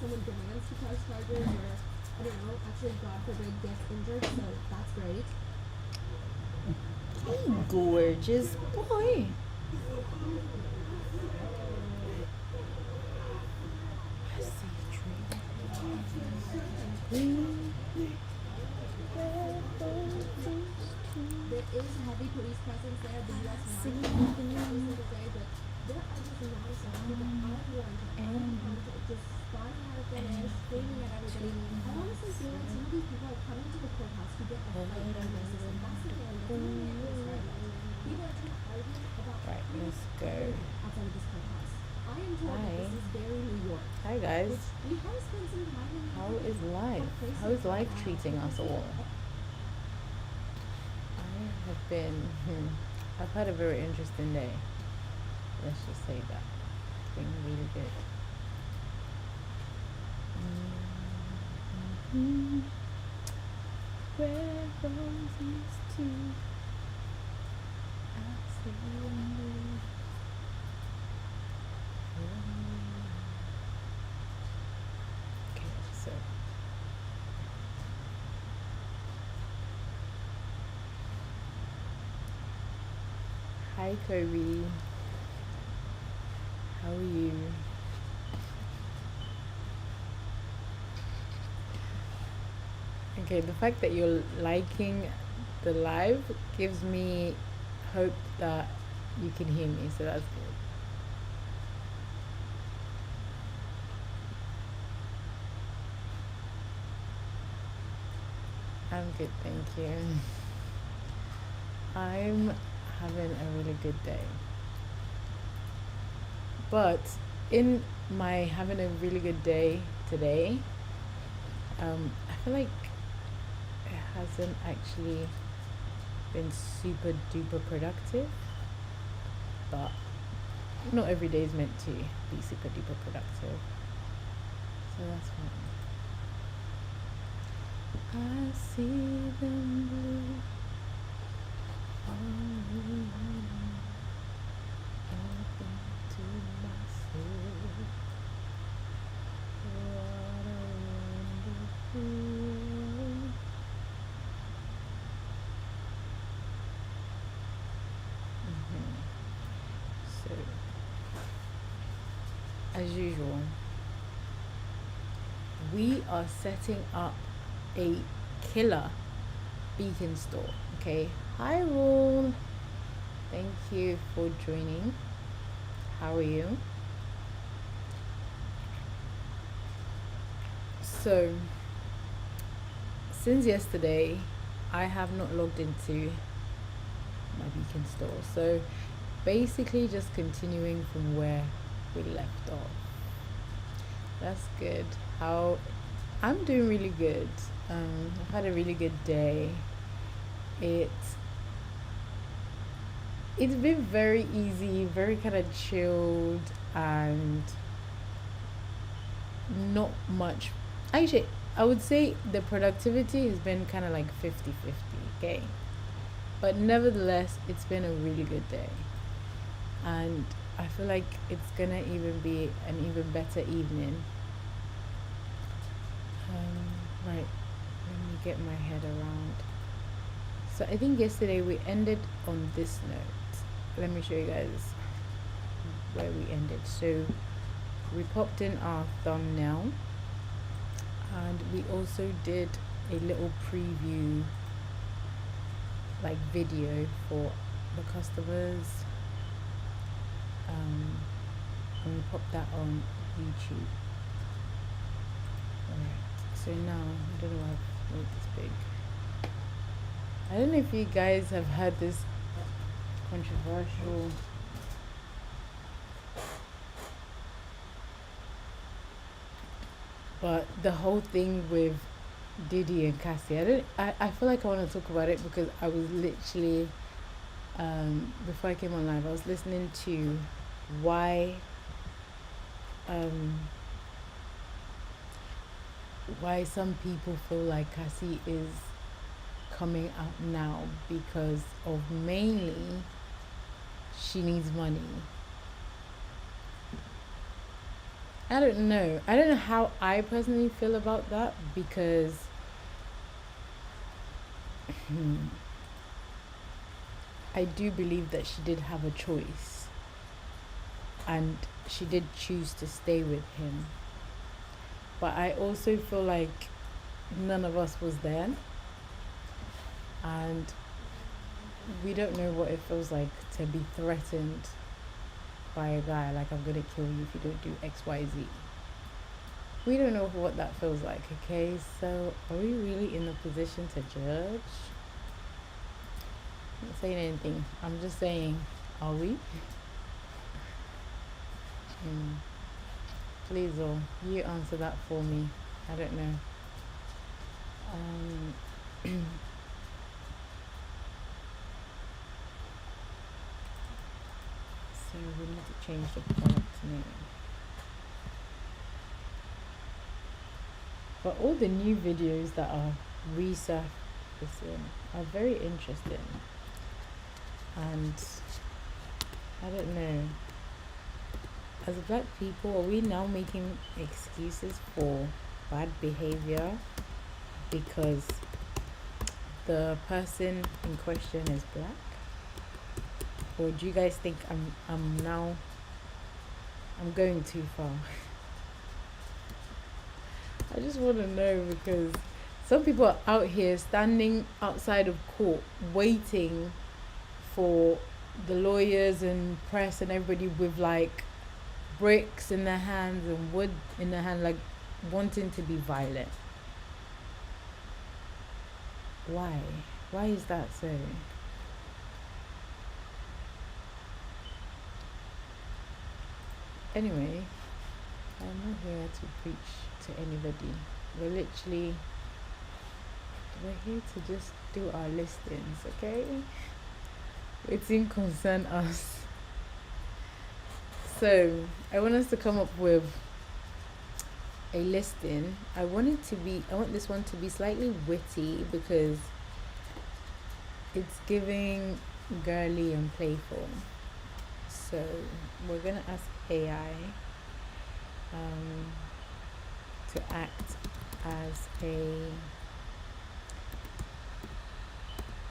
someone demands to charge chargers or, I don't know, actually, God forbid, gets injured, so that's great. Hey, gorgeous boy. I see a tree. There is heavy police presence there. The U.S. Marshals See are there every single day, but there are just non-stop people unwarranted, unprompted, just starting out of thin air, screaming at everybody. I honestly feel like some of these people are coming to the courthouse to get a fight with the system. That's the feeling that's giving me at this right now. People are trying to argue about Right, who's let's go. outside of this courthouse. I am told that Hi. this is very New York. Hi guys. We have spent some time in How is life? How is life treating us all? I have been. I've had a very interesting day. Let's just say that. It's been really good. Where roses too. I see you. Okay, so. Hi, Kobe. How are you? Okay, the fact that you're liking the live gives me hope that you can hear me, so that's good. I'm good, thank you. I'm having a really good day. But in my having a really good day today, I feel like it hasn't actually been super duper productive. But not every day is meant to be super duper productive. So that's fine. I see them blue. To my soul. What a wonderful world. So, as usual, we are setting up a killer beacon store. Okay, hi Roll. Thank you for joining. How are you? So, since yesterday, I have not logged into my beacon store. So, basically, just continuing from where we left off. That's good. How I'm doing really good. I've had a really good day. It's been very easy, very kind of chilled, and not much. Actually, I would say the productivity has been kind of like 50-50, okay? But nevertheless, it's been a really good day. And I feel like it's gonna even be an even better evening. Right, let me get my head around. So I think yesterday we ended on this note. Let me show you guys where we ended. So we popped in our thumbnail, and we also did a little preview like video for the customers, and we popped that on YouTube. Alright, so now I don't know why I've made this big. I don't know if you guys have heard this controversial but the whole thing with Diddy and Cassie, I feel like I want to talk about it because I was literally before I came on live I was listening to why some people feel like Cassie is coming out now because of mainly she needs money. I don't know. I don't know how I personally feel about that because I do believe that she did have a choice and she did choose to stay with him. But I also feel like none of us was there and we don't know what it feels like to be threatened by a guy like, I'm gonna kill you if you don't do XYZ. We don't know what that feels like, okay? So are we really in a position to judge? I'm not saying anything. I'm just saying, are we? Please, you answer that for me. I don't know. So we need to change the product name. But all the new videos that are resurfacing are very interesting. And I don't know. As black people, are we now making excuses for bad behavior because the person in question is black? Or do you guys think I'm going too far? I just want to know because some people are out here standing outside of court waiting for the lawyers and press and everybody with like bricks in their hands and wood in their hand, like wanting to be violent. Why? Why is that so? Anyway, I'm not here to preach to anybody. We're here to just do our listings, okay? It didn't concern us. So I want us to come up with a listing. I want this one to be slightly witty because it's giving girly and playful. So we're gonna ask AI to act as a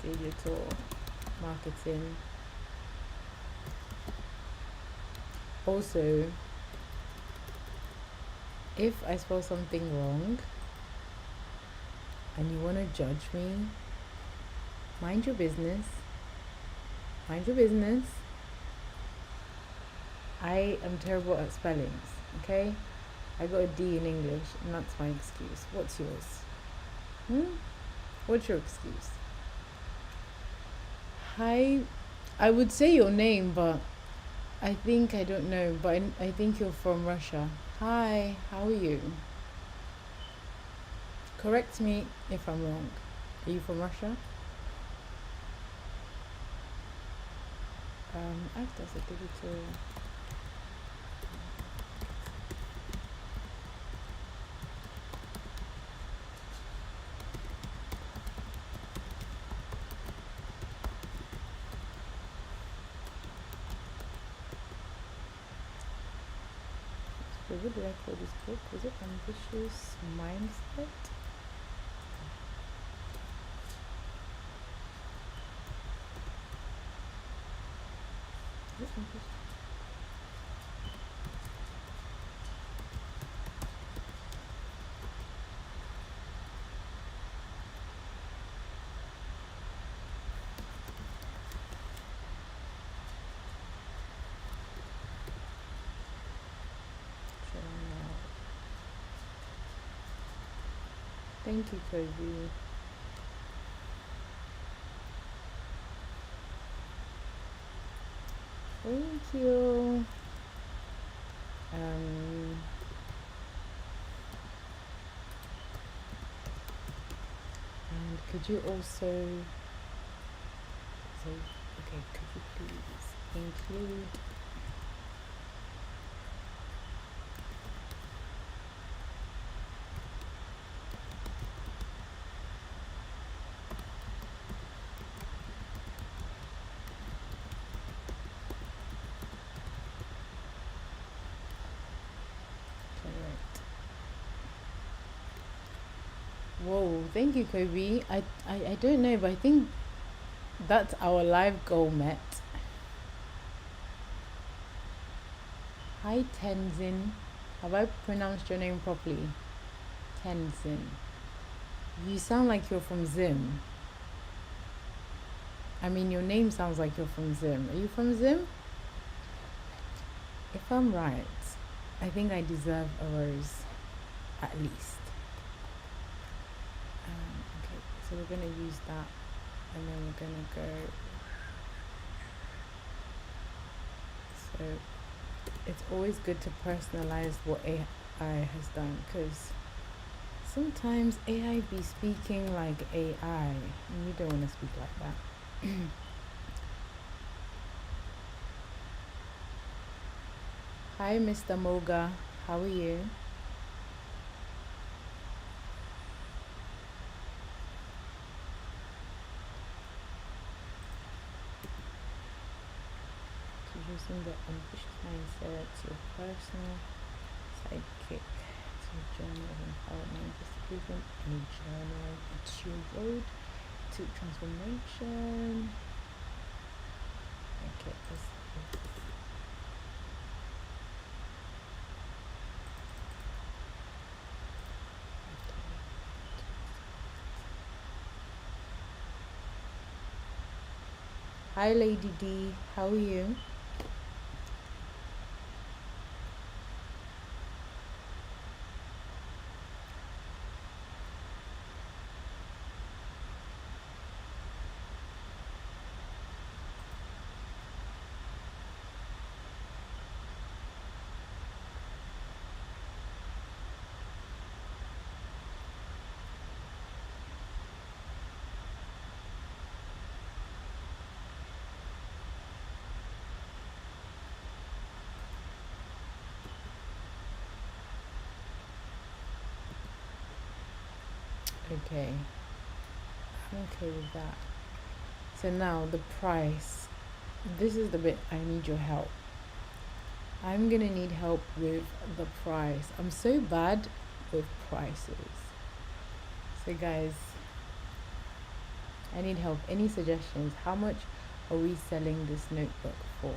digital marketing. Also, if I spell something wrong and you want to judge me, mind your business. Mind your business. I am terrible at spellings, okay? I got a D in English, and that's my excuse. What's yours? What's your excuse? Hi, I would say your name, but I don't know, but I think you're from Russia. Hi, how are you? Correct me if I'm wrong. Are you from Russia? Act as a digital. What did I call this book? Was it Ambitious Mindset? Thank you, Kobe. Thank you. And could you also okay, could you please include Whoa, thank you, Kobe. I don't know, but I think that's our live goal met. Hi, Tenzin. Have I pronounced your name properly? Tenzin. You sound like you're from Zim. I mean, your name sounds like you're from Zim. Are you from Zim? If I'm right, I think I deserve a rose, at least. Okay, so we're gonna use that, and then we're gonna go. So it's always good to personalize what AI has done, because sometimes AI be speaking like AI, and you don't want to speak like that. Hi, Mr. Moga. How are you? Using the ambitious mindset, your personal sidekick, to a journey of empowerment, discipline, and a journal. It's your road to transformation. Okay, Hi, Lady D. How are you? Okay, I'm okay with that. So now the price. This is the bit I need your help. I'm gonna need help with the price. I'm so bad with prices. So guys, I need help. Any suggestions? How much are we selling this notebook for?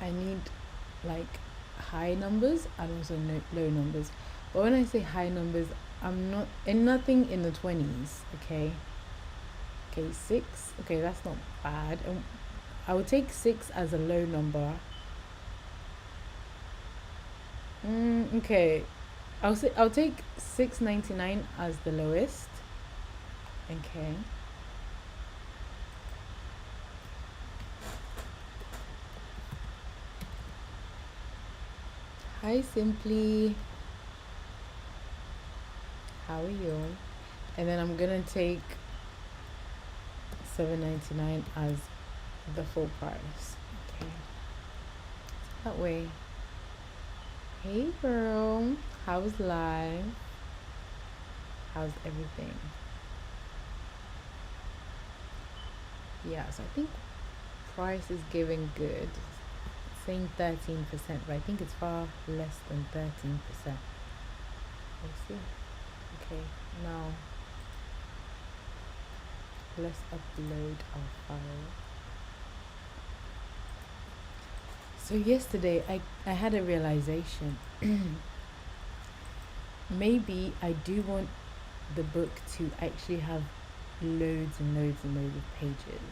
I need like high numbers and also low numbers. But when I say high numbers, I'm not in nothing in the 20s, okay? Okay, 6. Okay, that's not bad. I would take 6 as a low number. Okay. I'll take 6.99 as the lowest. Okay. Hi, Simply. How are you? And then I'm gonna take 7.99 as the full price. Okay. That way. Hey, girl. How's life? How's everything? Yeah, so I think price is giving good. Saying 13%, but I think it's far less than 13%. We'll see. Okay, now let's upload our file. So yesterday I had a realization. Maybe I do want the book to actually have loads and loads and loads of pages.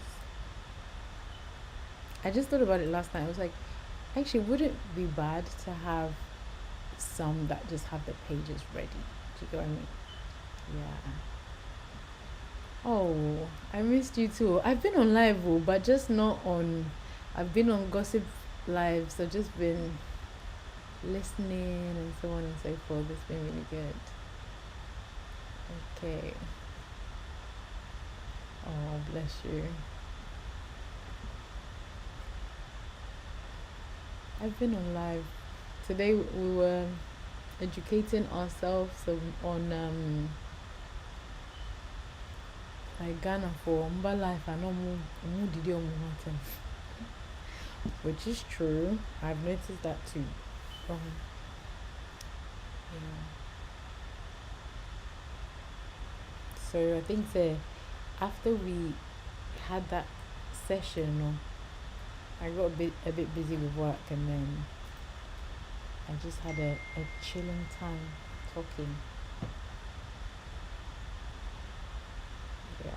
I just thought about it last night. I was like, actually, would it be bad to have some that just have the pages ready? Do you get what I mean? Yeah. Oh, I missed you too. I've been on live, but just not on. I've been on gossip live, so just been listening and so on and so forth. It's been really good. Okay. Oh, bless you. I've been on live. Today we were educating ourselves on like Ghana for Mba life and which is true. I've noticed that too. yeah. So I think the after we had that session, I got a bit busy with work, and then I just had a chilling time talking. Yeah.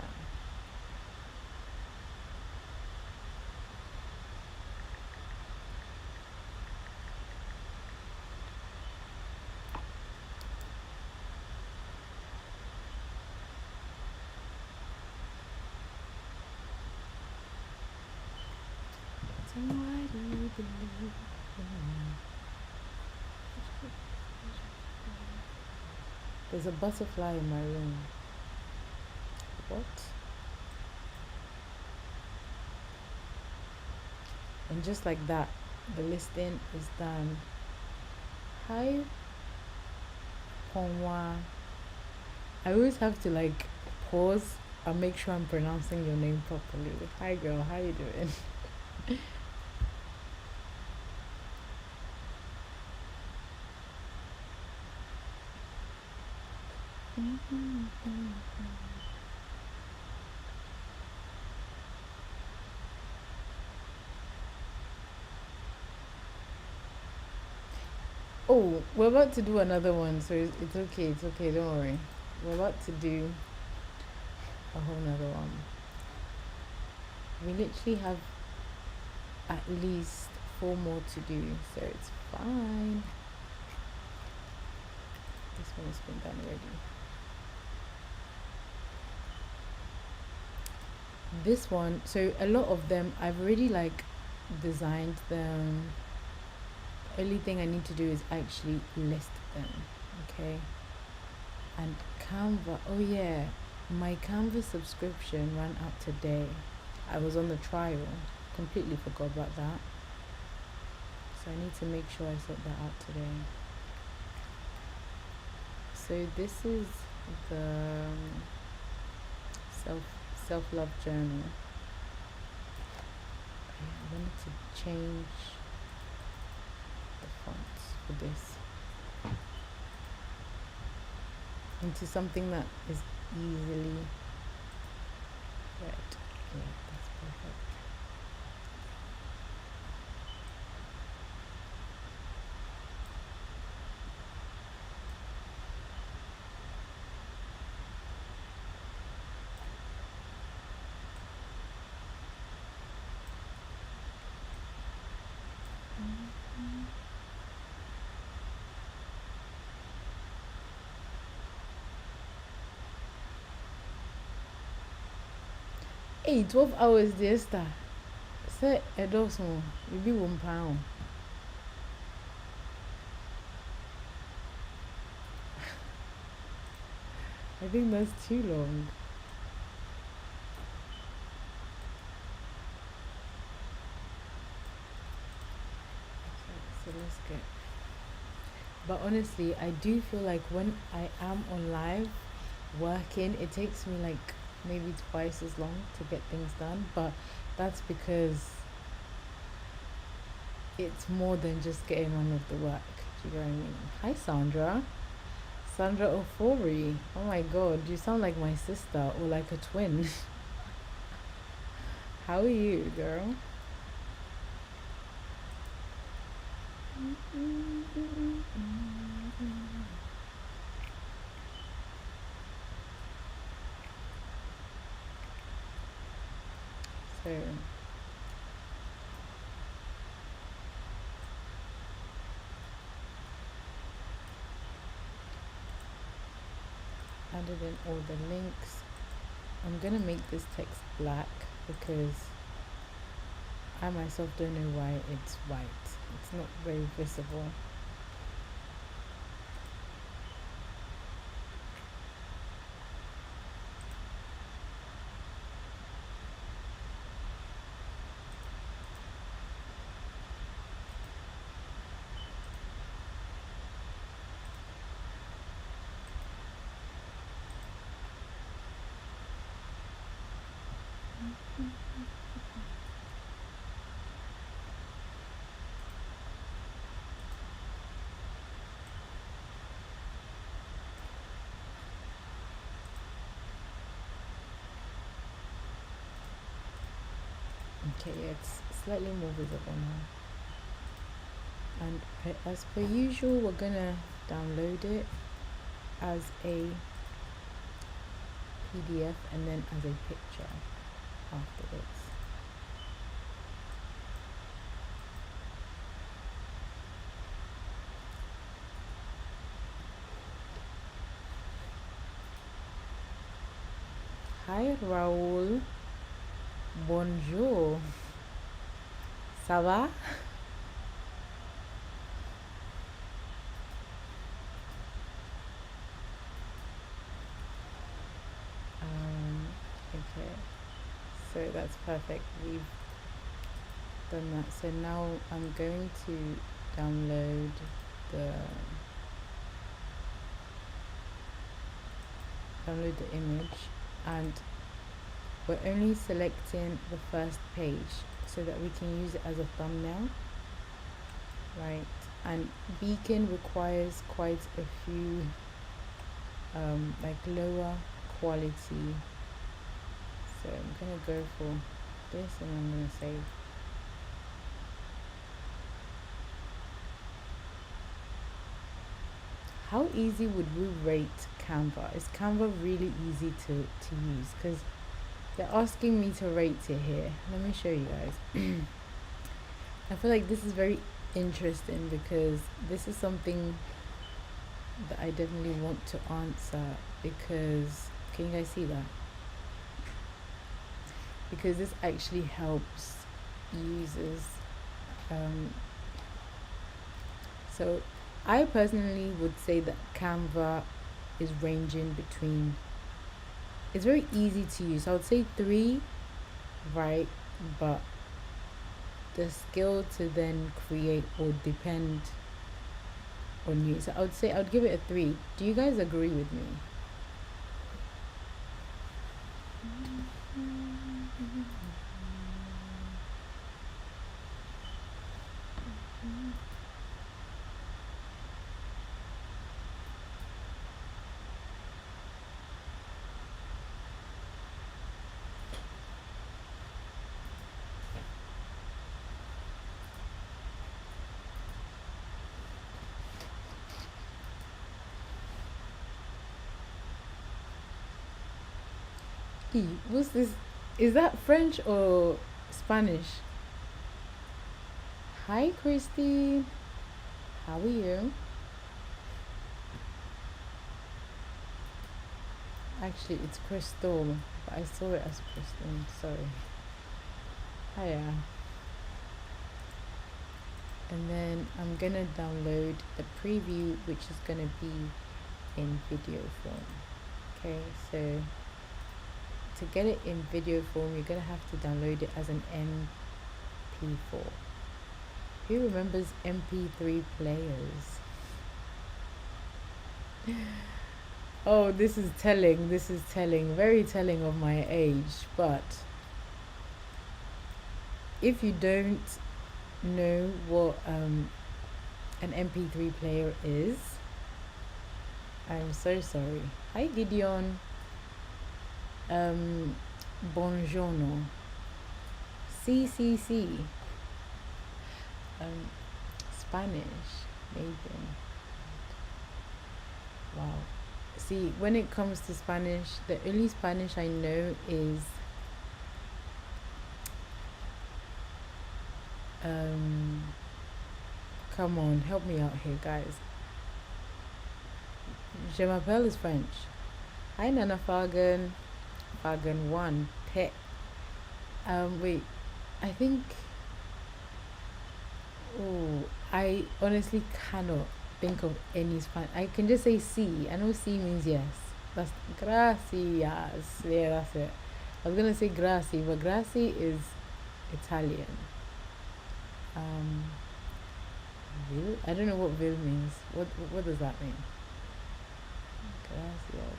So why do you believe in me? There's a butterfly in my room. What? And just like that, the listing is done. Hi, Ponwa. I always have to like pause and make sure I'm pronouncing your name properly. Hi, girl. How you doing? Oh, we're about to do another one, so it's okay. It's okay. Don't worry. We're about to do a whole nother one. We literally have at least 4 more to do, so it's fine. This one has been done already. This one, so a lot of them I've already like designed them. Only thing I need to do is actually list them. Okay. And Canva, oh yeah, my Canva subscription ran out today. I was on the trial, completely forgot about that. So I need to make sure I sort that out today. So this is the self-love journal. Okay, I wanted to change the fonts for this into something that is easily read. Yeah, that's perfect. Hey, 12 hours there, star. Say a dozen, you be £1. I think that's too long. So let's get. But honestly, I do feel like when I am on live working, it takes me like maybe twice as long to get things done. But that's because it's more than just getting on with the work. Do you know what I mean? Hi, Sandra. Sandra Ofori. Oh my god, you sound like my sister or like a twin. How are you, girl? So added in all the links. I'm gonna make this text black because I myself don't know why it's white. It's not very visible. Okay, yeah, it's slightly more visible now. And as per usual, we're gonna download it as a PDF and then as a picture afterwards. Hi Raoul, bonjour, ça va? Okay, so that's perfect. We've done that. So now I'm going to download the image, and we're only selecting the first page so that we can use it as a thumbnail, right? And Beacon requires quite a few like lower quality, so I'm gonna go for this and I'm gonna save. How easy would we rate Canva? Is Canva really easy to use? Because they're asking me to rate it here. Let me show you guys. I feel like this is very interesting because this is something that I definitely want to answer, because can you guys see that? Because this actually helps users. So I personally would say that Canva is ranging between, it's very easy to use. I would say 3, right? But the skill to then create will depend on you. So I would say I would give it a 3. Do you guys agree with me? What's this? Is that French or Spanish? Hi, Christy. How are you? Actually, it's Crystal, but I saw it as Crystal. Sorry. Hiya. And then I'm gonna download the preview, which is gonna be in video form. Okay, so to get it in video form, you're gonna have to download it as an MP4. Who remembers MP3 players? Oh, this is telling, very telling of my age. But if you don't know what an MP3 player is, I'm so sorry. Hi Gideon. Buongiorno. CCC. Spanish, maybe. Wow. See, when it comes to Spanish, the only Spanish I know is come on, help me out here, guys. Je m'appelle is French. Hi Nana Fagan. Fagan 1 pet. Wait, I think, oh, I honestly cannot think of any Spanish. I can just say sí. I know sí means yes. That's gracias. Yeah, that's it. I was gonna say gracie, but gracie is Italian. Vil? I don't know what vil means. What does that mean? Gracias.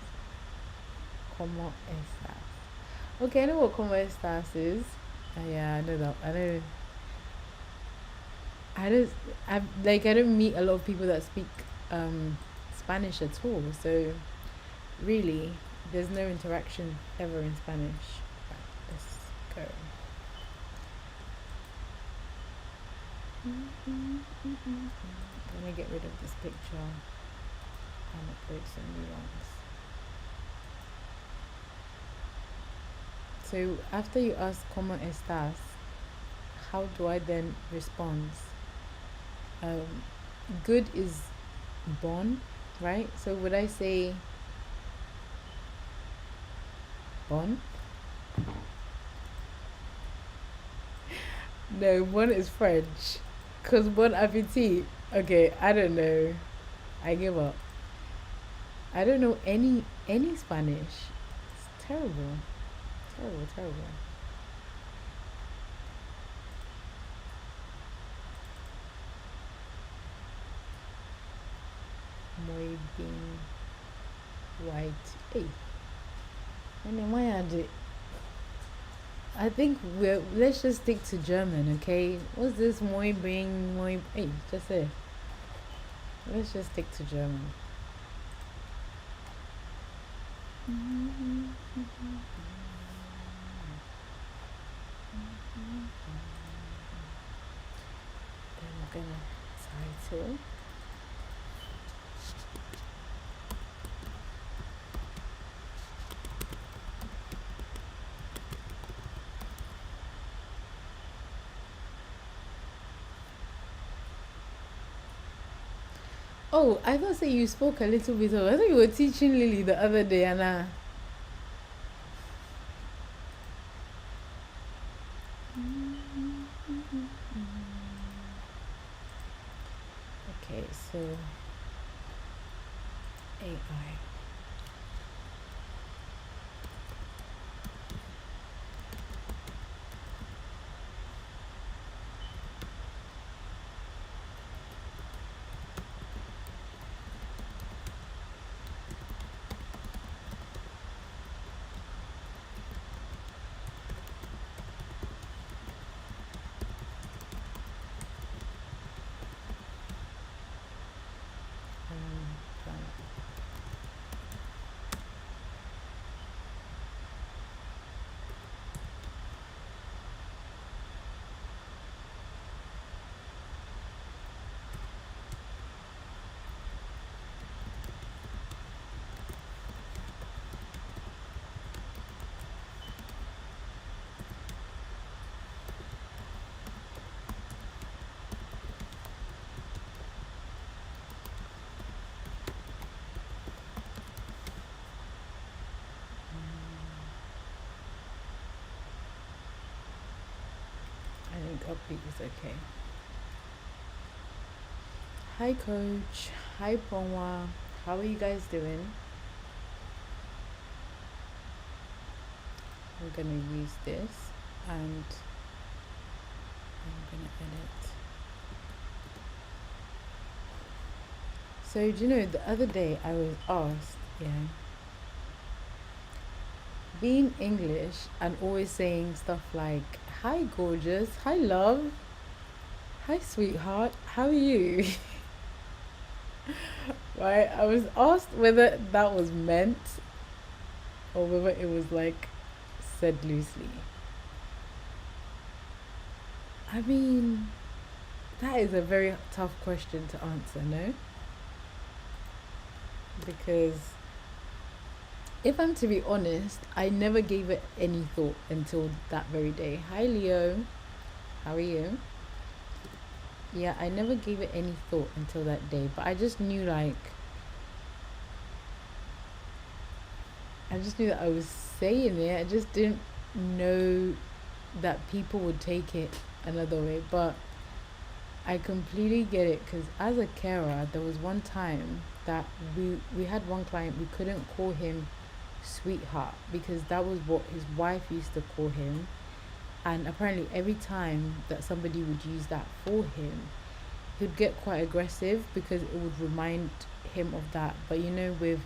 ¿Cómo estás? Okay, I know what ¿cómo estás is. Yeah, I know that. I don't meet a lot of people that speak Spanish at all. So really, there's no interaction ever in Spanish. Right, let's go. Let me get rid of this picture and upload some new ones. So after you ask "Cómo estás?", how do I then respond? Good is bon, right? So would I say bon? No, bon is French. Cause bon appetit. Okay, I don't know. I give up. I don't know any Spanish. It's terrible. Terrible, terrible. Muy bien. White. Hey. And then why are they? I think let's just stick to German, okay? What's this muy bien, muy hey, just say. Let's just stick to German. Then I'm gonna title. Oh, I thought say you spoke a little bit of. I thought you were teaching Lily the other day, Anna. Okay, so AI. Fine. I think upbeat is okay. Hi, Coach. Hi, Pongwa. How are you guys doing? I'm gonna use this and I'm gonna edit. So, do you know, the other day I was asked, being English and always saying stuff like, hi, gorgeous, hi, love, hi, sweetheart, how are you? Right? I was asked whether that was meant or whether it was like said loosely. I mean, that is a very tough question to answer, no? Because if I'm to be honest, I never gave it any thought until that very day. Hi, Leo. How are you? Yeah, I never gave it any thought until that day, but I just knew that I was saying it. I just didn't know that people would take it another way. But I completely get it because as a carer, there was one time that we had one client, we couldn't call him sweetheart because that was what his wife used to call him. And apparently every time that somebody would use that for him, he'd get quite aggressive because it would remind him of that. But you know, with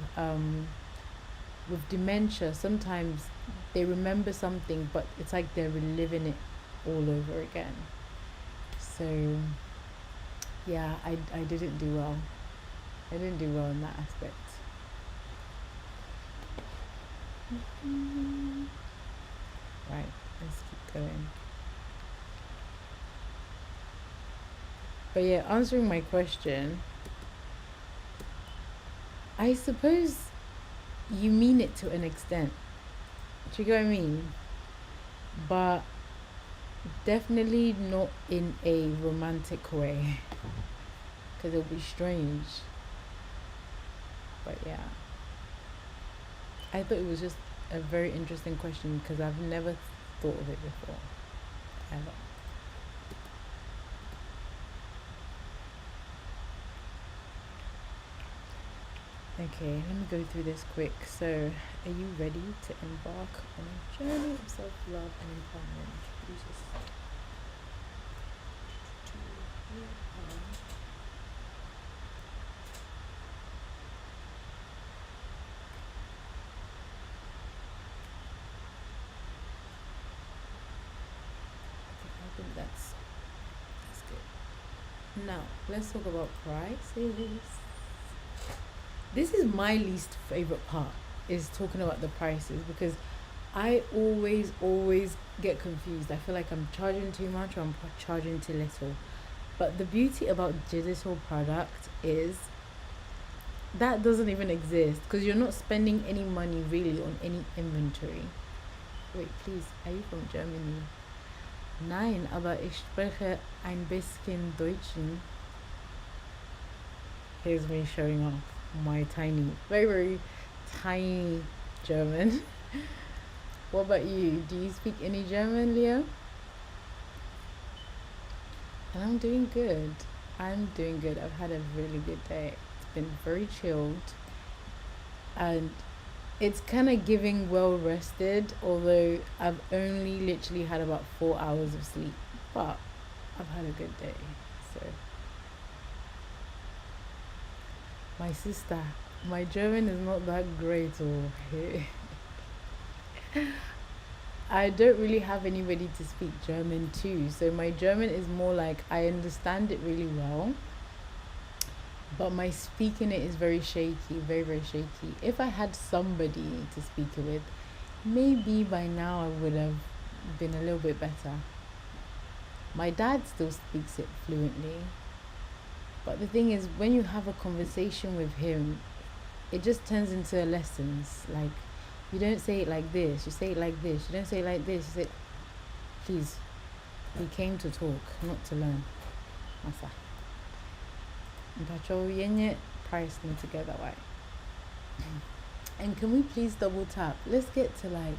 dementia, sometimes they remember something, but it's like they're reliving it all over again. So yeah, I didn't do well. I didn't do well in that aspect. Right, let's keep going. But yeah, answering my question, I suppose you mean it to an extent. Do you get what I mean? But definitely not in a romantic way, because it'll be strange. But yeah, I thought it was just a very interesting question because I've never thought of it before, ever. Okay, let me go through this quick. So, are you ready to embark on a journey of self love and empowerment? Jesus. I think that's good. Now, let's talk about prices. This is my least favorite part, is talking about the prices, because I always get confused. I feel like I'm charging too much or I'm charging too little. But the beauty about digital product is that doesn't even exist, because you're not spending any money really on any inventory. Wait, please, are you from Germany? Nein, aber ich spreche ein bisschen Deutschen. Here's me showing off my tiny, very tiny German. What about you? Do you speak any German, Leo? And I'm doing good. I've had a really good day. It's been very chilled. And it's kind of giving well rested, although I've only literally had about 4 hours of sleep. But I've had a good day. So, my sister, my German is not that great. Or I don't really have anybody to speak German to. So, my German is more like I understand it really well, but my speaking it is very shaky, very shaky. If I had somebody to speak it with, maybe by now I would have been a little bit better. My dad still speaks it fluently, but the thing is, when you have a conversation with him, it just turns into lessons. Like, you don't say it like this, you say it like this. You don't say it like this, you say, please, we came to talk, not to learn. Masa. Mpacho yenye price them together, right? And can we please double tap? Let's get to a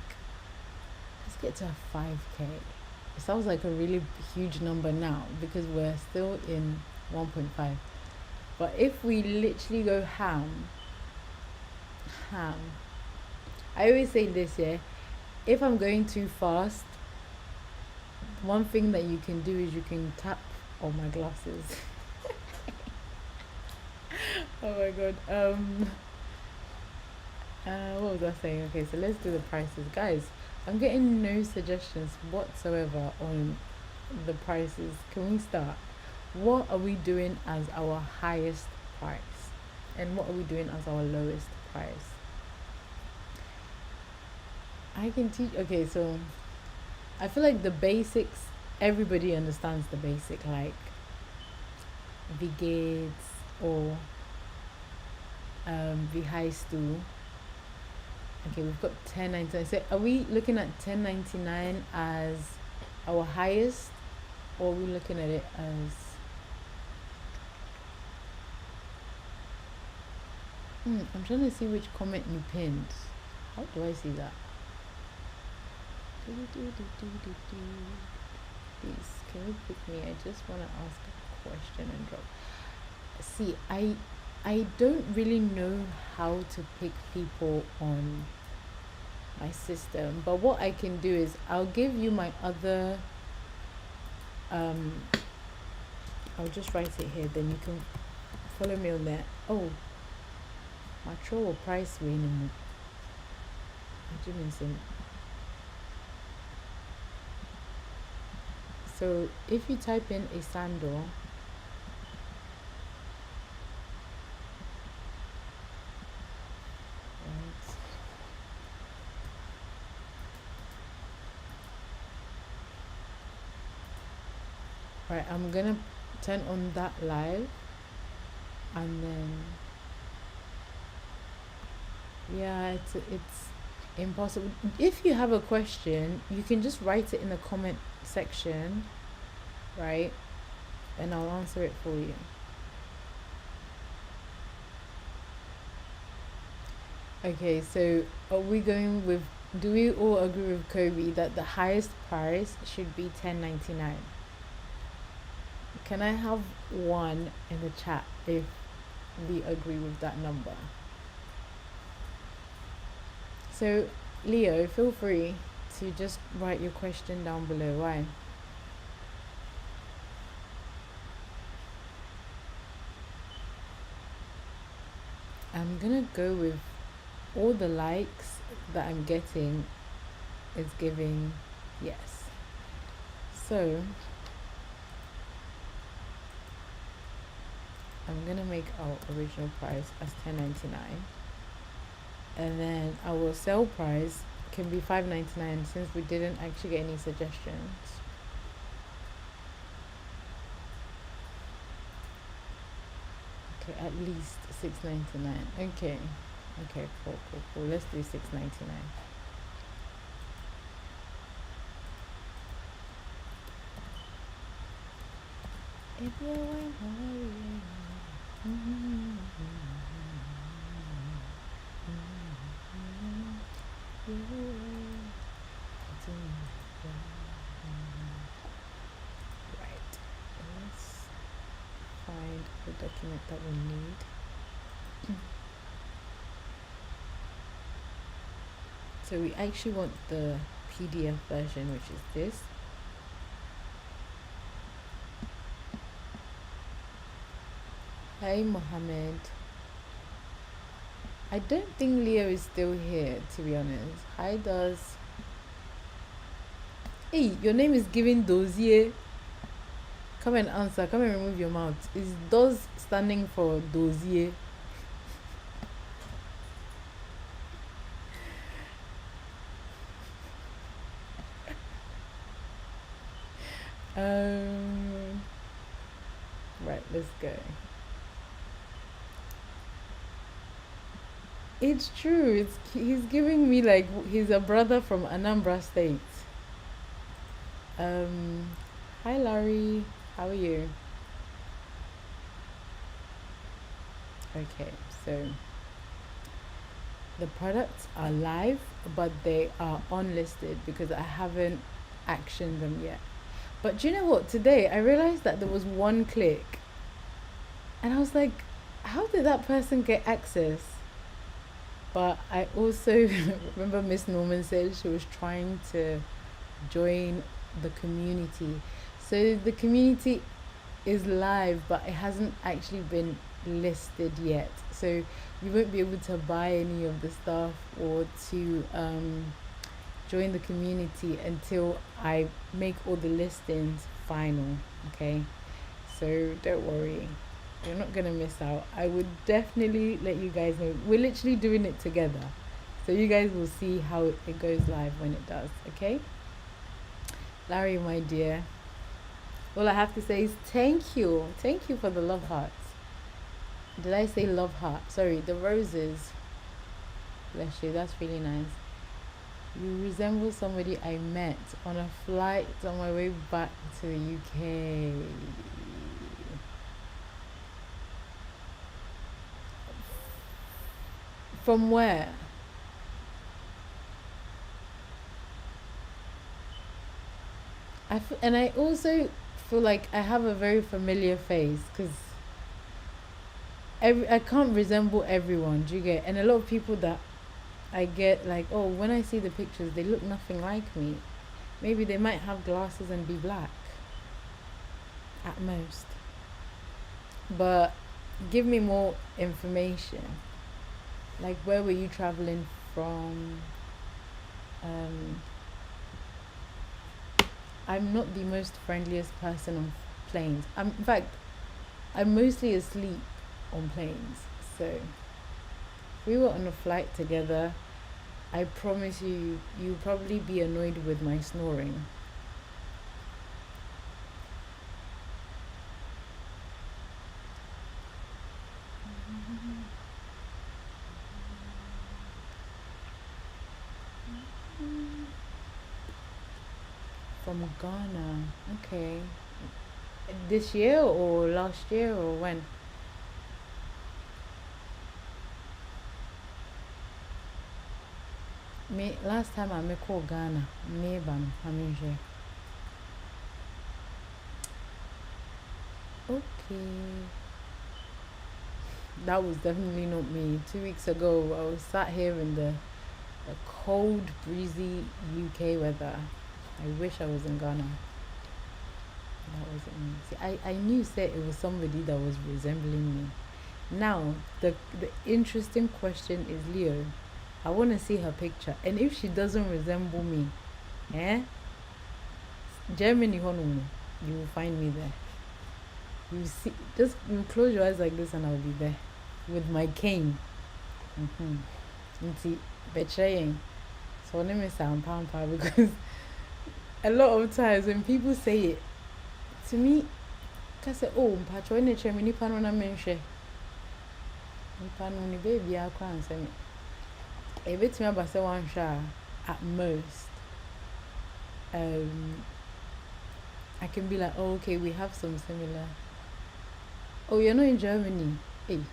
5K. It sounds like a really huge number now because we're still in 1.5. But if we literally go ham, I always say this, yeah. If I'm going too fast, one thing that you can do is you can tap on my glasses. Oh my god. What was I saying? Okay, so let's do the prices, guys. I'm getting no suggestions whatsoever on the prices. Can we start? What are we doing as our highest price, and what are we doing as our lowest price? I can teach. Okay, so I feel like the basics, everybody understands the basic, like Vigades or the high stool. Okay, we've got 10.99. So are we looking at 10.99 as our highest, or are we looking at it as I'm trying to see which comment you pinned. How do I see that? Please, can you pick me? I just want to ask a question and drop. See, I don't really know how to pick people on my system, but what I can do is I'll give you my other I'll just write it here, then you can follow me on that. Oh, mature price winning. What do you mean? So if you type in a sandal, right, I'm gonna turn on that live, and then yeah, it's impossible. If you have a question, you can just write it in the comment section, right? And I'll answer it for you. Okay, so are we going with, do we all agree with Kobe that the highest price should be 10.99? Can I have one in the chat if we agree with that number? So Leo, feel free to just write your question down below. Why? I'm gonna go with all the likes that I'm getting is giving yes. So I'm gonna make our original price as 10.99, and then our sale price can be 5.99 since we didn't actually get any suggestions. Okay, at least 6.99. Okay, cool. Let's do 6.99. If you went right, let's find the document that we need. So we actually want the PDF version, which is this. Hey Mohammed. I don't think Leo is still here, to be honest. Hi Does. Hey, your name is giving Dozier. Come and answer. Come and remove your mouth. Is Does standing for Dozier? Right, let's go. It's true. He's giving me like he's a brother from Anambra State. Hi Larry, how are you? Okay, so the products are live, but they are unlisted because I haven't actioned them yet. But do you know what? Today I realized that there was one click, and I was like, how did that person get access? But I also remember Miss Norman said she was trying to join the community. So the community is live, but it hasn't actually been listed yet. So you won't be able to buy any of the stuff or to join the community until I make all the listings final. Okay, so don't worry. You're not gonna miss out. I would definitely let you guys know. We're literally doing it together, so you guys will see how it goes live when it does. Okay, Larry, my dear, all I have to say is thank you for the love hearts. Did I say love heart? Sorry, the roses. Bless you, that's really nice. You resemble somebody I met on a flight on my way back to the UK. From where? And I also feel like I have a very familiar face because I can't resemble everyone. Do you get? And a lot of people that I get like, oh, when I see the pictures, they look nothing like me. Maybe they might have glasses and be black at most. But give me more information. Like, where were you traveling from? I'm not the most friendliest person on planes. In fact, I'm mostly asleep on planes. So, if we were on a flight together, I promise you'll probably be annoyed with my snoring. From Ghana. Okay. This year or last year or when? Me last time I called Ghana. Me ban Hamisha. Okay. That was definitely not me. 2 weeks ago I was sat here in the cold, breezy UK weather. I wish I was in Ghana. That wasn't me. See, I knew said it was somebody that was resembling me. Now the interesting question is, Leo, I want to see her picture, and if she doesn't resemble me, Germany, honeymoon, you will find me there. You see, just you close your eyes like this, and I'll be there with my cane. See, betraying. So let me sound pampa because a lot of times when people say it to me, I say, "Oh, mpacho ene chemi ni pano na menche." Ni pano ni baby akwa ansemi. A bit me about say one shot at most. I can be like, oh, okay, we have some similar. Oh, you're not in Germany. Hey,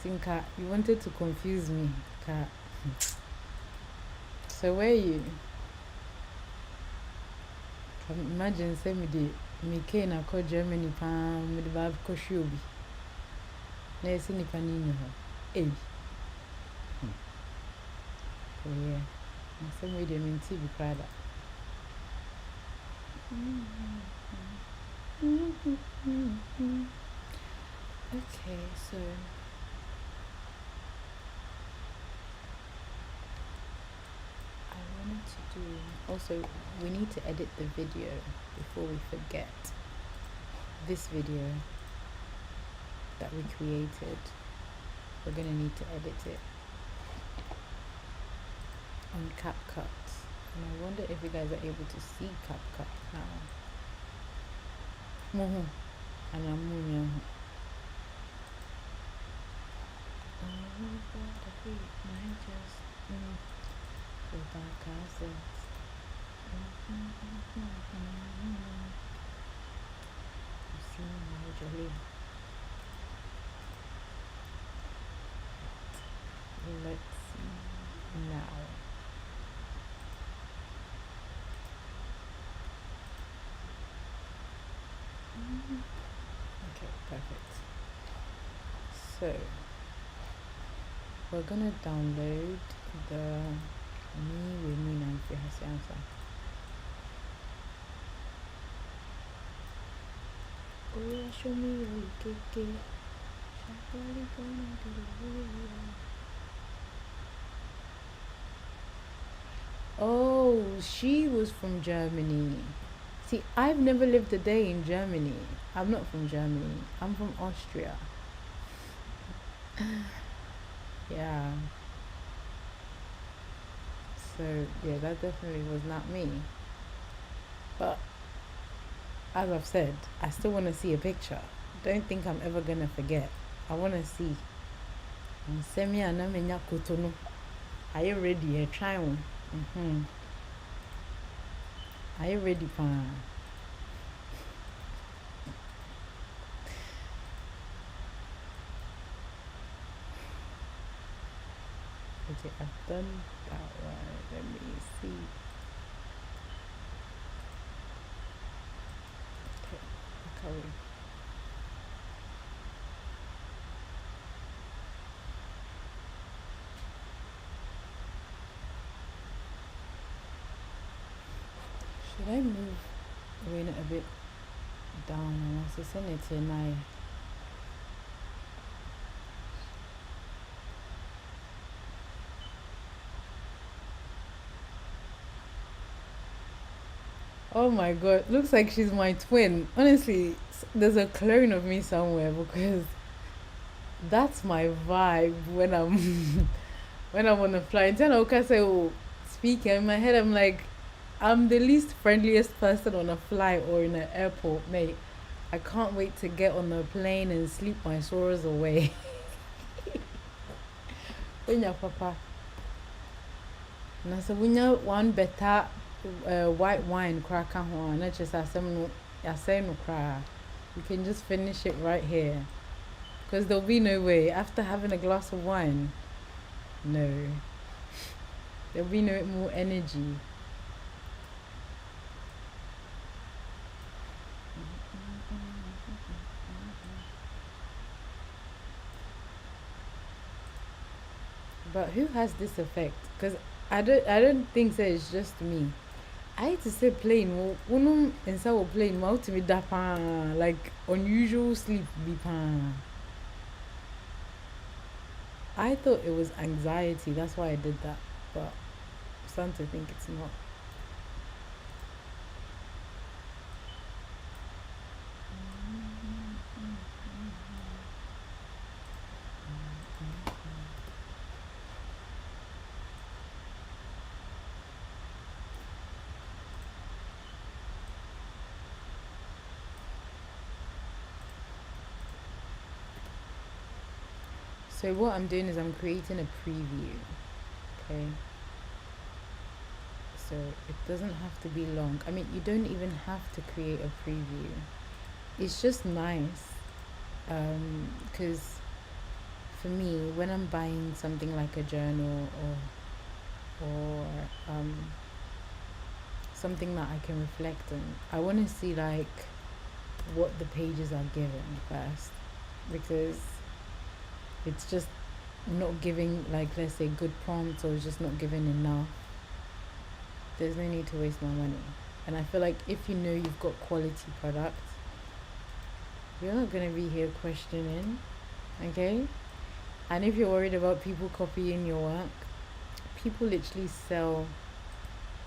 Tinka, you wanted to confuse me. So where are you? Imagine say me the me came na call Germany me the bab ko shobi. Na yesi ni panini ho. Hey. Oh yeah. Na say me the minti bi krada. Okay, so I wanted to do also we need to edit the video before we forget. This video that we created, we're gonna need to edit it on CapCut. And I wonder if you guys are able to see CapCut now. And I'm moving. Go back ourselves. You see my Jolie. Let's see now. Okay, perfect. So we're gonna download the Me with Me and Fihansa. Oh, show me your keke. Oh, she was from Germany. See, I've never lived a day in Germany. I'm not from Germany. I'm from Austria. Yeah. So, yeah, that definitely was not me. But, as I've said, I still want to see a picture. Don't think I'm ever going to forget. I want to see. Are you ready? Try one. Are you ready, pa? Okay, I've done that one. Let me see. Okay, okay. Should I move Raina a bit down and also send it to Naya? Oh my god, looks like she's my twin. Honestly, there's a clone of me somewhere because that's my vibe when I'm when I'm on the flight. Then I say, oh, speaking in my head, I'm like, I'm the least friendliest person on a flight or in an airport, mate. I can't wait to get on the plane and sleep my sorrows away. When your papa. And I said, when you one better white wine crack on, not just as some no cry. We can just finish it right here. Because there'll be no way. After having a glass of wine, no. There'll be no more energy. But who has this effect? Because I don't think so it's just me. I hate to say plain. Unum and so plain. Out me da like unusual sleep be pan. I thought it was anxiety. That's why I did that. But I'm starting to think it's not. So what I'm doing is I'm creating a preview. Okay. So it doesn't have to be long. I mean, you don't even have to create a preview. It's just nice. Because for me, when I'm buying something like a journal or something that I can reflect on, I want to see like what the pages are given first, because it's just not giving, like, let's say good prompts, or it's just not giving enough. There's no need to waste my money. And I feel like if you know you've got quality products, you're not going to be here questioning, okay? And if you're worried about people copying your work, people literally sell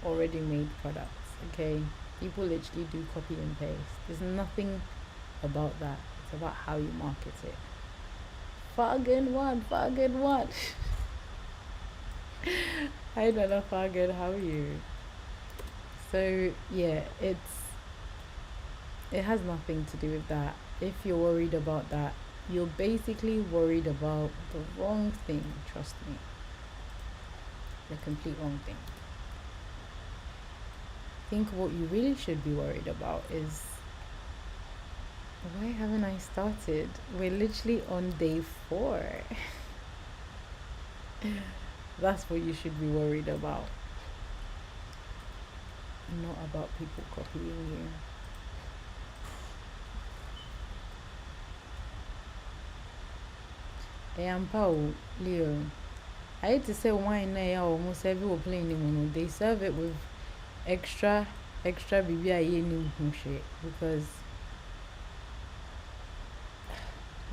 already made products, okay? People literally do copy and paste. There's nothing about that. It's about how you market it. Fagan what? Hi Dada Fagan, how are you? So yeah, it has nothing to do with that. If you're worried about that, you're basically worried about the wrong thing, trust me. The complete wrong thing. I think what you really should be worried about is, why haven't I started? We're literally on day 4. That's what you should be worried about. Not about people copying you. Pao, Leo. I hate to say wine now, almost every playing, they serve it with extra BBI because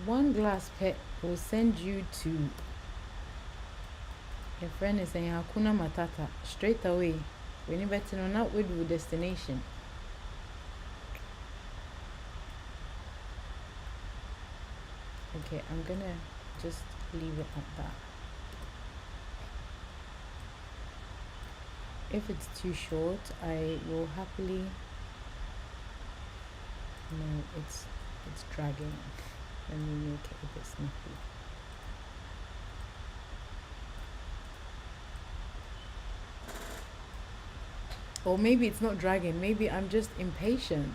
one glass pet will send you to, your friend is saying Hakuna Matata straight away. When you better know not with your destination. Okay, I'm gonna just leave it at that. If it's too short, I will happily. No, it's dragging. Let me make it a bit snippy. Or maybe it's not dragging, maybe I'm just impatient.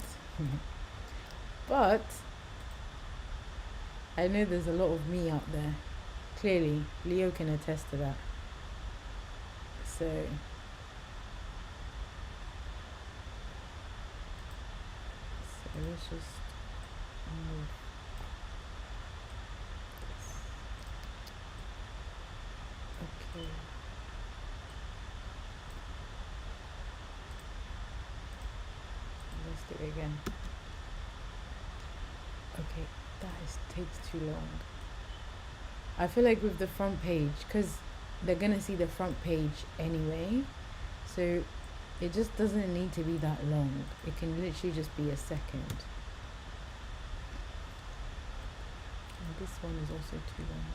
But I know there's a lot of me out there. Clearly, Leo can attest to that. So let's just move this. Okay. Let's do it again. Okay, takes too long. I feel like with the front page, because they're gonna see the front page anyway, so it just doesn't need to be that long. It can literally just be a second. And this one is also too long.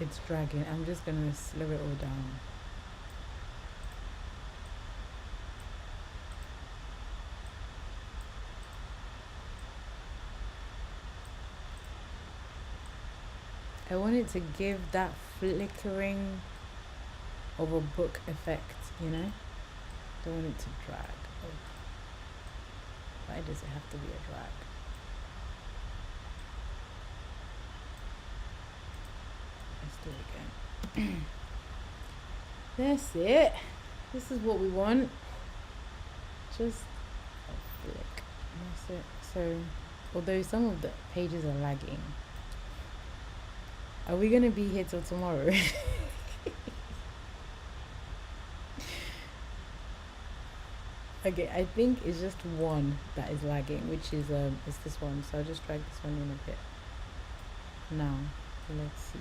it's dragging. I'm just gonna slow it all down. I want it to give that flickering of a book effect, you know? Don't want it to drag. Oh. Why does it have to be a drag? Let's do it again. That's it. This is what we want. Just a flick. That's it. So, although some of the pages are lagging, are we gonna be here till tomorrow? Okay, I think it's just one that is lagging, which is it's this one. So I'll just drag this one in a bit. Now, let's see.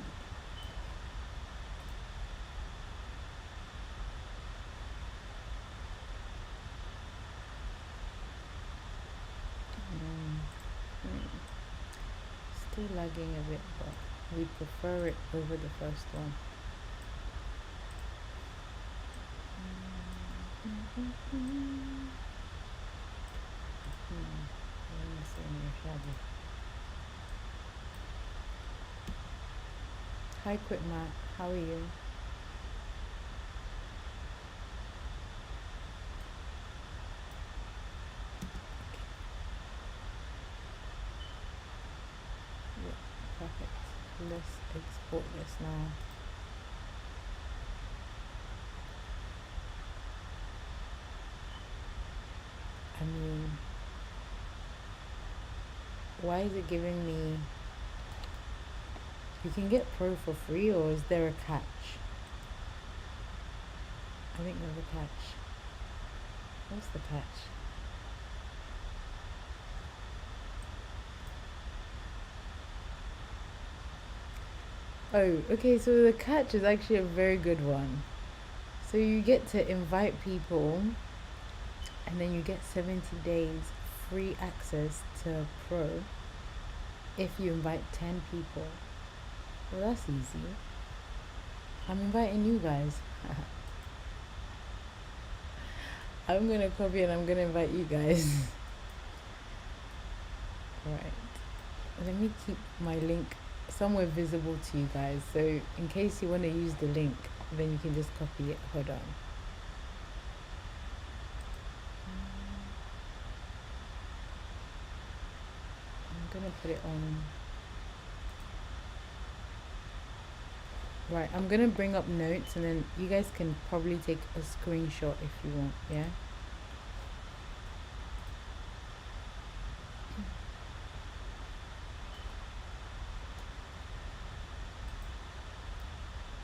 Still lagging a bit, but we prefer it over the first one. Hi, Quit Matt. How are you? Yeah, perfect. Let's export this now. I mean, why is it giving me... You can get Pro for free, or is there a catch? I think there's a catch. What's the catch? Oh, okay, so the catch is actually a very good one. So you get to invite people, and then you get 70 days free access to Pro if you invite 10 people. Well, that's easy. I'm inviting you guys. I'm gonna copy and I'm gonna invite you guys. Alright. Let me keep my link somewhere visible to you guys. So in case you want to use the link, then you can just copy it. Hold on. I'm gonna put it on. Right, I'm gonna bring up notes and then you guys can probably take a screenshot if you want, yeah?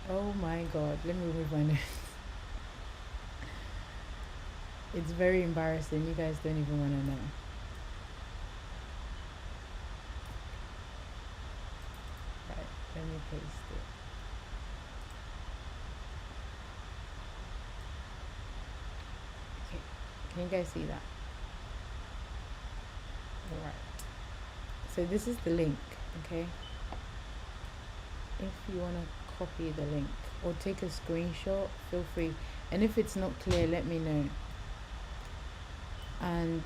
Oh my god, let me remove my notes. It's very embarrassing, you guys don't even wanna know. Right, let me paste it. Can you guys see that? Alright. So this is the link, okay? If you want to copy the link or take a screenshot, feel free. And if it's not clear, let me know. And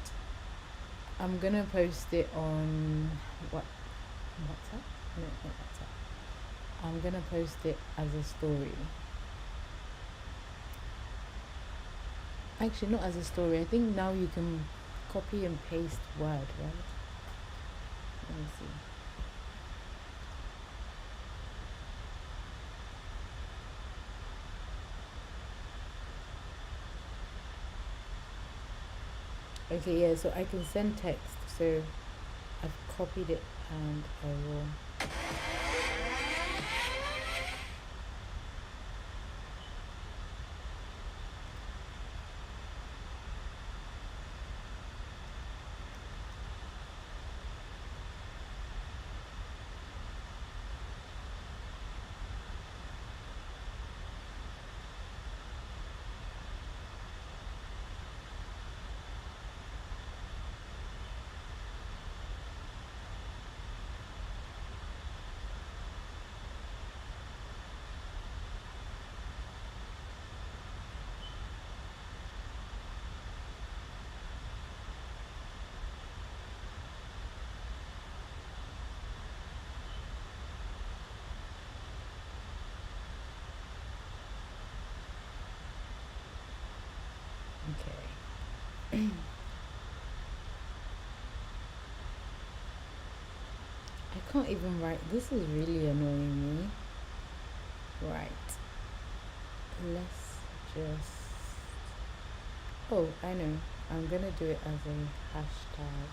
I'm gonna post it on WhatsApp? No, not WhatsApp. I'm gonna post it as a story. Actually, not as a story. I think now you can copy and paste Word, right? Let me see. Okay, yeah, so I can send text. So I've copied it and I will... can't even write. This is really annoying me. Right. Let's just. Oh, I know. I'm gonna do it as a hashtag.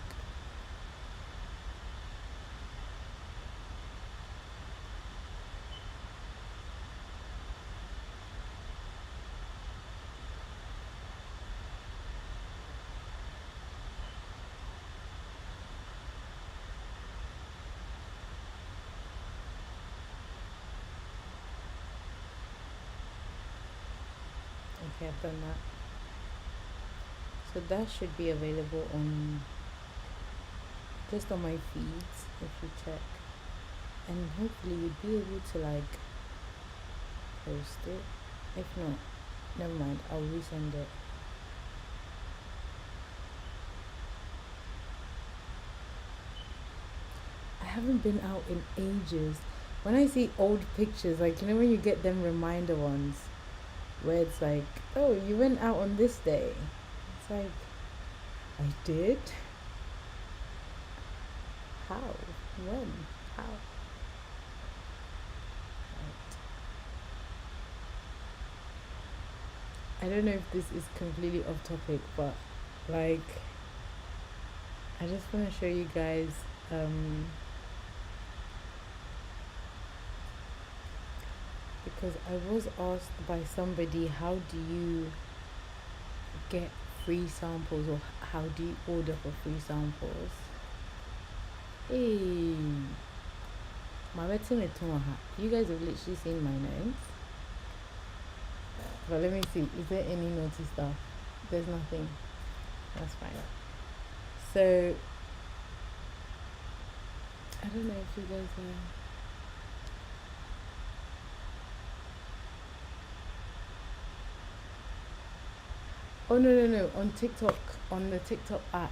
Okay, I've done that. So that should be available on just on my feeds if you check. And hopefully you'd be able to like post it. If not, never mind, I'll resend it. I haven't been out in ages. When I see old pictures, like you know when you get them reminder ones where it's like, oh, you went out on this day. It's like, I did? How? When? How? Right. I don't know if this is completely off topic, but like, I just want to show you guys because I was asked by somebody, how do you get free samples or how do you order for free samples? Hey, you guys have literally seen my notes. But let me see, is there any naughty stuff? There's nothing. That's fine. So, I don't know if you guys are. Oh, no. On TikTok, on the TikTok app.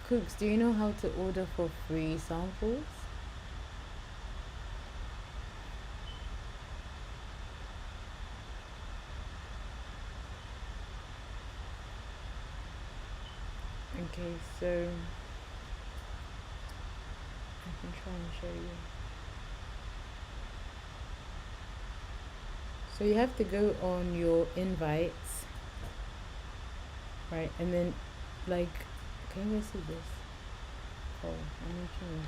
Cooks, do you know how to order for free samples? Okay, so I can try and show you. So you have to go on your invites, right? And then, like, can you guys see this? Oh, I'm not trying to.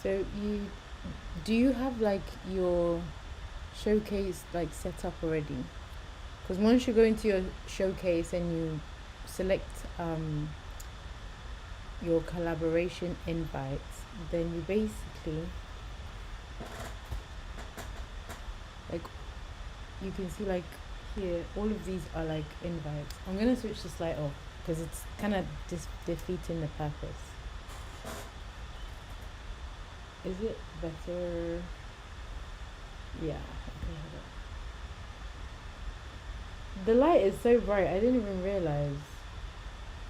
So do you have like your showcase like set up already? Because once you go into your showcase and you select your collaboration invites, then you basically like you can see like here all of these are like invites. I'm gonna switch the slide off because it's kind of defeating the purpose. Is it better? Yeah. Okay, hold on. The light is so bright. I didn't even realize.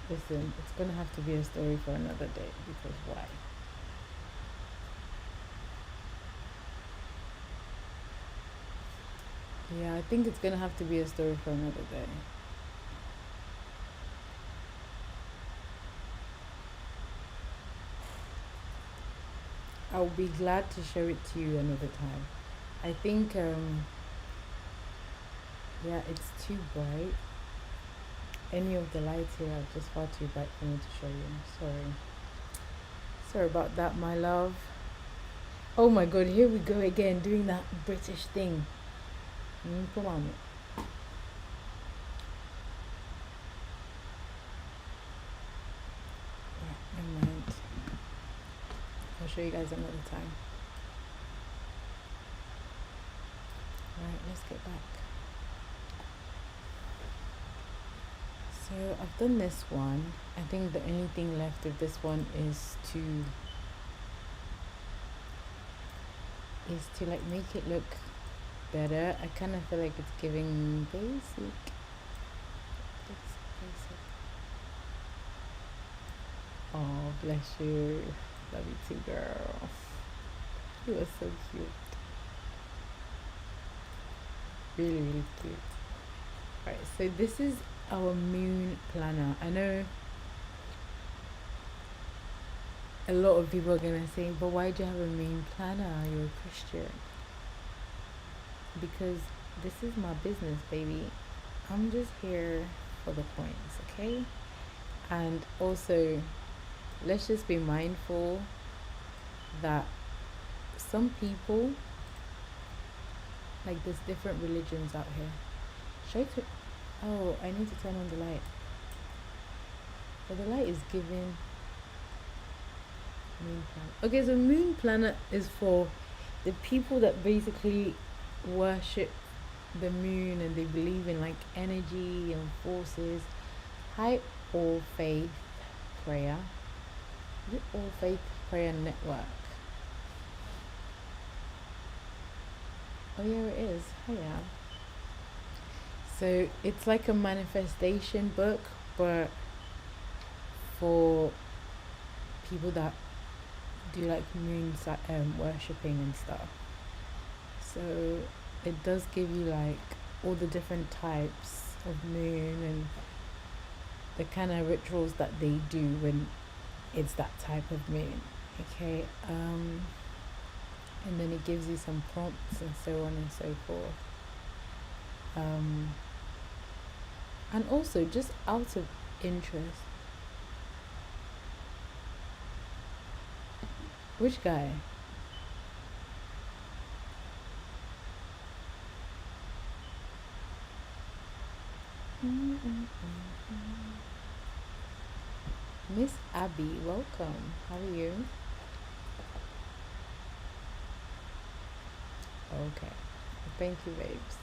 Listen, it's gonna have to be a story for another day because why? Yeah, I think it's gonna have to be a story for another day. I'll be glad to show it to you another time. I think yeah, it's too bright. Any of the lights here are just far too bright for me to show you. Sorry about that, my love. Oh my god, here we go again, doing that British thing. Come on. Yeah, never mind. I'll show you guys another time. Alright, let's get back. So I've done this one. I think the only thing left of this one is to like make it look better. I kind of feel like it's giving basic. It's basic. Oh, bless you. Love you too, girl. You are so cute. Really, really cute. Alright, so this is our moon planner. I know a lot of people are gonna say, but why do you have a moon planner? You're a Christian. Because this is my business, baby. I'm just here for the coins, okay? And also, let's just be mindful that some people, like there's different religions out here. Should I oh, I need to turn on the light. But the light is giving moon planet. Okay, so moon planet is for the people that basically worship the moon and they believe in like energy and forces. Hi, All Faith Prayer. Is it All Faith Prayer Network? Oh yeah, it is. Hiya. So it's like a manifestation book, but for people that do like moon worshipping and stuff. So it does give you like all the different types of moon and the kind of rituals that they do when it's that type of moon. Okay, and then it gives you some prompts and so on and so forth. And also just out of interest, which guy? Miss Abby, welcome. How are you? Okay, thank you, babes.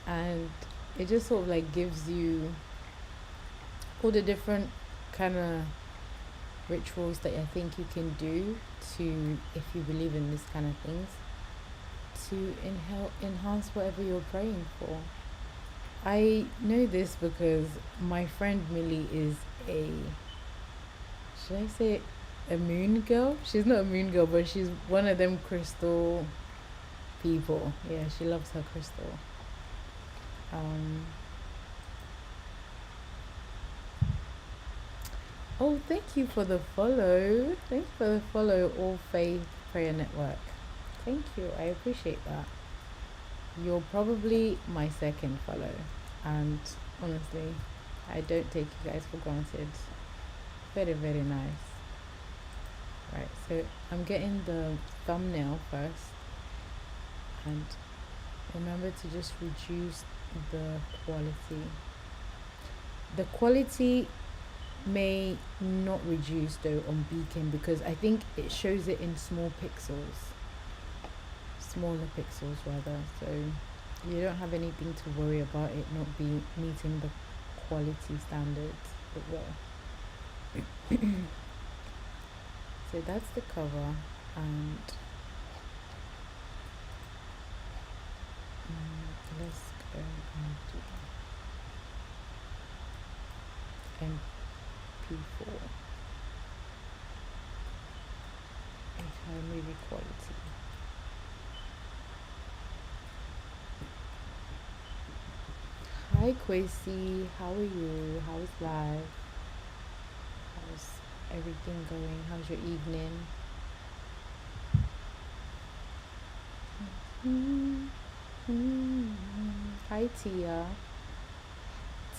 And it just sort of like gives you all the different kind of rituals that I think you can do to, if you believe in this kind of things, to enhance whatever you're praying for. I know this because my friend Millie is should I say a moon girl? She's not a moon girl, but she's one of them crystal people. Yeah, she loves her crystal. Oh, thank you for the follow. Thank you for the follow, All Faith Prayer Network. Thank you. I appreciate that. You're probably my second follow, and honestly, I don't take you guys for granted. Very, very nice. Right, so I'm getting the thumbnail first, and remember to just reduce the quality. The quality may not reduce though on Beacon because I think it shows it in smaller pixels rather, so you don't have anything to worry about it not meeting the quality standards. It will. So that's the cover, and let's go and do MP4 high movie quality. Hi Quasi, how are you? How's life? How's everything going? How's your evening? Hi Tia.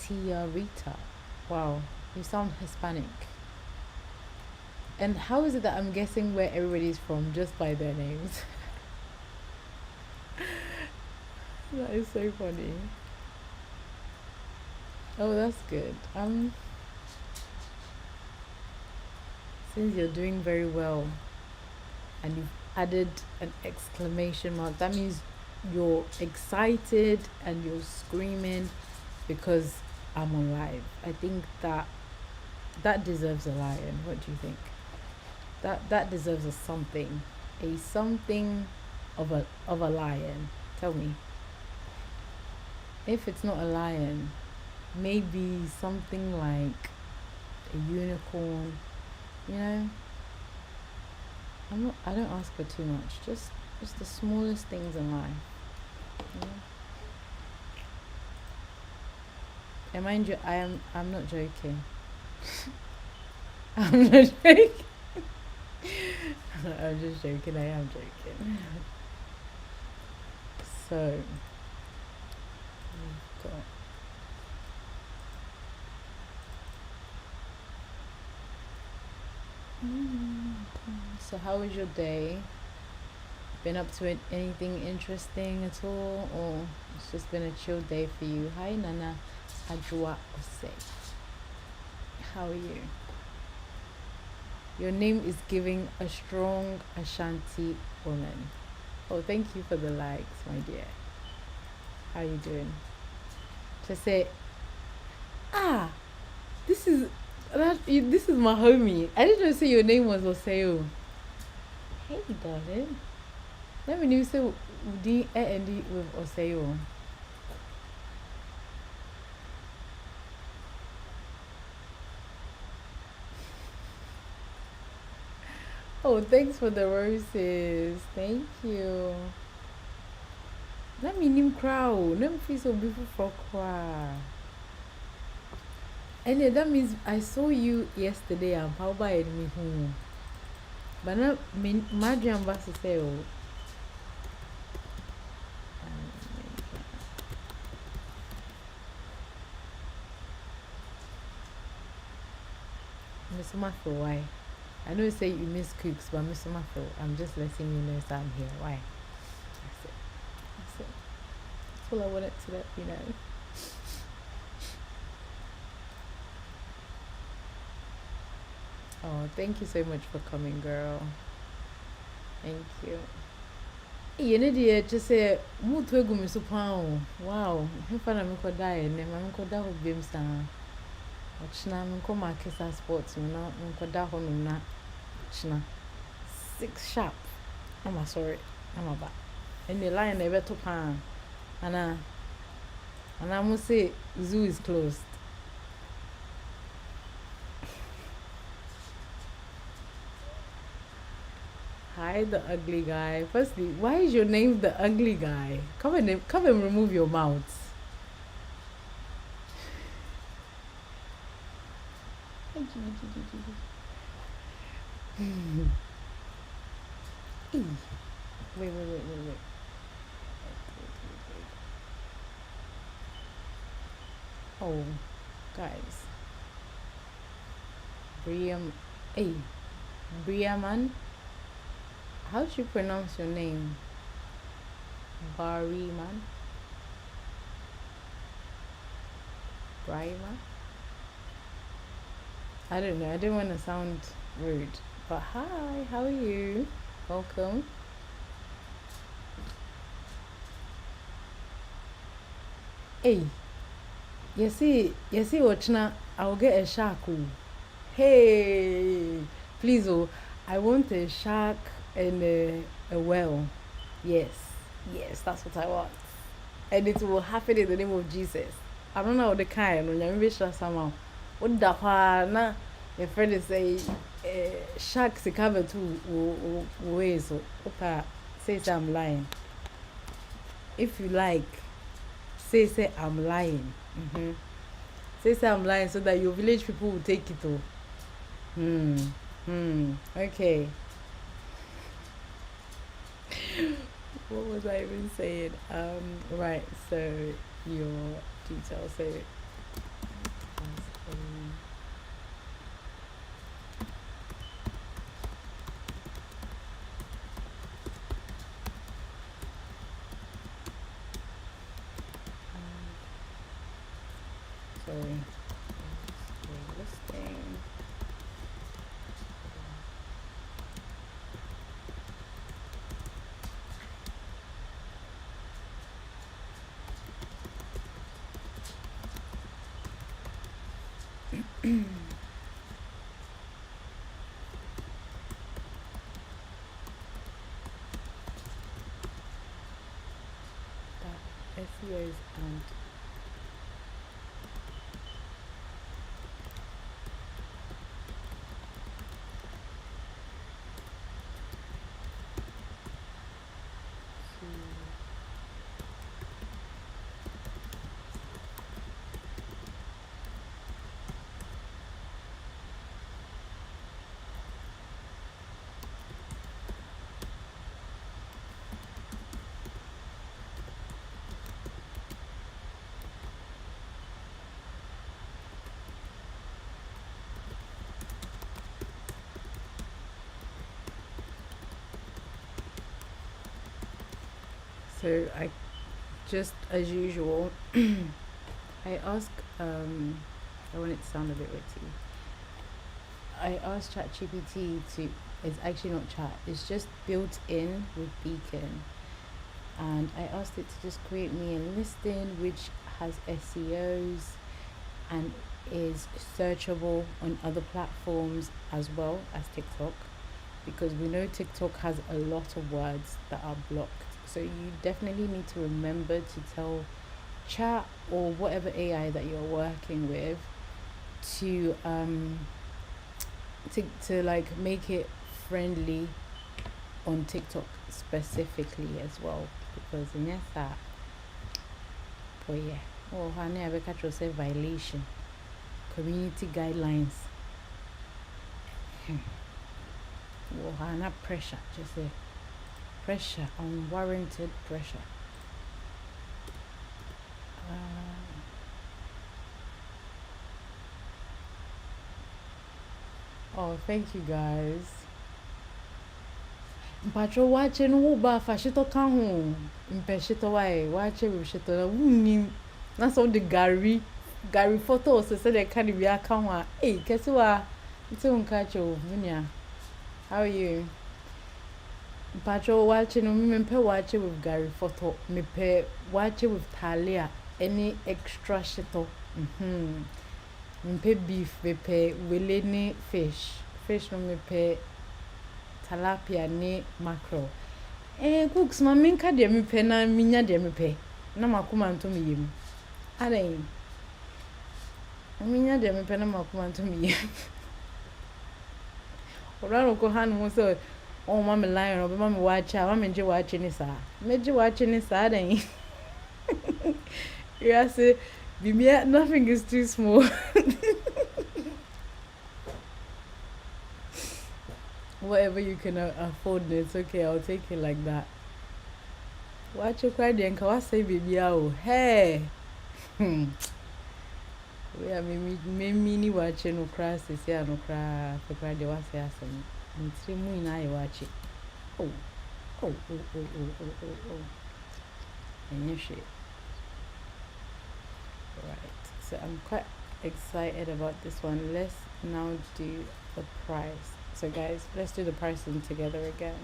Tia Rita. Wow, you sound Hispanic. And how is it that I'm guessing where everybody's from just by their names? That is so funny. Oh, that's good. Since you're doing very well and you've added an exclamation mark, that means you're excited and you're screaming because I'm alive. I think that deserves a lion. What do you think? That deserves a something, of a lion. Tell me. If it's not a lion, maybe something like a unicorn. You know, I don't ask for too much. Just the smallest things in life. You know? And mind you, I'm not joking. I'm not joking. I'm just joking. I am joking. So we've got so how was your day? Been up to anything interesting at all, or it's just been a chill day for you? Hi Nana Ajua Ose. How are you? Your name is giving a strong Ashanti woman. Oh, thank you for the likes, my dear. How you doing? Just say, this is this is my homie. I didn't know say your name was Oseo. Hey, darling. Let me know say Udi and with Oseo. Oh, thanks for the roses. Thank you. Let me name crowd. Let me feel so beautiful for crowd. And yeah, that means I saw you yesterday. I'm how about me home. But now, my dream was to say, oh, Miss Mafo, why? I know you say you miss cooks, but Miss Mafo, I'm just letting you know that I'm here. Why? That's it. That's it. That's all I wanted to let you know. Oh, thank you so much for coming, girl. Thank you. You need to just say, "Move to go, Miss Pound." Wow, if I'm going to die, and I'm going to die with Bim Stan. Ochina, I'm going to market our sports, I'm going to die home na. Ochina. 6 sharp. I'm sorry. I'm about. And the line never to pan. And I must say, zoo is closed. Hi, the ugly guy. Firstly, why is your name the ugly guy? Come and remove your mouth. Wait. Oh, guys. Briam, hey, Briaman. How do you pronounce your name? Bariman? Brima? I don't know. I didn't want to sound rude. But hi, how are you? Welcome. Hey, you see what now? I'll get a shark. Oh. Hey, please, oh, I want a shark and a whale. Yes, that's what I want. And it will happen in the name of Jesus. I don't know the kind, when you're sure somehow. What the na your friend is say sharks cover two ways. So, okay, say I'm lying. If you like, say I'm lying. Mm-hmm. Say I'm lying so that your village people will take it. Okay. What was I even saying? Right, so your details. So sorry. Listing. that SEOs and so I just as usual I ask I want it to sound a bit witty. I asked ChatGPT to it's actually not chat, it's just built in with Beacon. And I asked it to just create me a listing which has SEOs and is searchable on other platforms as well as TikTok, because we know TikTok has a lot of words that are blocked. So you definitely need to remember to tell chat or whatever AI that you're working with to to like make it friendly on TikTok specifically as well, because in that oh yeah, oh honey, I catch yourself violation community guidelines. Oh hana pressure, just say pressure, unwarranted pressure. Oh, thank you guys. Mpatro wache no wo ba fa shito ka ho. Mpe shito wae, wache we shito na wunni. Na so the Gary photo so say they can be aka ho a. Eh, kesi wa ite unka cho munia. How are you? Mpatro wache no me mpe wache with Gary photo. Me pe wache with Thalia. Any extra shito. Mpe beef, mepe wele ne fish no mepe tilapia ne mackerel. Cooks ma minka de mepe na minya de mepe na makoma nto meyem. Adan minya de mepe na makoma nto meyem. Ora ko han mo so o ma me lion o be ma me wacha ma me je wache ni sa. Meje wache ni sa adan. You say Bimia, nothing is too small. Whatever you can afford, it's okay. I'll take it like that. Watch your cry, then can I say, baby? Oh, hey. We are mini watching no crash. This year, no cry. For cry, they was here some. It's 3 moon. I watch it. Oh. And you shit. Right, so I'm quite excited about this one. Let's now do the price. So guys, let's do the pricing together again.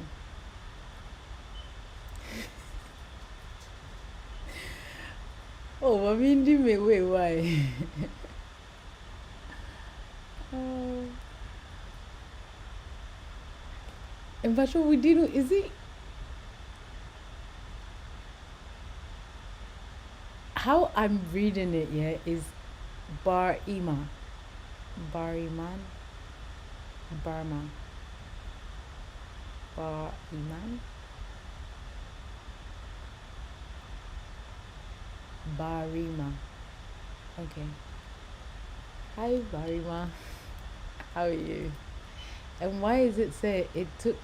Oh, I mean, do me wait, why? And but what we did, is it how I'm reading it? Yeah, is Barman. Barman. Barima. Okay. Hi Barima. How are you? And why is it say it took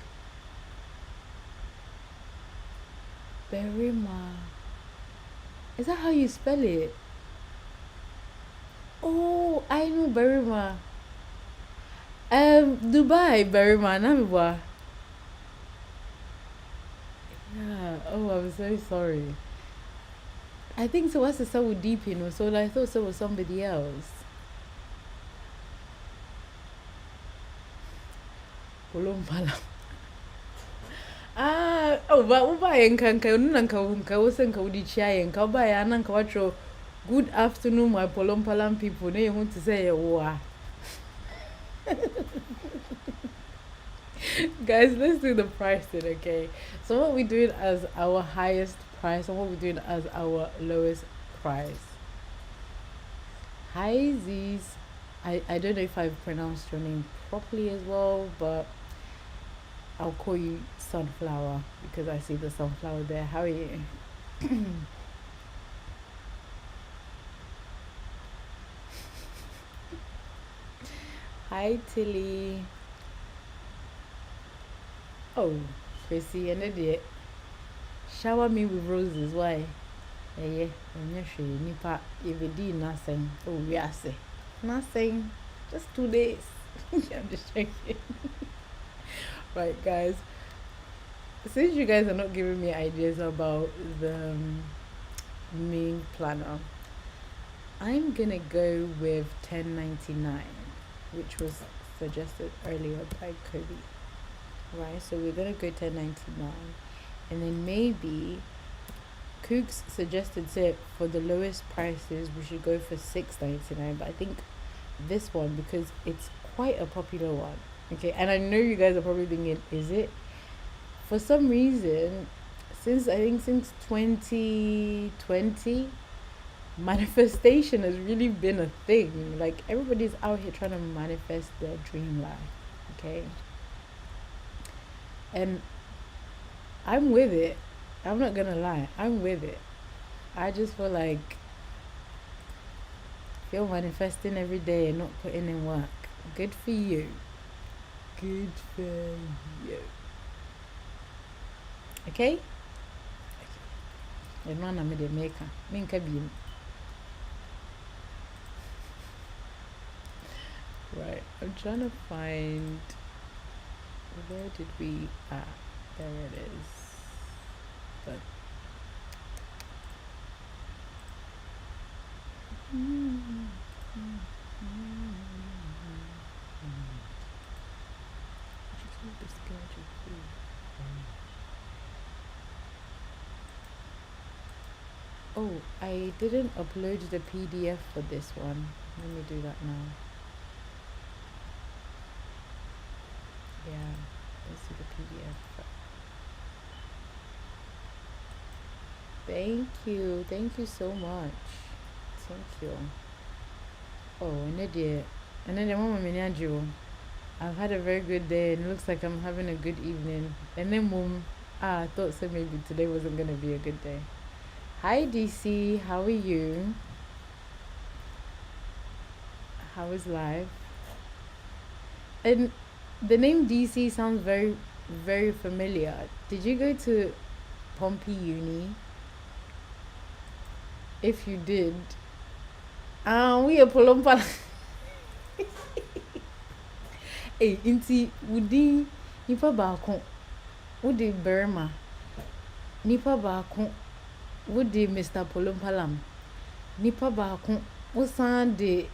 Barima? Is that how you spell it? Oh, I know Barima. Dubai Barima, Namibwa. Yeah. Oh, I'm so sorry. I think so. What's the soul deep, you know? So I thought so was somebody else. Polompala. Ah, oh, but Uba and Kanka, Nanka, Unka, Usanka, Udichia, and Kabaya, and Kawacho, Good afternoon, my Polompalam people. Now you want to say wow. Guys, let's do the pricing, okay? So what we're doing as our highest price and what we're doing as our lowest price. Hi Z's. I don't know if I've pronounced your name properly as well, but I'll call you Sunflower because I see the sunflower there. How are you? Hi Tilly. Oh, Chrissy, and idiot. Shower me with roses. Why? Yeah, and nipa, if it did nothing. Oh, we are say nothing. Just 2 days. I'm just joking. Right, guys. Since you guys are not giving me ideas about the main planner, I'm gonna go with 10.99, which was suggested earlier by Kobe. Right, so we're gonna go 10.99, and then maybe Cooks suggested for the lowest prices we should go for 6.99, but I think this one, because it's quite a popular one, okay, and I know you guys are probably thinking, is it? For some reason, since 2020, manifestation has really been a thing. Like, everybody's out here trying to manifest their dream life, okay? And I'm with it. I'm not gonna lie, I'm with it. I just feel like if you're manifesting every day and not putting in work, good for you. Good for you. Okay? And one I'm the maker. Right. I'm trying to find, where did we there it is. But oh, I didn't upload the PDF for this one. Let me do that now. Yeah, let's see the PDF. Thank you so much. Thank you. Oh, and then the mama miniature. I've had a very good day and it looks like I'm having a good evening. And then mom, I thought so maybe today wasn't gonna be a good day. Hi DC, how are you? How is life? And the name DC sounds very, very familiar. Did you go to Pompey Uni? If you did, we are Polompa. Hey, inti wudi nipa baako wudi Burma, nipa baako wudi Mr. Polompalam, nipa baako wosan de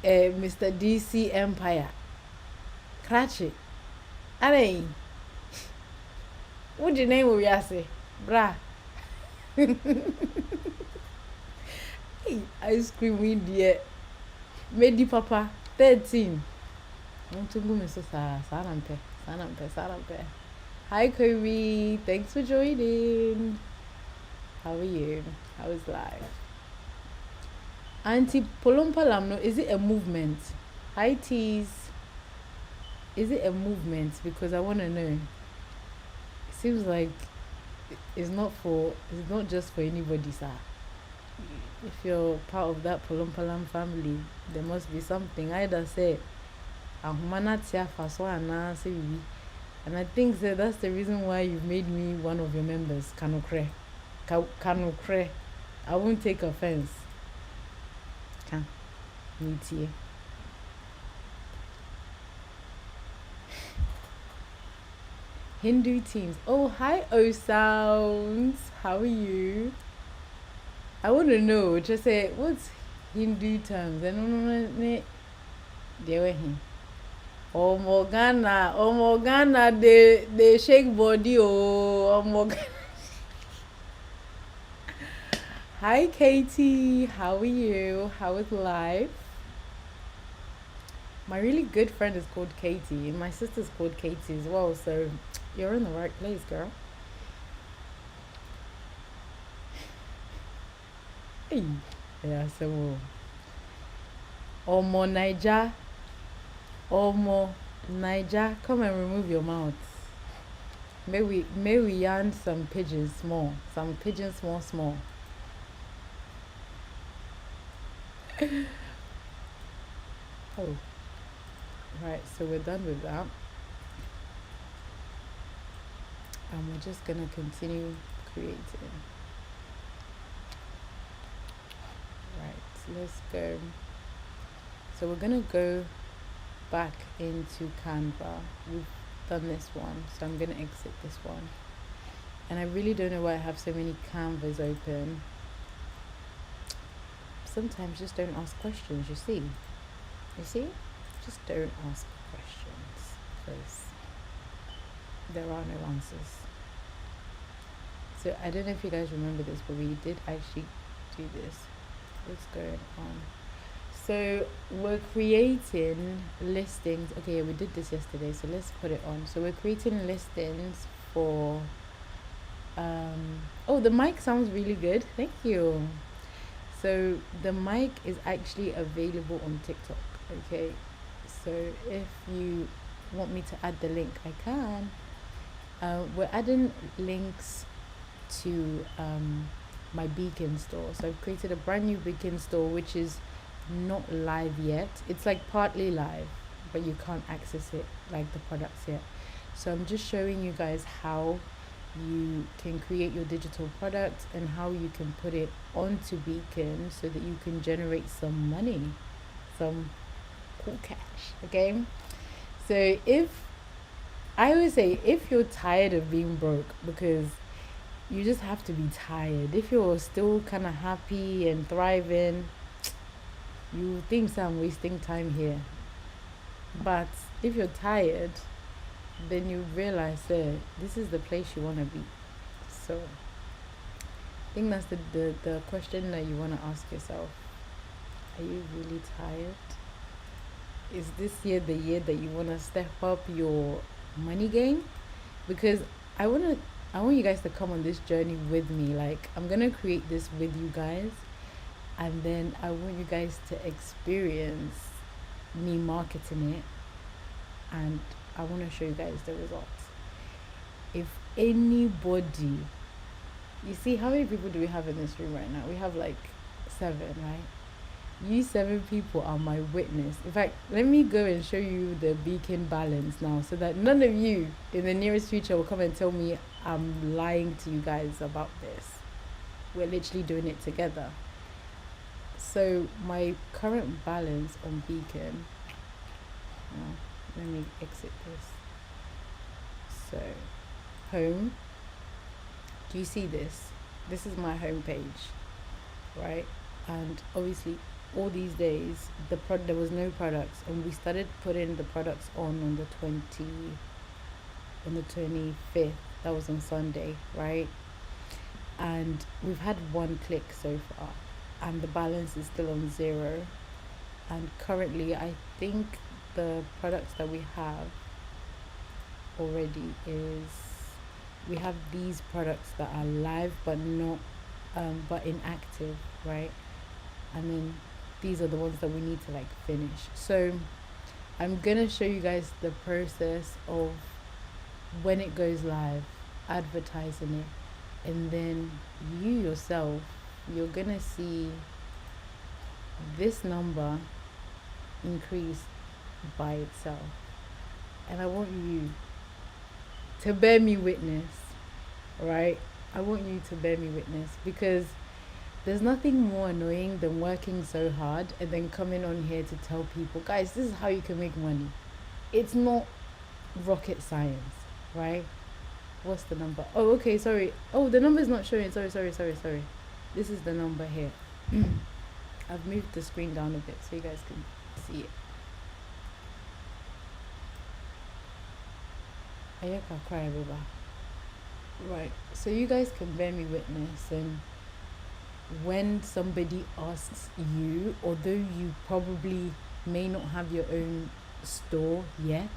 Mr. DC Empire. Krachi. Alay. Wudi name we ase, bra. Hey, ice cream with the Medi Papa 13. Want to go, Mr. Sarampe. Hi, Kobe. Thanks for joining. How are you? How is life? Auntie Polompalam, is it a movement? Hi, Tees. Is it a movement? Because I want to know. It seems like it's not just for anybody, sir. If you're part of that Polompalam family, there must be something. Either say, and I think that that's the reason why you've made me one of your members, Kanokre. Kanokre. I won't take offense. Can meet you. Hindu teams. Oh, hi, O Sounds. How are you? I want to know. Just say, what's Hindu terms? I don't know. They were him. Oh Morgana, they shake body. Oh Morgana. Hi, Katie. How are you? How is life? My really good friend is called Katie, and my sister's called Katie as well. So you're in the right place, girl. Hey. Yeah. So, Omo Niger, Omo Niger, come and remove your mouth. May we yarn some pigeons small, some pigeons small small. Oh, right. So we're done with that, and we're just gonna continue creating. Right. Let's go. So we're gonna go back into Canva. We've done this one, so I'm gonna exit this one. And I really don't know why I have so many Canvas open. Sometimes just don't ask questions, you see? You see? Just don't ask questions because there are no answers. So I don't know if you guys remember this, but we did actually do this. What's going on? So we're creating listings. Okay, yeah, we did this yesterday, so let's put it on. So we're creating listings for oh, the mic sounds really good. Thank you. So the mic is actually available on TikTok. Okay, so if you want me to add the link, I can. We're adding links to my Beacon store. So I've created a brand new Beacon store, which is not live yet. It's like partly live, but you can't access it like the products yet. So I'm just showing you guys how you can create your digital product and how you can put it onto Beacon so that you can generate some money, some cool cash. Okay, so if I always say, if you're tired of being broke, because you just have to be tired. If you're still kind of happy and thriving, you think I'm wasting time here. But if you're tired, then you realize that this is the place you want to be. So I think that's the question that you want to ask yourself. Are you really tired? Is this year the year that you want to step up your money game? Because I want you guys to come on this journey with me. Like, I'm going to create this with you guys, and then I want you guys to experience me marketing it, and I want to show you guys the results. If anybody, you see, how many people do we have in this room right now? We have like 7, right? You 7 people are my witness. In fact, let me go and show you the Beacon balance now, so that none of you in the nearest future will come and tell me I'm lying to you guys about this. We're literally doing it together. So my current balance on Beacon, let me exit this. So home, do you see this? This is my home page, right? And obviously all these days there was no products, and we started putting the products on the 25th. That was on Sunday, right? And we've had 1 click so far, and the balance is still on 0. And currently I think the products that we have already is, we have these products that are live but not but inactive, right? And then these are the ones that we need to like finish. So I'm gonna show you guys the process of when it goes live, advertising it, and then you yourself, you're gonna see this number increase by itself. And I want you to bear me witness, right? I want you to bear me witness, because there's nothing more annoying than working so hard and then coming on here to tell people, guys, this is how you can make money. It's not rocket science, right? What's the number? Oh, okay, sorry. Oh, the number is not showing. Sorry. This is the number here. I've moved the screen down a bit so you guys can see it. Ayaka cry, Baba. Right, so you guys can bear me witness, and when somebody asks you, although you probably may not have your own store yet,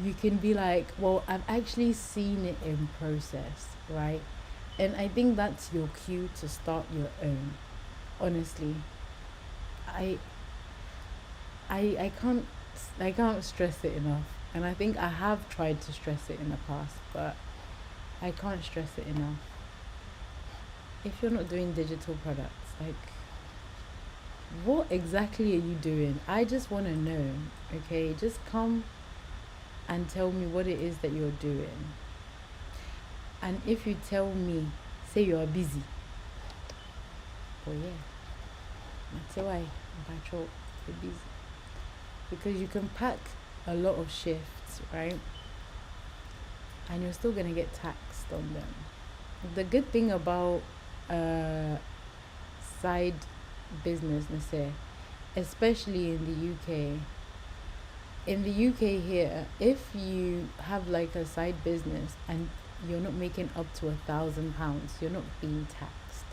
you can be like, well, I've actually seen it in process, right? And I think that's your cue to start your own. Honestly, I I can't stress it enough. And I think I have tried to stress it in the past, but I can't stress it enough. If you're not doing digital products, like, what exactly are you doing? I just want to know, okay? Just come and tell me what it is that you're doing. And if you tell me, say you are busy, well, yeah, that's why I'm patrol, you're busy. Because you can pack a lot of shifts, right? And you're still gonna get taxed on them. The good thing about side business, Nase, especially in the UK. In the UK here, if you have like a side business and you're not making up to £1,000, you're not being taxed.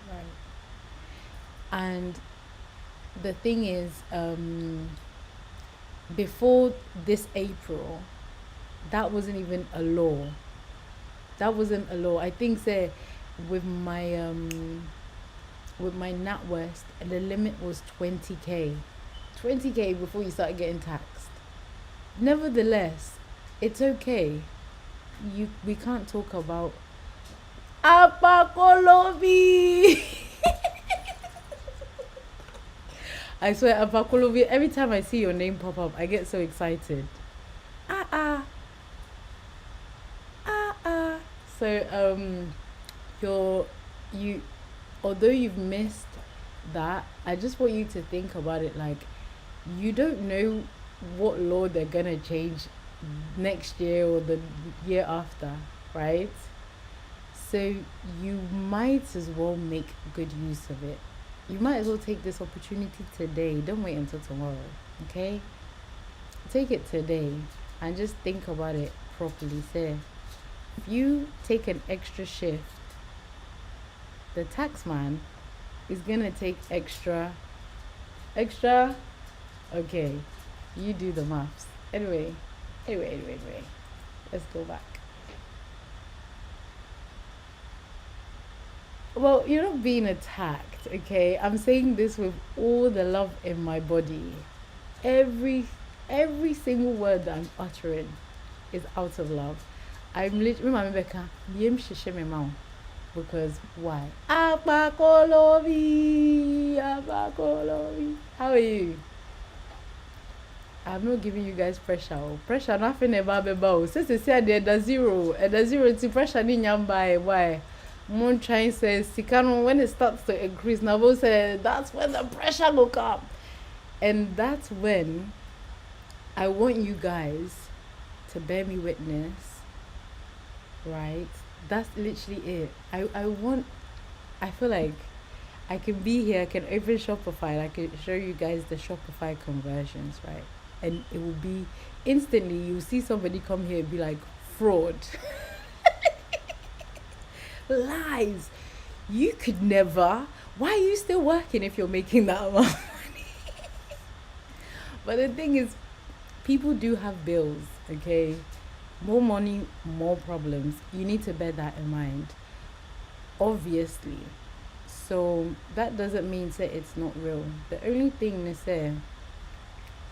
Right. And the thing is, before this April, that wasn't even a law. That wasn't a law. I think say with my NatWest, the limit was 20k. 20k before you start getting taxed. Nevertheless, it's okay. We can't talk about Apakolobi. I swear, Apakolobi, every time I see your name pop up, I get so excited. So you although you've missed that, I just want you to think about it like you don't know what law they're gonna change next year or the year after, right? So you might as well make good use of it. You might as well take this opportunity today. Don't wait until tomorrow, okay? Take it today and just think about it properly. Say, if you take an extra shift, the tax man is gonna take extra. Okay, you do the maths. Anyway. Let's go back. Well, you're not being attacked, okay? I'm saying this with all the love in my body. Every single word that I'm uttering is out of love. I'm literally, my Rebecca, because why? Apakolobi. How are you? I'm not giving you guys pressure. Pressure nothing about the since they said there's zero to pressure in by why? Moonshine says Sikano when it starts to increase, Navo says that's when the pressure will come. And that's when I want you guys to bear me witness. Right? That's literally it. I feel like I can be here, I can open Shopify, I can show you guys the Shopify conversions, right? And it will be instantly, you see somebody come here and be like, fraud. Lies. You could never. Why are you still working if you're making that amount of money? But the thing is, people do have bills, okay? More money, more problems. You need to bear that in mind. Obviously. So that doesn't mean that it's not real. The only thing they say,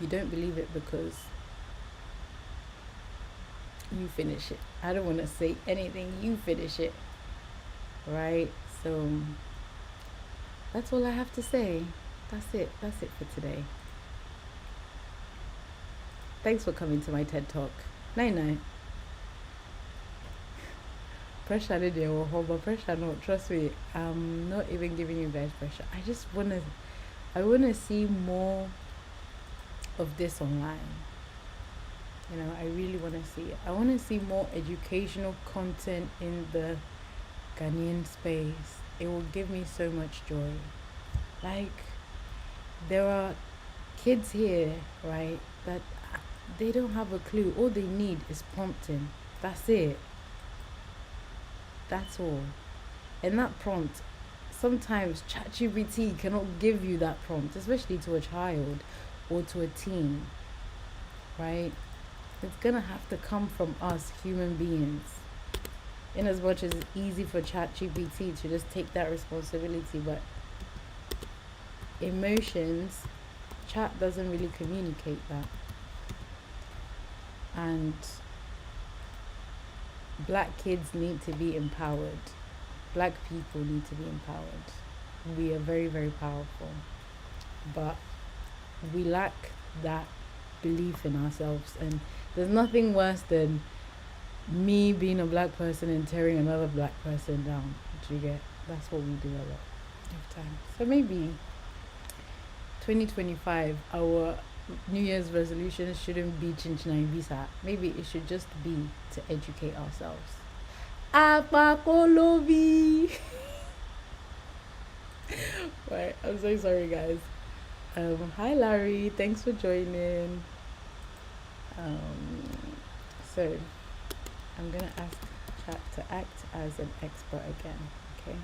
you don't believe it because you finish it. I don't want to say anything. You finish it. Right? So that's all I have to say. That's it for today. Thanks for coming to my TED Talk. Night. Pressure but pressure no, trust me, I'm not even giving you guys pressure. I wanna see more of this online. I really wanna see it. I wanna see more educational content in the Ghanaian space. It will give me so much joy. Like, there are kids here, right, that they don't have a clue. All they need is prompting. That's it. That's all. And that prompt sometimes ChatGPT cannot give you that prompt, especially to a child or to a teen, right? It's gonna have to come from us human beings. In as much as it's easy for ChatGPT to just take that responsibility, but emotions, chat doesn't really communicate that. And black kids need to be empowered. Black people need to be empowered. We are very, very powerful. But we lack that belief in ourselves. And there's nothing worse than me being a black person and tearing another black person down. Do you get? That's what we do a lot of time. So maybe 2025, our New Year's resolution shouldn't be Chinchina Visa. Maybe it should just be to educate ourselves. Apakolobi. Right, I'm so sorry, guys. Hi Larry, thanks for joining. So I'm gonna ask chat to act as an expert again, okay?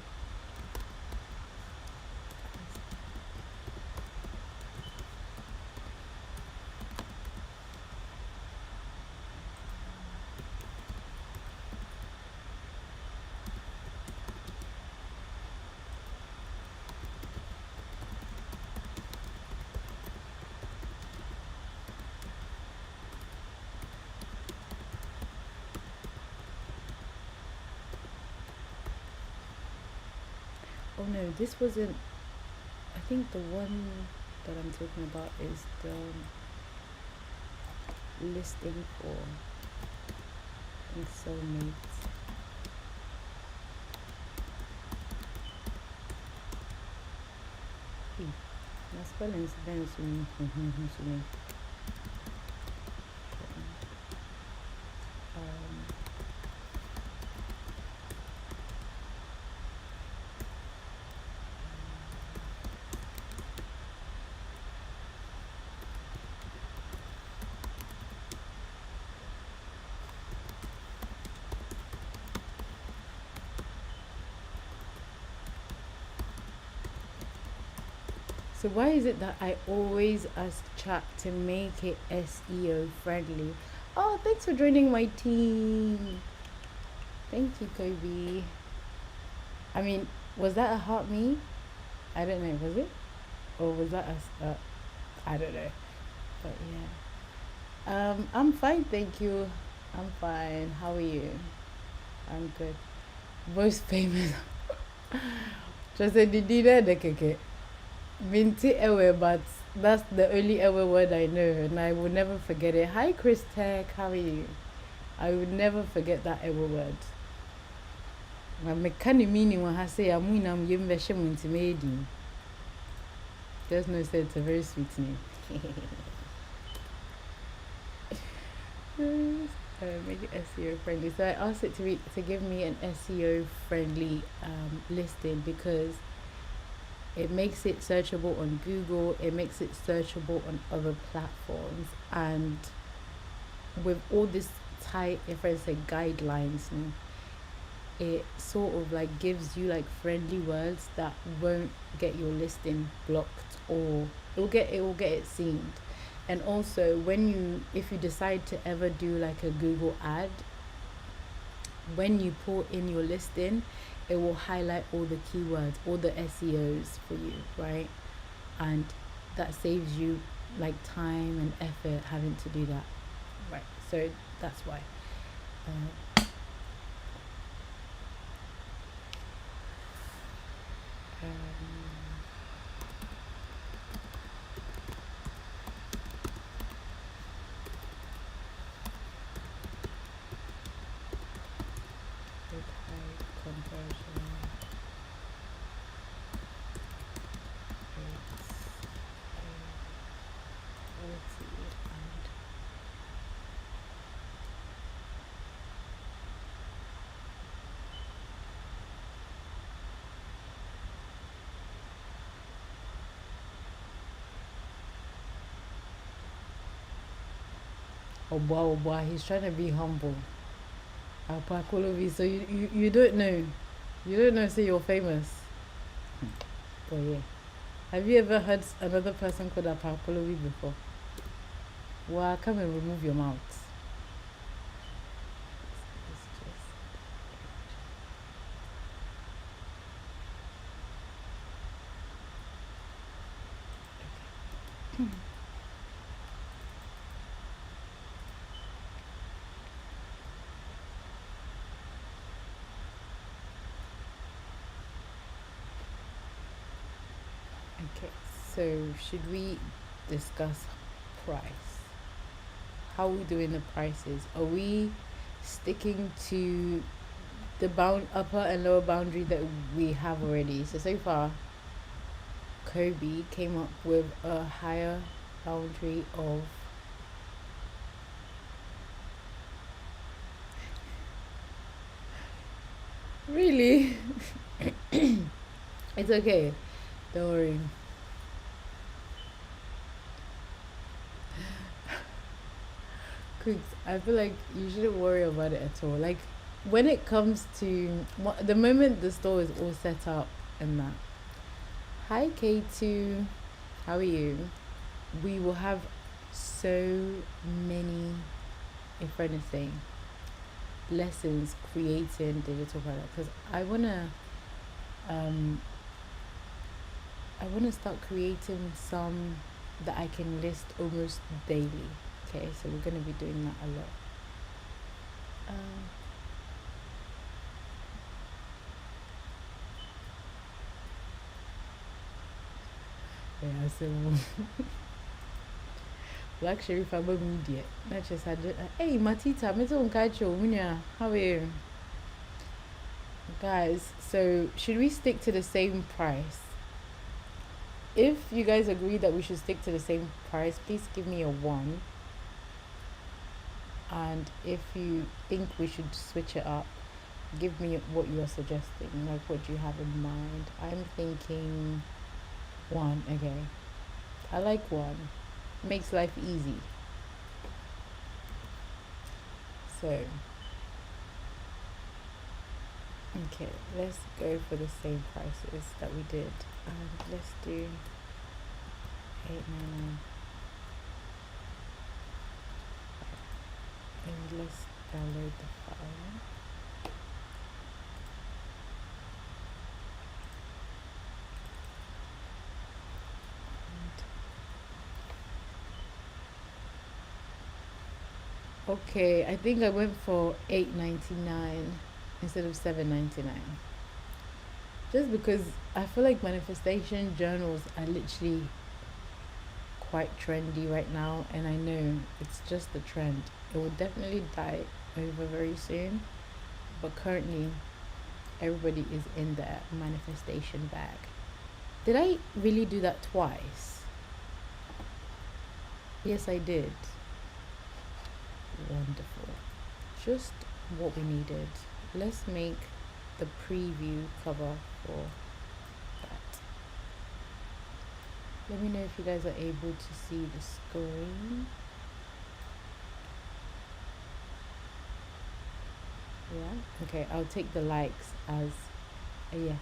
Oh no, this wasn't. I think the one that I'm talking about is the listing for, I think, soulmates. My spelling is very soon. So why is it that I always ask chat to make it SEO friendly? Oh, thanks for joining my team. Thank you, Kobe. I mean, was that a heart me? I don't know, was it? Or was that a I don't know. But yeah. I'm fine, thank you. I'm fine. How are you? I'm good. Most famous. Just a didida de keke. Minty Ewe, but that's the only Ewe word I know, and I will never forget it. Hi, Chris Tech, how are you? I would never forget that Ewe word. My mechanic meaning when I say I'm winning, I'm There's no say it's a very sweet name. Make it SEO friendly. So I asked it to give me an SEO friendly listing because it makes it searchable on Google, it makes it searchable on other platforms, and with all this tight, if I say guidelines, it sort of like gives you like friendly words that won't get your listing blocked, or it will get it seen. And also if you decide to ever do like a Google ad, when you put in your listing, it will highlight all the keywords, all the SEOs for you, right? And that saves you like time and effort having to do that, right? So that's why. Conversion rates, quality, and oh boy, he's trying to be humble. Apakolovi, so you don't know. You don't know, say you're famous. Oh yeah. Have you ever heard another person called Apapolobi before? Well, come and remove your mouth. It's okay, so should we discuss price? How are we doing the prices? Are we sticking to the upper and lower boundary that we have already? So far, Kobe came up with a higher boundary of really. It's okay. Don't worry. Cooks, I feel like you shouldn't worry about it at all. Like when it comes to the moment the store is all set up and that. Hi K2, how are you? We will have so many, if anything, lessons creating digital products because um I wanna start creating some that I can list almost daily. Okay, so we're gonna be doing that a lot. Um, yeah, so Black Sheriff about media. Not just hey Matita, me too how are you? Guys, so should we stick to the same price? If you guys agree that we should stick to the same price, please give me a 1. And if you think we should switch it up, give me what you're suggesting. Like, what do you have in mind? I'm thinking 1. Okay, I like 1. Makes life easy. So, okay, let's go for the same prices that we did. Let's do 899. And let's download the file. Okay, I think I went for $8.99 instead of $7.99. Just because I feel like manifestation journals are literally quite trendy right now, and I know it's just the trend. It will definitely die over very soon, but currently everybody is in the manifestation bag. Did I really do that twice? Yes, I did. Wonderful. Just what we needed. Let's make the preview cover for that. Let me know if you guys are able to see the screen. Yeah. Okay, I'll take the likes as yeah.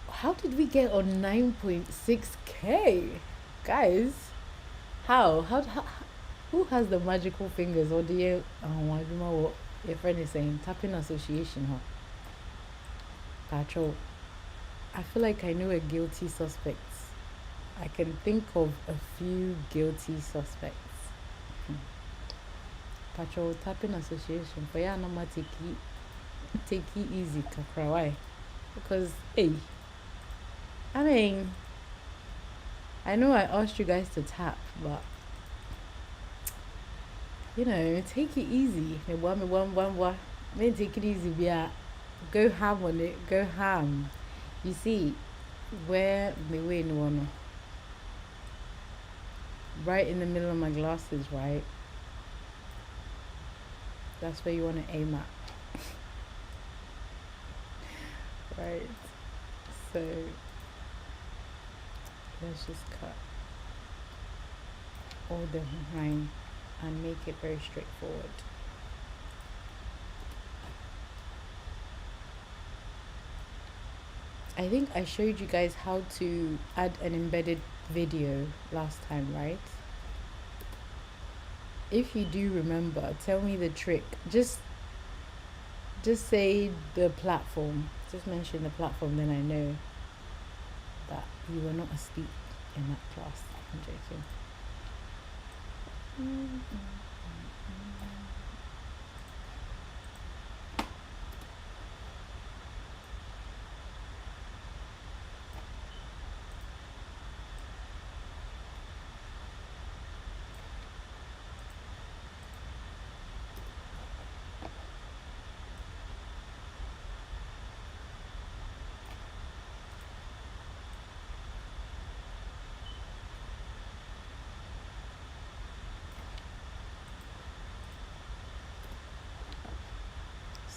How did we get on 9.6K? Guys, how? Who has the magical fingers? Or do you what your friend is saying? Tapping association, huh? Patrol. I feel like I know a guilty suspect. I can think of a few guilty suspects. Patrol tapping association. For ya number take it easy, kakra. Why? Because hey, I mean, I know I asked you guys to tap, but you know, take it easy. Maybe take it easy. Yeah, go ham on it. Go ham. You see, where me win one, right in the middle of my glasses, right? That's where you want to aim at. Right. So let's just cut all the line and make it very straightforward. I think I showed you guys how to add an embedded video last time, right? If you do remember, tell me the trick. Just say the platform. Just mention the platform, then I know that you were not asleep in that class. I'm joking.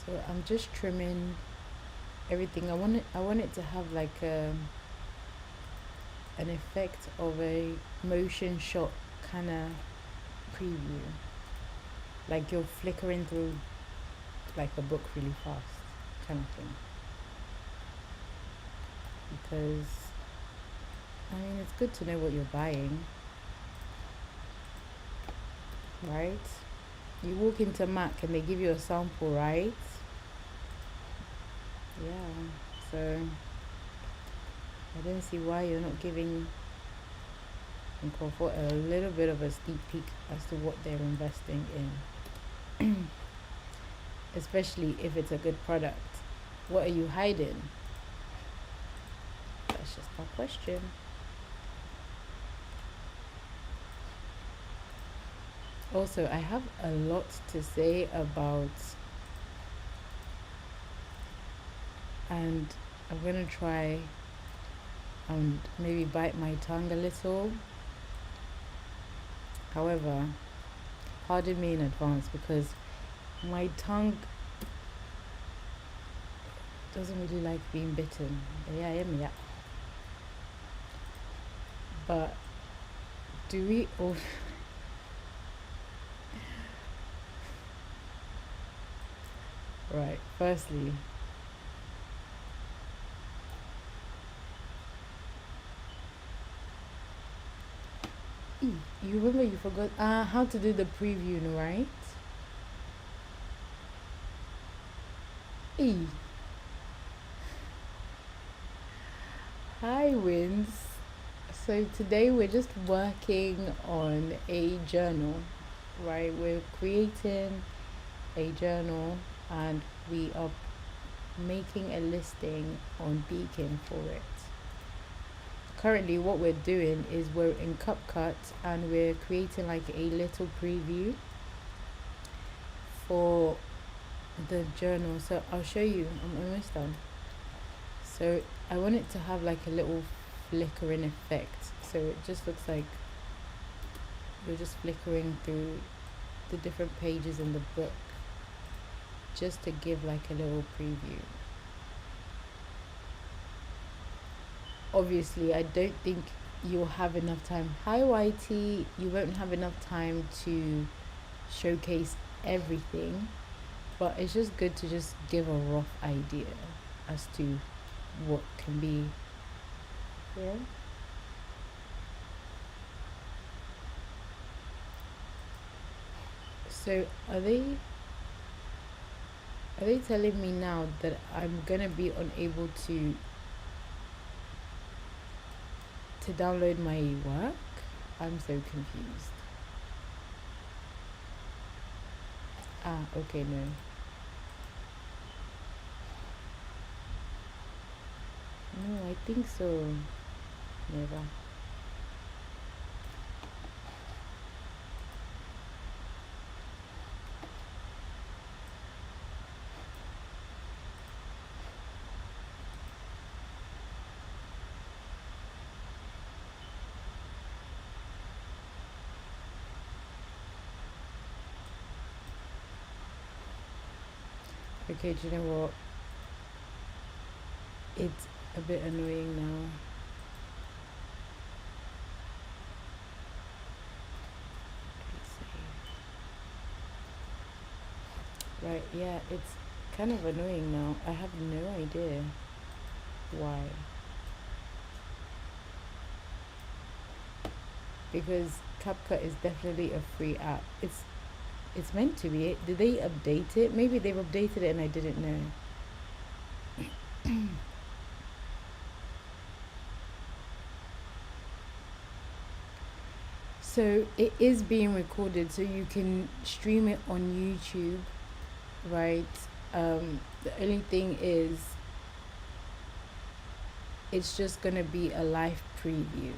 So I'm just trimming everything. I want it to have like an effect of a motion shot kind of preview, like you're flickering through like a book really fast kind of thing. Because I mean, it's good to know what you're buying, right? You walk into Mac and they give you a sample, right? Yeah, so I don't see why you're not giving Comfort a little bit of a sneak peek as to what they're investing in. Especially if it's a good product. What are you hiding? That's just my question. Also, I have a lot to say about, and I'm gonna try and maybe bite my tongue a little. However, pardon me in advance because my tongue doesn't really like being bitten. Yeah, I am, yeah. But do we all right, firstly, you remember you forgot how to do the preview, right? E. Hi, Wins. So today we're just working on a journal, right? We're creating a journal and we are making a listing on Beacon for it. Currently what we're doing is we're in CapCut and we're creating like a little preview for the journal. So I'll show you, I'm almost done. So I want it to have like a little flickering effect, so it just looks like you're just flickering through the different pages in the book, just to give like a little preview. Obviously I don't think you'll have enough time. Hi YT, you won't have enough time to showcase everything, but it's just good to just give a rough idea as to what can be. Yeah. So are they telling me now that I'm gonna be unable to download my work? I'm so confused. Okay, no. No, I think so. Never. Okay, do you know what? It's a bit annoying now. Right, yeah, it's kind of annoying now. I have no idea. Why? Because CapCut is definitely a free app. It's meant to be. Did they update it? Maybe they've updated it and I didn't know. So it is being recorded, so you can stream it on YouTube, right? The only thing is, it's just gonna be a live preview.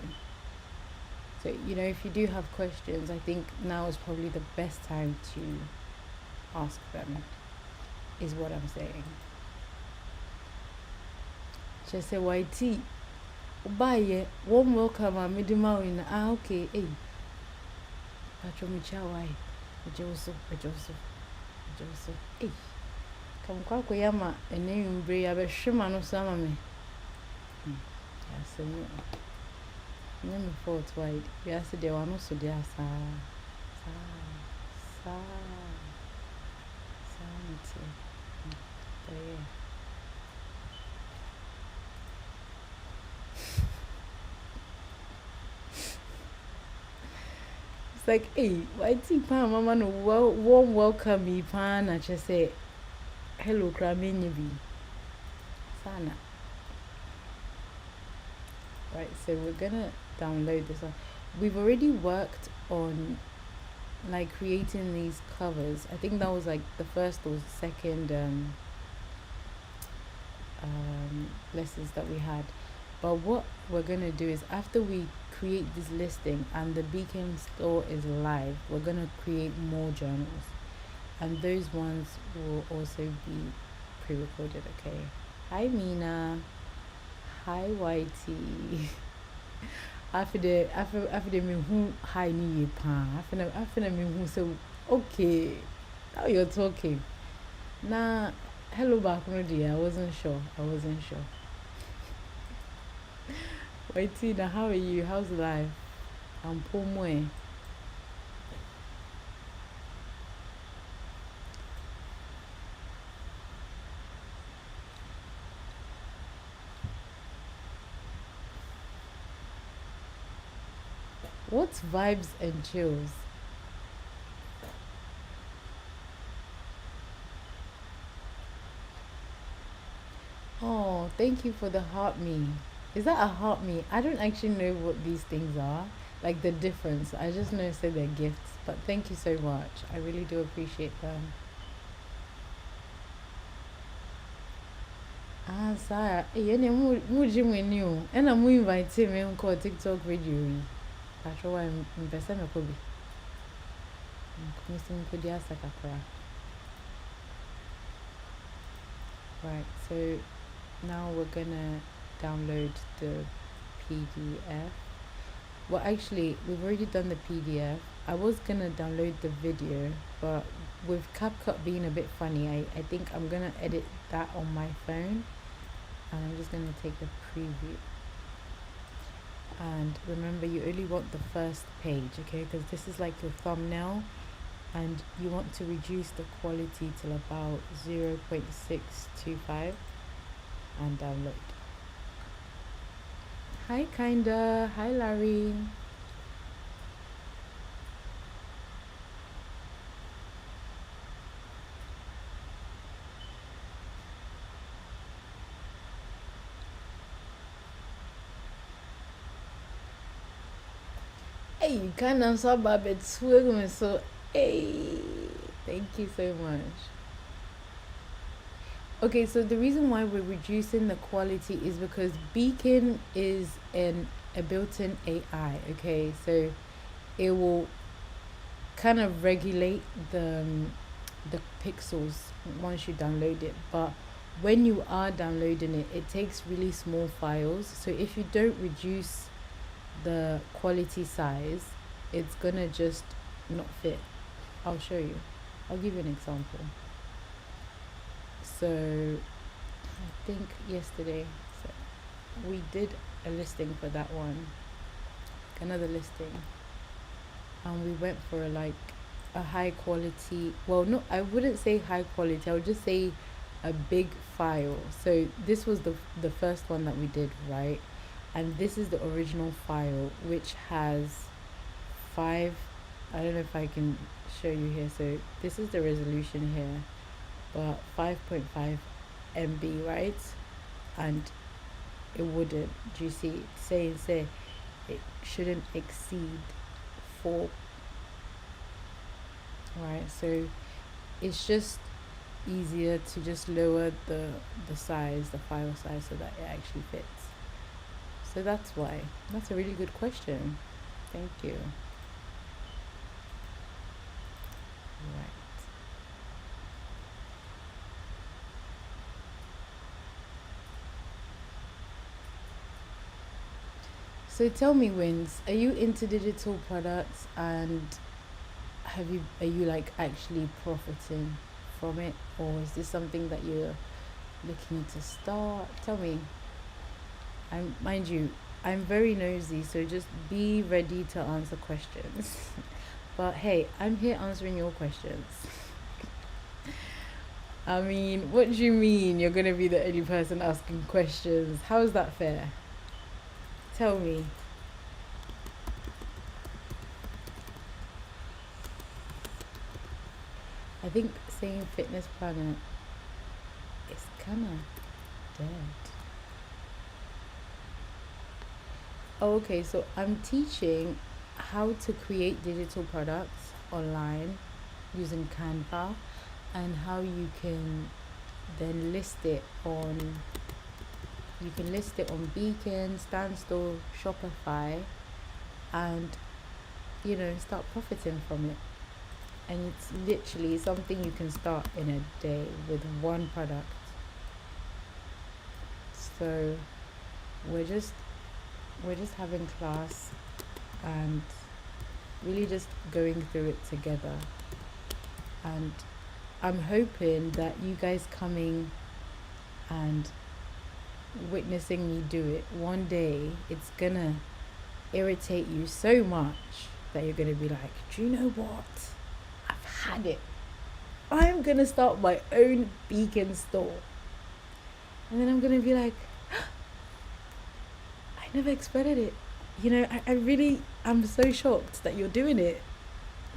So if you do have questions, I think now is probably the best time to ask them. Is what I'm saying. Just say YT. Buy warm welcome. I'm in. Okay. Hey. Patromichawai. Joseph. Hey. Come kwako yama ene mbre ya be hwema no sama me. Yes, no. Nyame fault wide. We are say they were no so there sa. Yeah. It's like, hey, why think pa mama no warm welcome me pa na just say hello kramenye bi. Sana. Right, so we're gonna download this one. We've already worked on like creating these covers. I think that was like the first or second lessons that we had. But what we're gonna do is, after we create this listing and the Beacon store is live, we're gonna create more journals, and those ones will also be pre-recorded. Okay. Hi Mina. Hi YT. After the me who hi ni pa. After me who so okay. Now you're talking. Nah, hello back dear. I wasn't sure. YT, now how are you? How's life? I'm poor more. What's vibes and chills? Oh, thank you for the heart me. Is that a heart me? I don't actually know what these things are. Like the difference. I just know say they're gifts. But thank you so much. I really do appreciate them. Ah, Sarah. You know, gym with you. And I'm inviting me on TikTok video. That's why I'm person of Kobe. I'm missing Kodia Sakakura. Right, so now we're gonna download the PDF. Well, actually, we've already done the PDF. I was gonna download the video, but with CapCut being a bit funny, I think I'm gonna edit that on my phone, and I'm just gonna take a preview. And remember, you only want the first page, okay? Because this is like your thumbnail, and you want to reduce the quality till about 0.625 and download. Hi Kinda, hi Larry. Hey, you can't answer Babette swing, so hey, thank you so much. Okay, so the reason why we're reducing the quality is because Beacon is a built-in AI. Okay, so it will kind of regulate the pixels once you download it, but when you are downloading it, it takes really small files. So if you don't reduce the quality size, it's gonna just not fit. I'll show you. I'll give you an example. So I think yesterday, so we did a listing for that one, another listing, and we went for like a high quality, well, no, I wouldn't say high quality, I would just say a big file. So this was the first one that we did, right? And this is the original file, which has 5, I don't know if I can show you here. So this is the resolution here, but 5.5 MB, right? And it wouldn't, do you see, say it shouldn't exceed 4, right? So it's just easier to just lower the size, the file size, so that it actually fits. So that's why. That's a really good question. Thank you. Right. So tell me, Wins, are you into digital products, and are you like actually profiting from it, or is this something that you're looking to start? Tell me. Mind you, I'm very nosy, so just be ready to answer questions. But hey, I'm here answering your questions. I mean, what do you mean you're gonna be the only person asking questions? How is that fair? Tell me. I think saying fitness planner is kinda dead. Oh, okay, so I'm teaching how to create digital products online using Canva, and how you can then list it on Beacon, Standstill, Shopify, and start profiting from it. And it's literally something you can start in a day with one product. So we're just having class and really just going through it together. And I'm hoping that you guys coming and witnessing me do it one day, it's gonna irritate you so much that you're gonna be like, do you know what? I've had it. I'm gonna start my own Beacon store. And then I'm gonna be like, I never expected it. I'm so shocked that you're doing it.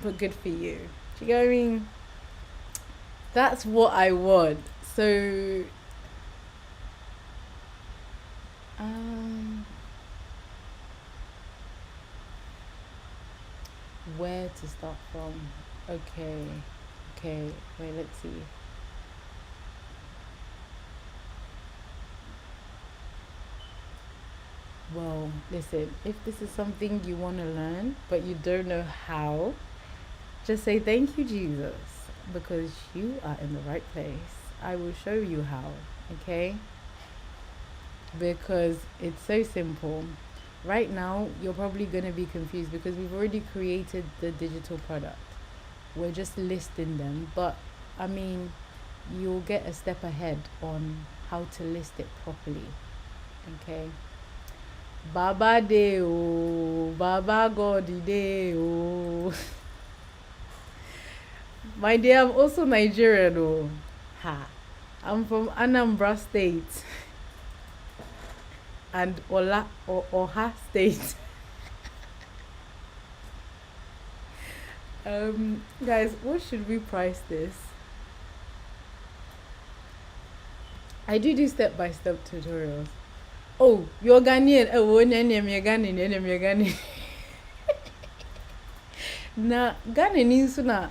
But good for you. Do you get what I mean? That's what I want. So where to start from? Okay, wait, let's see. Well, listen, if this is something you want to learn but you don't know how, just say thank you, Jesus, because you are in the right place. I will show you how, okay? Because it's so simple. Right now, you're probably going to be confused because we've already created the digital product. We're just listing them, but I mean, you'll get a step ahead on how to list it properly, okay? Baba Deo, Baba God Deo. My dear, I'm also Nigerian. Oh, ha! I'm from Anambra State and Oha State. Guys, what should we price this? I do step-by-step tutorials. Oh, you're Ghanaian. Oh, you're Ghanaian. Na Ghanaian suna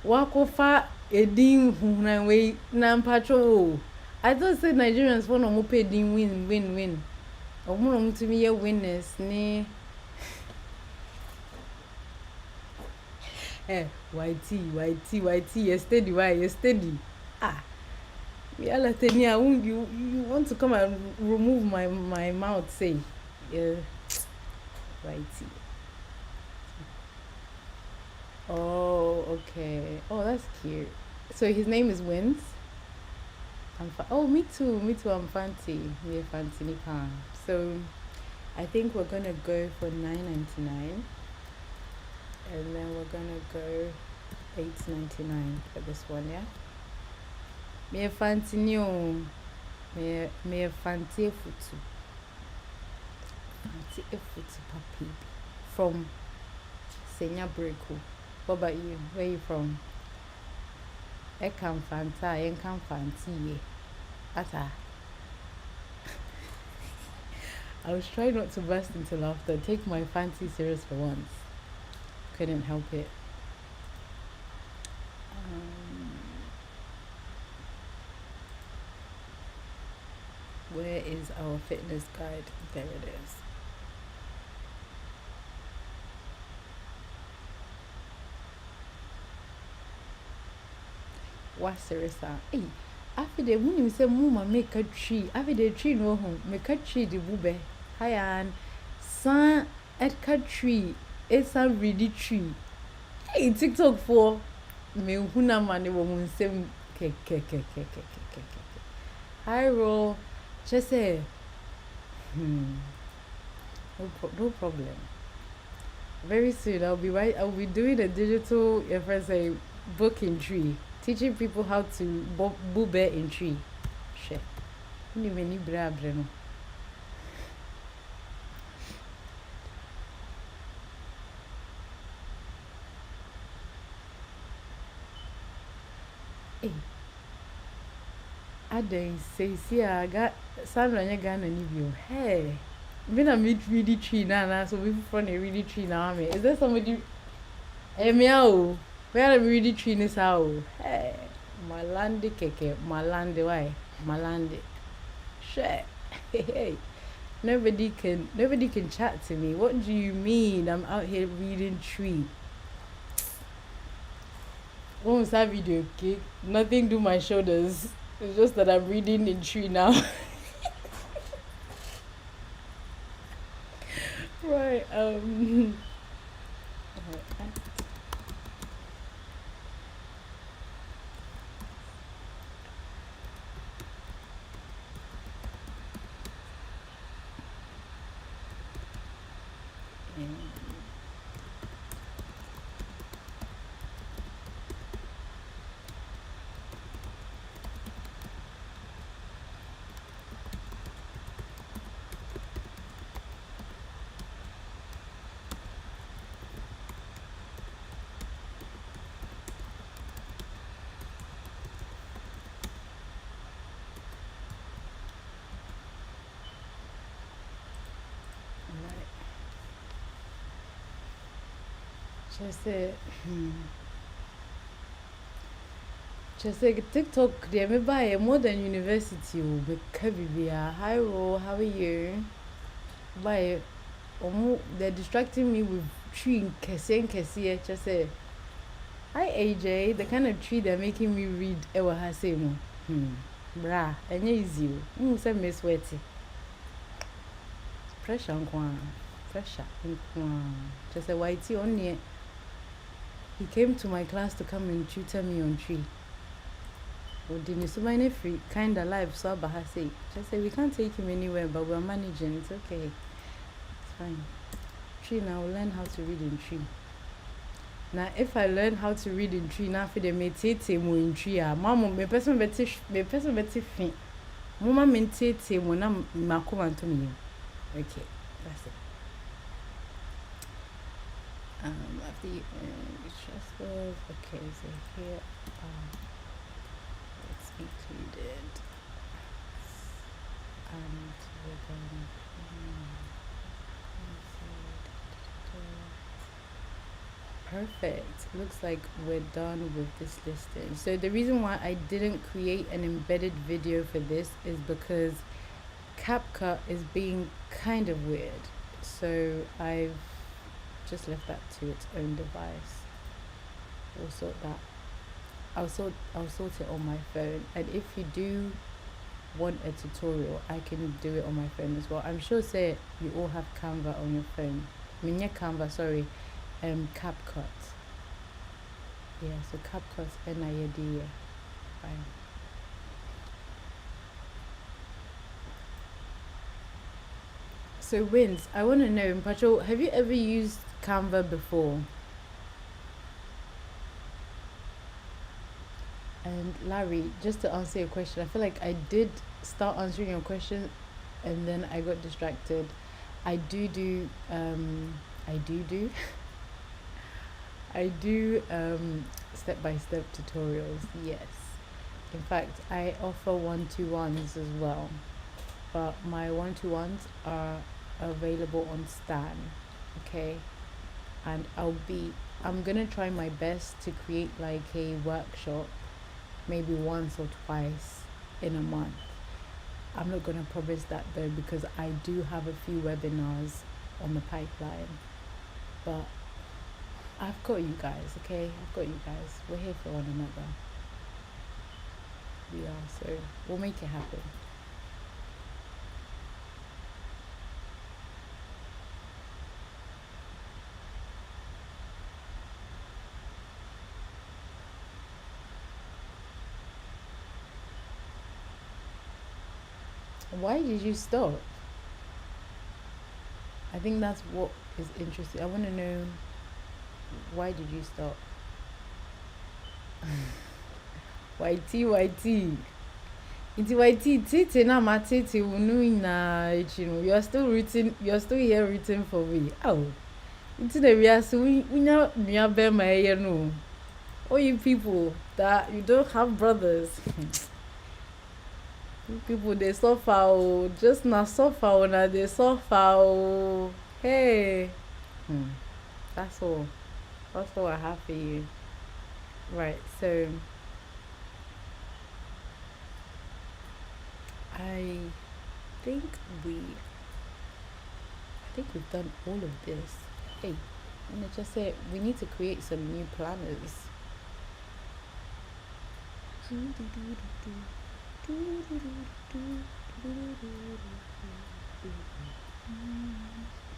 wakofa edin hunanwe na mpacho. I thought say Nigerians want to pay din win. Omo to me winners ne. YT, you steady. Ah. You want to come and remove my mouth, say. Yeah. YT. Oh, okay. Oh, that's cute. So his name is Wins. Me too. I'm fancy. Me fancy nipa. So I think we're gonna go for $9.99, and then we're gonna go $8.99 for this one, yeah. Me fancy new. Me fancy foot. Fancy a foot puppy. From Senya Breako. What about you? Where you from? I can fancy, I can fancy. Ata. I was trying not to burst into laughter. Take my fancy serious for once. Couldn't help it. Where is our fitness guide? There it is. What's the rest? Hey, after the moon, you say, Mumma make a tree. After the tree, no home, make a tree the bube. Hi, Ann. Son, at cut tree. It's a ready tree. Hey, TikTok for me, Huna money woman, same cake. Hi, roll. Just say, no problem. Very soon, I'll be doing a digital, if I say, book in tree. Teaching people how to boo bear in tree. Shit. Ni many bra no. Hey. Aden say see I got Sandra nya Ghana ni bio. Hey. Me na meet really tree na so we from a really tree now me. Is there somebody meow? Where the really tree is how? Hey. Malande keke, Malande why? Malande. Shit. Hey. Nobody can chat to me. What do you mean? I'm out here reading tree. What was that video, okay? Nothing do my shoulders. It's just that I'm reading in tree now. Right, just say TikTok they me buy a modern university be kabibia. Hi Ro, how are you? Buy they're distracting me with tree kese just say hi AJ, the kind of tree they're making me read ewa hasemo. Bra, enye easy. Say me sweaty. Pressure nkwa. Pressure nkwa. Just say whitey on here. He came to my class to come and tutor me on tree. Well, didn't so many free kinda live so bahasi. Just say we can't take him anywhere, but we're managing. It's okay. It's fine. Tree now we'll learn how to read in tree. Now if I learn how to read in tree, now for the meditate mo in tree, mama me person better fin. Mama meditate mo na makoma to me. Okay, that's it. After you stressful. Okay, so here let's include and we're going perfect. Looks like we're done with this listing. So the reason why I didn't create an embedded video for this is because CapCut is being kind of weird. So I've just left that to its own device. We'll sort that. I'll sort it on my phone. And if you do want a tutorial, I can do it on my phone as well. I'm sure say you all have Canva on your phone. Canva, sorry. CapCut. Yeah, so CapCut NIAD. Fine. So Wins, I want to know, Mpacho, have you ever used Canva before? And Larry, just to answer your question, I feel like I did start answering your question and then I got distracted. I do do I do do I do step by step tutorials, yes. In fact, I offer one to ones as well. But my one to ones are available on Stan. Okay. And I'm gonna try my best to create like a workshop maybe once or twice in a month. I'm not gonna promise that though because I do have a few webinars on the pipeline. But I've got you guys, okay? I've got you guys. We're here for one another. We are, so we'll make it happen. Why did you stop? I think that's what is interesting. I want to know, why did you stop? YT. It's YT titi na ma titi unu na chino. You're still here written for me. Oh. It's the real so we know my no. All you people that you don't have brothers. You people they suffer oh. Just not suffer na they suffer oh. Hey. That's all. That's all I have for you. Right, so I think we I think we've done all of this. Hey, and I just said we need to create some new planners.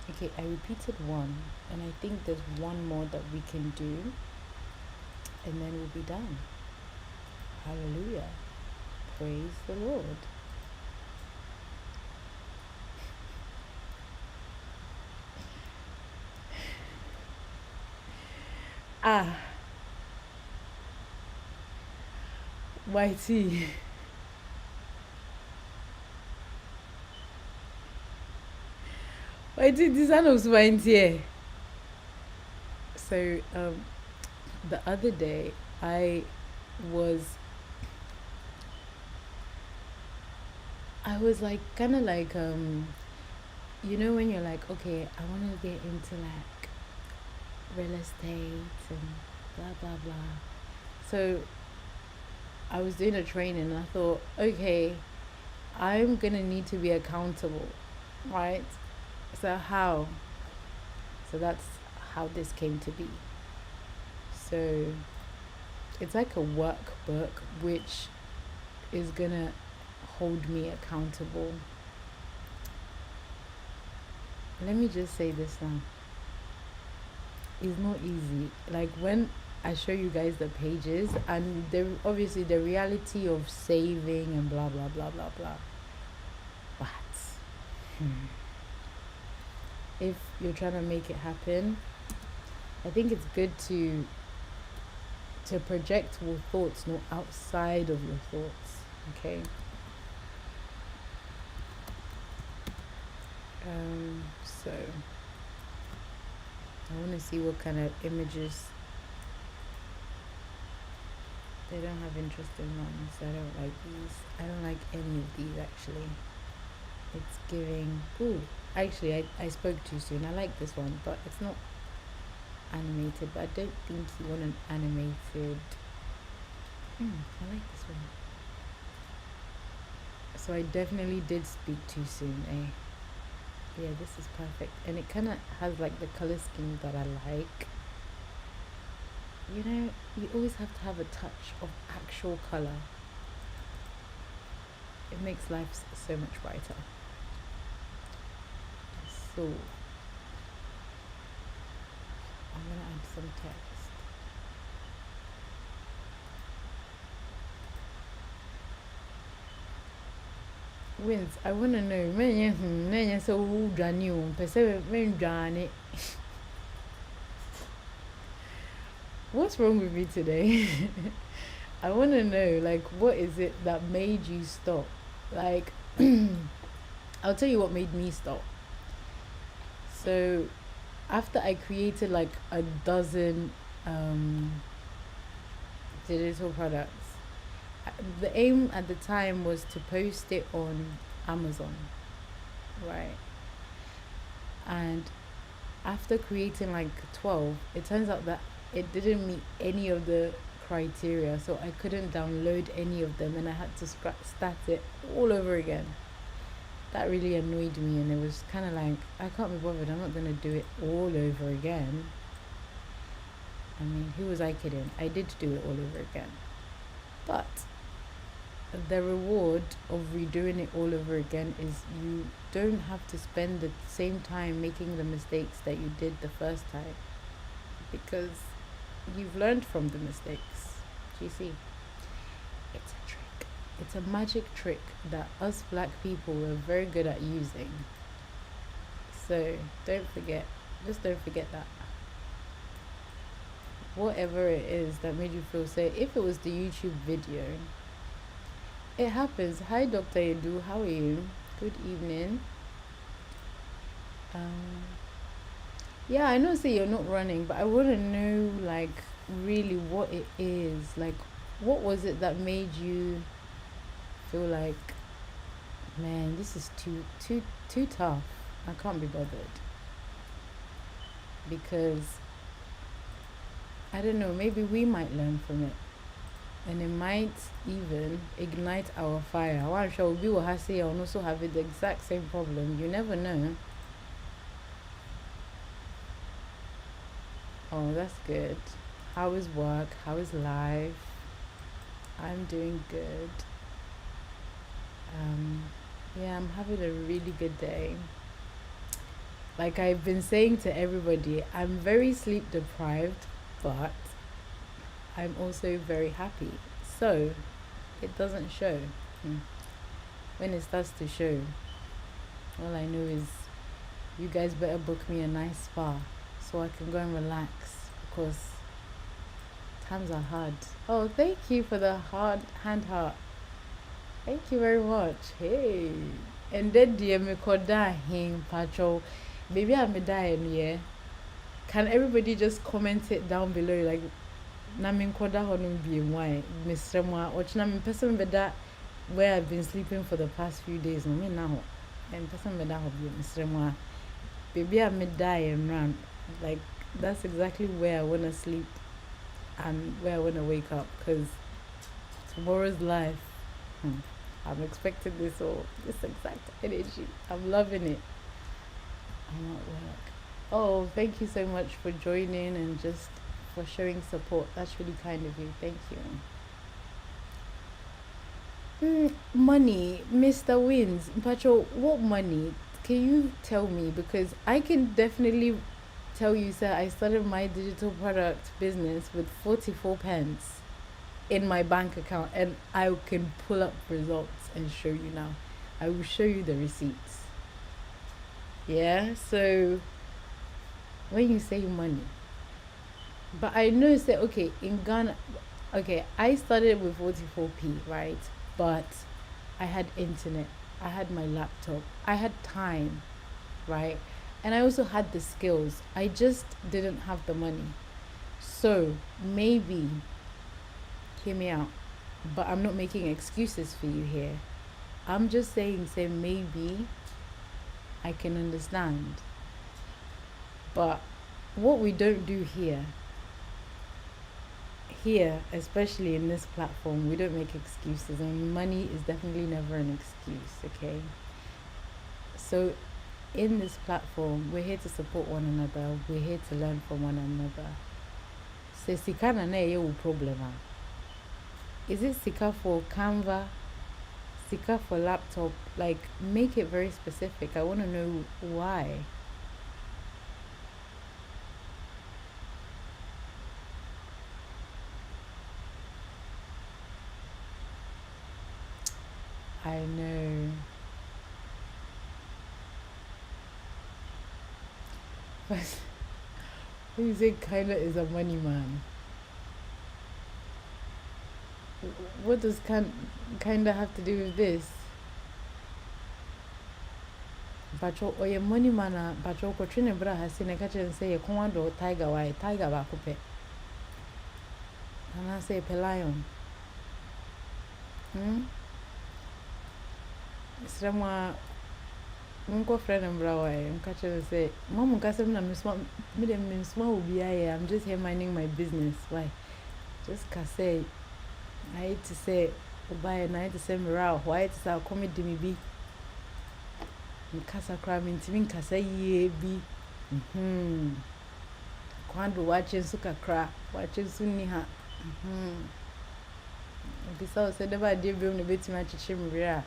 Okay, I repeated one, and I think there's one more that we can do, and then we'll be done. Hallelujah. Praise the Lord. YT. YT, this one was here. So, the other day, I was like, kind of like, you know, when you're like, okay, I want to get into like real estate and blah, blah, blah. So, I was doing a training and I thought, okay, I'm going to need to be accountable, right? So, how? So, that's how this came to be. So, it's like a workbook which is going to hold me accountable. Let me just say this now. It's not easy. Like when I show you guys the pages and obviously the reality of saving and blah blah blah blah blah. But if you're trying to make it happen, I think it's good to project your thoughts, not outside of your thoughts. Okay. So I want to see what kind of images. They don't have interesting ones. I don't like these. I don't like any of these actually. It's giving. Ooh, actually, I spoke too soon. I like this one, but it's not animated. But I don't think you want an animated. I like this one. So I definitely did speak too soon, eh? Yeah, this is perfect. And it kind of has like the color scheme that I like. You know, you always have to have a touch of actual color. It makes life so much brighter. So, I'm going to add some text. Wins, I want to know. So what's wrong with me today? I want to know, like, what is it that made you stop? Like, I'll tell you what made me stop. So, after I created like a dozen digital products, the aim at the time was to post it on Amazon, right? And after creating like 12, it turns out that it didn't meet any of the criteria, so I couldn't download any of them and I had to start it all over again. That really annoyed me, and it was kind of like, I can't be bothered, I'm not going to do it all over again. I mean, who was I kidding? I did do it all over again. But the reward of redoing it all over again is you don't have to spend the same time making the mistakes that you did the first time, because you've learned from the mistakes. Do you see? It's a trick. It's a magic trick that us black people are very good at using. So don't forget, just don't forget that. Whatever it is that made you feel safe, if it was the YouTube video, it happens. Hi, Dr. Edu, how are you? Good evening. Yeah, I know, say you're not running, but I want to know, like, really what it is. Like, what was it that made you feel like, man, this is too tough. I can't be bothered. Because I don't know, maybe we might learn from it. And it might even ignite our fire. One shall be will have say and also have the exact same problem. You never know. Oh, that's good. How is work? How is life? I'm doing good. Yeah, I'm having a really good day. Like I've been saying to everybody, I'm very sleep deprived, but I'm also very happy. So it doesn't show. When it starts to show, all I know is you guys better book me a nice spa so I can go and relax, because times are hard. Oh, thank you for the hand heart. Thank you very much. Hey. And then dear me koda him patrol. Baby I'm dying, yeah. Can everybody just comment it down below, like na me koda honum be why Mr. Mwa or china me person beda where I've been sleeping for the past few days no me now. And person beda hob Mr. Mwa. Baby I'm dying run. Like that's exactly where I want to sleep and where I want to wake up, because tomorrow's life, I'm expecting this exact energy. I'm loving it. I'm at work. Oh, thank you so much for joining and just for showing support. That's really kind of you. Thank you. Money, Mr. Wins. Pacho, what money? Can you tell me? Because I can definitely tell you, sir, I started my digital product business with 44 pence in my bank account, and I can pull up results and show you now. I will show you the receipts. Yeah, so when you say money, but I know, say, okay, in Ghana, okay, I started with 44p, right? But I had internet, I had my laptop, I had time, right? And I also had the skills. I just didn't have the money. So maybe, hear me out, but I'm not making excuses for you here. I'm just saying, say, maybe I can understand. But what we don't do here, especially in this platform, we don't make excuses, and money is definitely never an excuse, okay? So in this platform, we're here to support one another, we're here to learn from one another. So sika na ye problem. Is it sika for Canva? Sika for laptop? Like, make it very specific. I want to know why. I know. But who say kinda is a money man? what does kinda have to do with this? Bacho oye money mana bacho ko twene bra ha se ne ka chen say ye kon do tiger why tiger ba ko pe. And I say pe lion. Sremwa unko friend mbra why nka chen say mom nka sem na me dem obi aye I'm just here minding my business. Why? Just ka say I hate to say buy and I hate to say morale. Why it is our comedy me be nkasa kra me ntimi nkasa yie bi kwando watching so kakra watching so ni ha bisa so de ba de bi no betima chichi mre a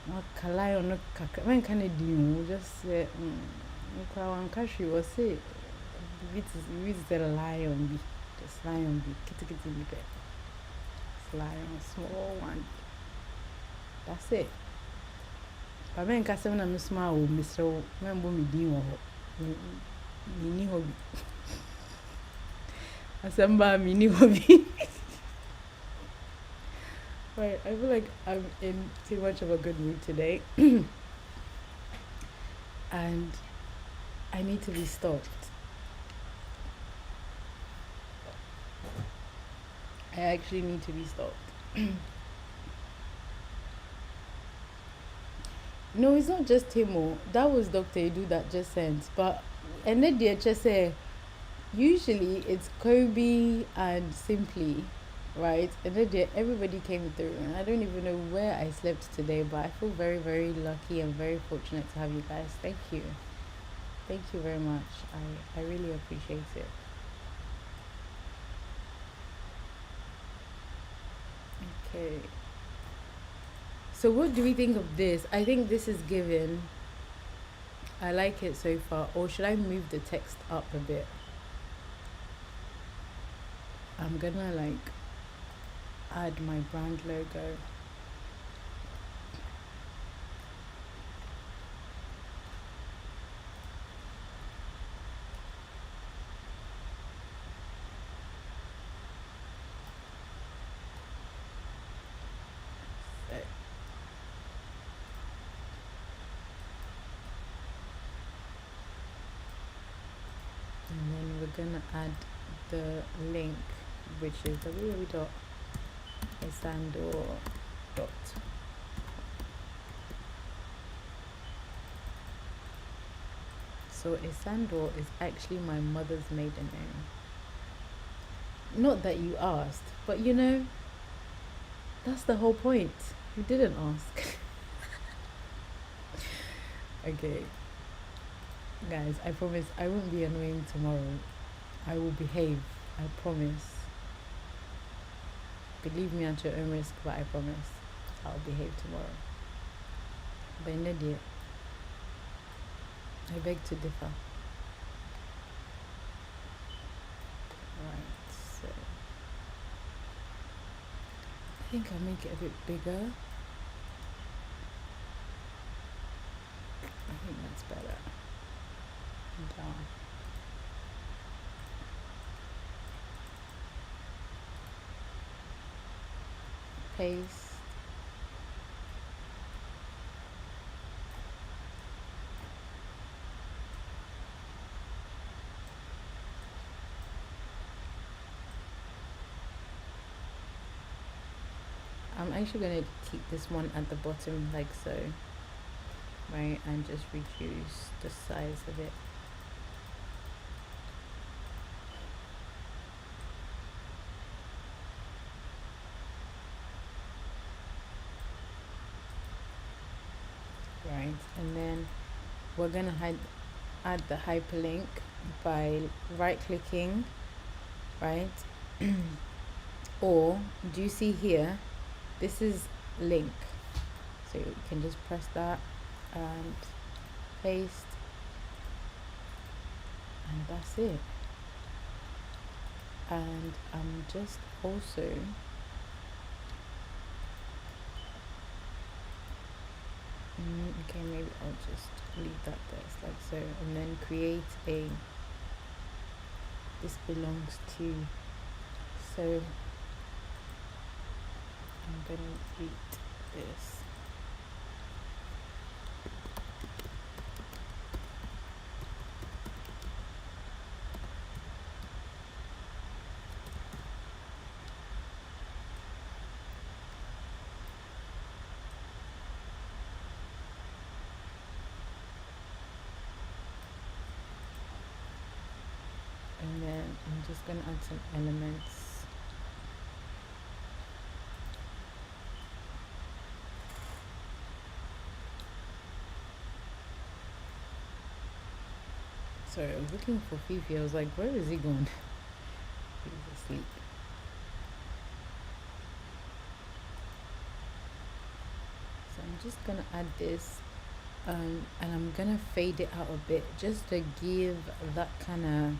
no kalayo no kakra men kan di mu just say nkwa wan kashi was say with the lion bi just lion bi kitikiti bi pe lion small one that's it. But men ka sem na misma o misro men bo mi din wo ho ni hobby asamba mi ni hobby. Right, I feel like I'm in too much of a good mood today and I need to be stopped. I actually need to be stopped. No, it's not just him. That was Dr. Edu that just sent. But and then the just say usually it's Kobe and Simply, right? And then everybody came through. And I don't even know where I slept today, but I feel very, very lucky and very fortunate to have you guys. Thank you. Thank you very much. I really appreciate it. Okay. So what do we think of this? I think this is given. I like it so far. Or should I move the text up a bit? I'm gonna like add my brand logo. And then we're gonna add the link, which is www.esandor. So Esandor is actually my mother's maiden name. Not that you asked, but you know, that's the whole point. You didn't ask. Okay. Guys, I promise I won't be annoying tomorrow. I will behave. I promise. Believe me at your own risk, but I promise I'll behave tomorrow. But in the day, I beg to differ. Right, so I think I'll make it a bit bigger. I think that's better. Down. Paste. I'm actually going to keep this one at the bottom like so, right, and just reduce the size of it. Right, and then we're going to add the hyperlink by right clicking, right? Or do you see here, this is link, so you can just press that and paste, and that's it. And I'm just also okay, maybe I'll just leave that there, it's like so, and then create a this belongs to, so I'm gonna delete this. And then I'm just gonna add some elements. Sorry, I was looking for Fifi. I was like, where is he going? He's asleep. So I'm just gonna add this, and I'm gonna fade it out a bit just to give that kind of,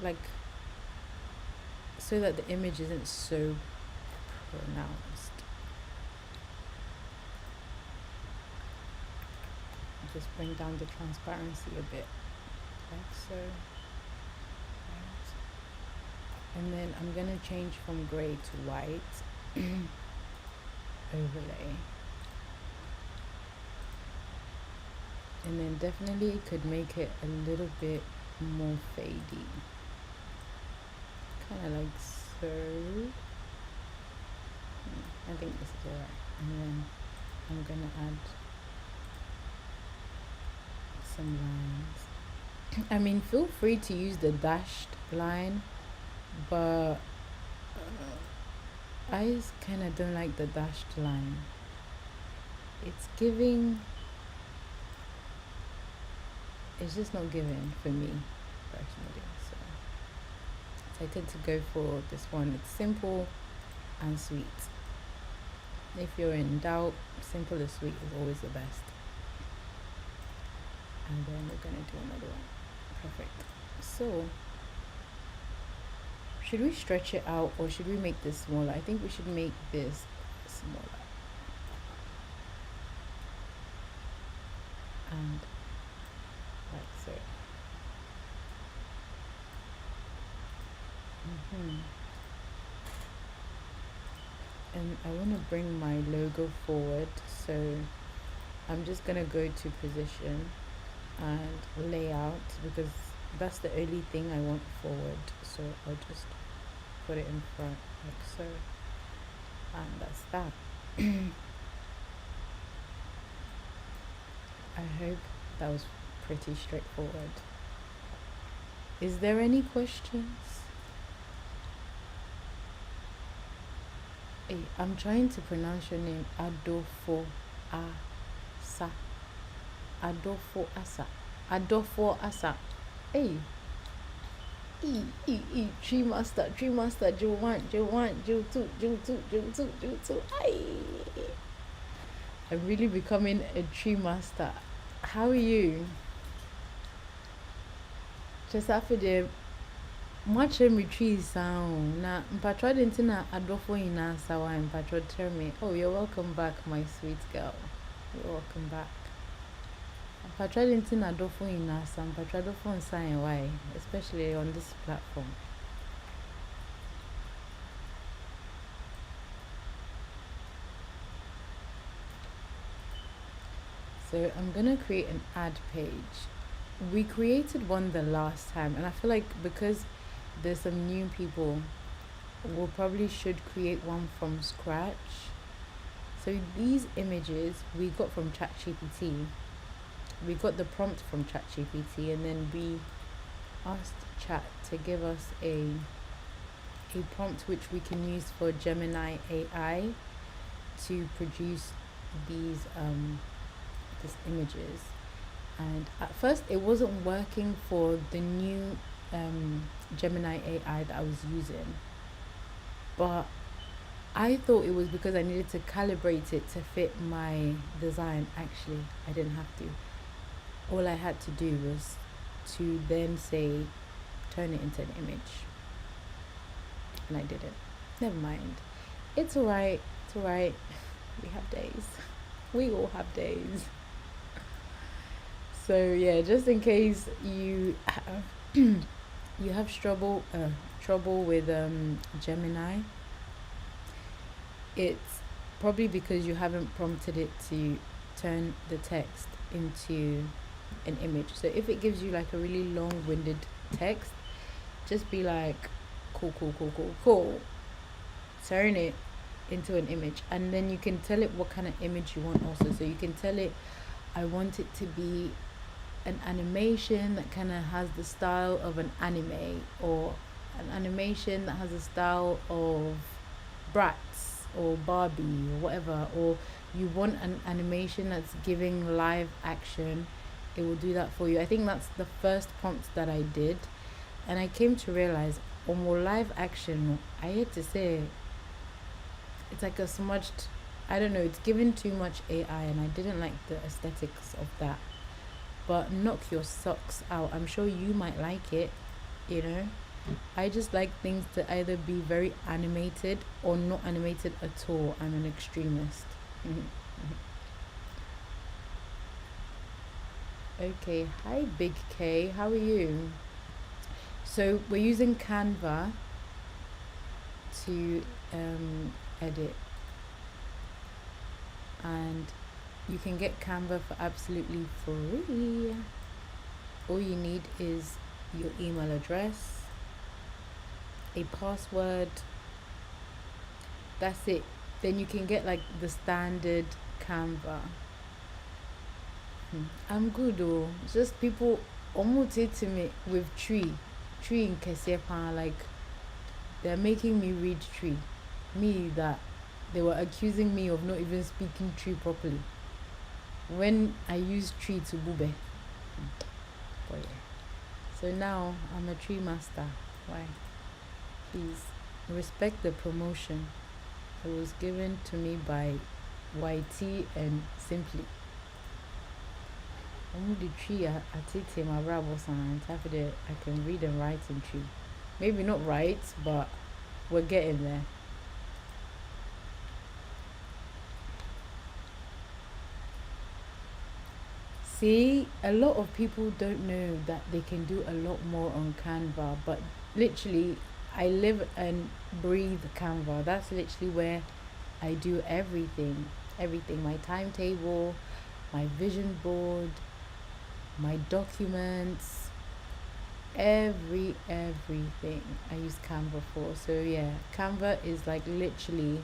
like, so that the image isn't so pronounced. Just bring down the transparency a bit, like so. Right. And then I'm gonna change from gray to white. Overlay. And then definitely could make it a little bit more fadey, kind of like so. I think this is alright. And then I'm gonna add some lines. I mean, feel free to use the dashed line, but I kind of don't like the dashed line. It's giving, it's just not giving for me personally. So I tend to go for this one. It's simple and sweet. If you're in doubt, simple and sweet is always the best. And then we're gonna do another one. Perfect. So should we stretch it out or should we make this smaller? I think we should make this smaller. And like so. And I want to bring my logo forward, so I'm just gonna go to position and layout because that's the only thing I want forward, so I'll just put it in front like so, and that's that. I hope that was pretty straightforward. Is there any questions? Hey, I'm trying to pronounce your name. Adolfo Asa. Adolfo Asa. Adolfo Asa. Hey. Tree master, Joe 1, Joe 1, Joe 2, Joe 2, Joe 2, Joe 2. Hey. I'm really becoming a tree master. How are you? Just after the much trees sound. Na mpatwa didn't na Adolfo ina sawa mpatwa tell me. Oh, you're welcome back, my sweet girl. You're welcome back. Mpatwa didn't na Adolfo ina sa mpatwa Adolfo nsan why, especially on this platform. So I'm gonna create an ad page. We created one the last time, and I feel like because there's some new people, we'll probably should create one from scratch. So these images we got from ChatGPT. We got the prompt from ChatGPT, and then we asked Chat to give us a prompt which we can use for Gemini AI to produce these images. And at first it wasn't working for the new Gemini AI that I was using, but I thought it was because I needed to calibrate it to fit my design. Actually, I didn't have to. All I had to do was to then say turn it into an image, and I did it. Never mind, it's alright, it's alright. We have days, we all have days. So yeah, just in case you have you have trouble with Gemini, it's probably because you haven't prompted it to turn the text into an image. So if it gives you like a really long-winded text, just be like, cool, cool, cool, cool, cool. Turn it into an image, and then you can tell it what kind of image you want also. So you can tell it, I want it to be an animation that kind of has the style of an anime, or an animation that has a style of Bratz or Barbie or whatever, or you want an animation that's giving live action, it will do that for you. I think that's the first prompt that I did, and I came to realize on more live action, I hate to say, it's like a smudged, I don't know, it's given too much AI, and I didn't like the aesthetics of that. But knock your socks out. I'm sure you might like it, you know. I just like things to either be very animated or not animated at all. I'm an extremist. Okay, hi Big K, how are you? So we're using Canva to edit, and you can get Canva for absolutely free. All you need is your email address, a password, that's it. Then you can get like the standard Canva. I'm good though. It's just people almost to me with tree in Kesepa, like they're making me read tree. Me that they were accusing me of not even speaking tree properly when I used tree to bube. Boy. So now I'm a tree master. Why? Please respect the promotion. It was given to me by YT and Simply. Only the tree I take my rabos and after that I can read and write in tree. Maybe not write, but we're getting there. See, a lot of people don't know that they can do a lot more on Canva, but literally, I live and breathe Canva. That's literally where I do everything. Everything. My timetable, my vision board, my documents, everything I use Canva for. So yeah, Canva is like literally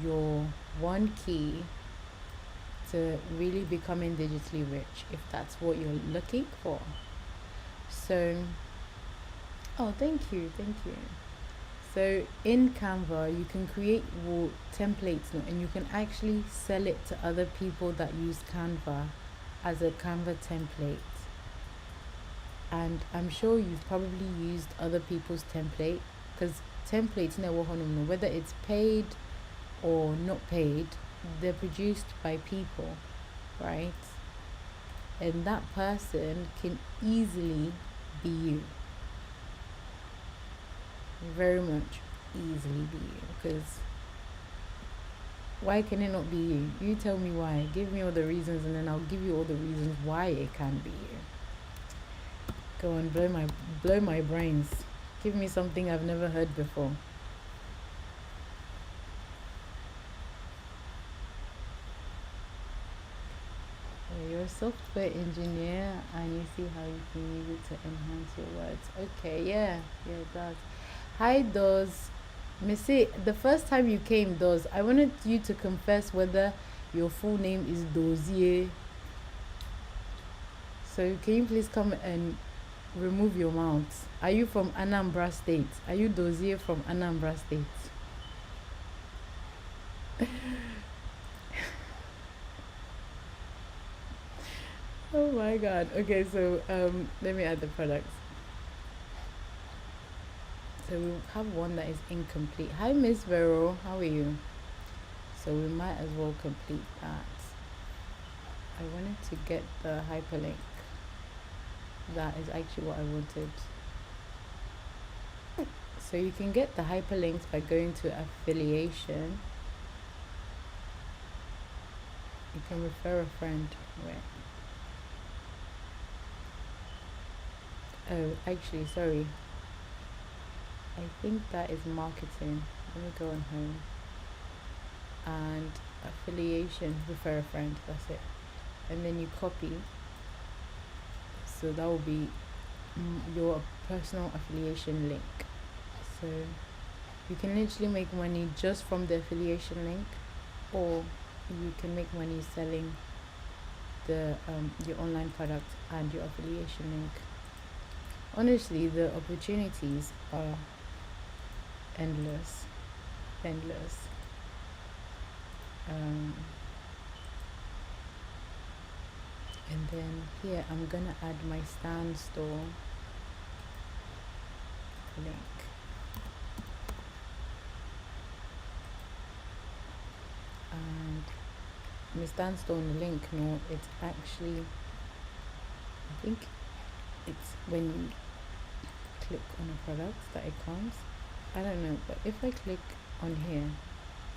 your one key to really becoming digitally rich, if that's what you're looking for. So oh, thank you. So in Canva you can create templates now, and you can actually sell it to other people that use Canva as a Canva template. And I'm sure you've probably used other people's template, because templates, whether it's paid or not paid, they're produced by people, right? And that person can easily be you. Very much easily be you. Because why can it not be you? You tell me why. Give me all the reasons, and then I'll give you all the reasons why it can be you. Go on, blow my brains. Give me something I've never heard before. You're a software engineer and you see how you can use it to enhance your words. Okay, yeah, it does. Hi, Doz. Missy, the first time you came, Doz, I wanted you to confess whether your full name is Dozier. So can you please come and remove your mouth? Are you from Anambra State? Are you Dozier from Anambra State? Oh my god. Okay, so let me add the products. So we have one that is incomplete. Hi Miss Vero, how are you? So we might as well complete that. I wanted to get the hyperlink. That is actually what I wanted. So you can get the hyperlinks by going to affiliation. You can refer a friend. Where? Oh, actually, sorry. I think that is marketing. Let me go on home. And affiliation, refer a friend, that's it. And then you copy. So that will be your personal affiliation link. So you can literally make money just from the affiliation link, or you can make money selling the your online product and your affiliation link. Honestly, the opportunities are endless. And then here I'm gonna add my Stan Store link. And my Stan Store link, no, it's actually, I think it's when you click on a product that it comes. I don't know, but if I click on here,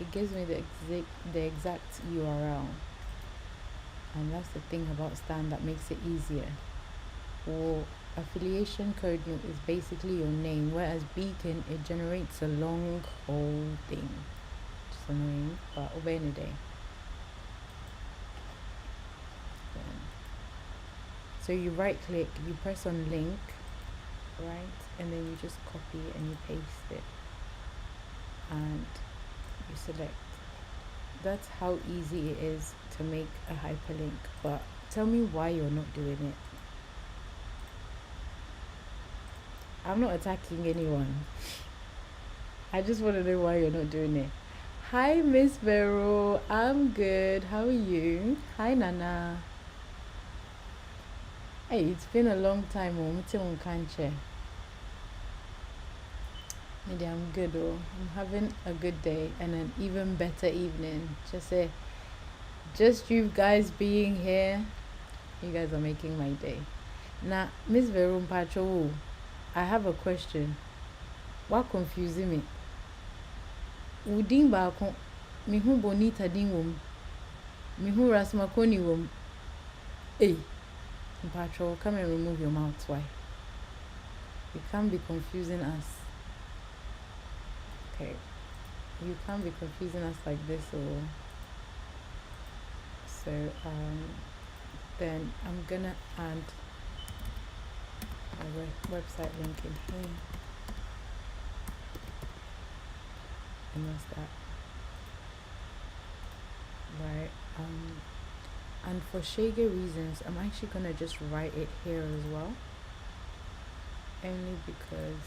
it gives me the exact URL. And that's the thing about Stan that makes it easier. Or affiliation code is basically your name, whereas Beacon, it generates a long whole thing. Just annoying, but over any day. So you right click, you press on link, right, and then you just copy and you paste it and you select. That's how easy it is to make a hyperlink. But tell me why you're not doing it. I'm not attacking anyone. I just want to know why you're not doing it. Hi, Miss Vero. I'm good. How are you? Hi, Nana. Hey, it's been a long time. Maybe I'm good. I'm having a good day and an even better evening. Just you guys being here, you guys are making my day. Now, Miss Verum Pacho, I have a question. What confusing me? Udin bako, mihu bonita dingum, mihu rasmakoni wum. Hey, Pacho, come and remove your mouth. Why? You can't be confusing us. Okay, you can't be confusing us like this, or so. Then I'm gonna add my website link in here, and that's that, right? And for Shege reasons, I'm actually gonna just write it here as well, only because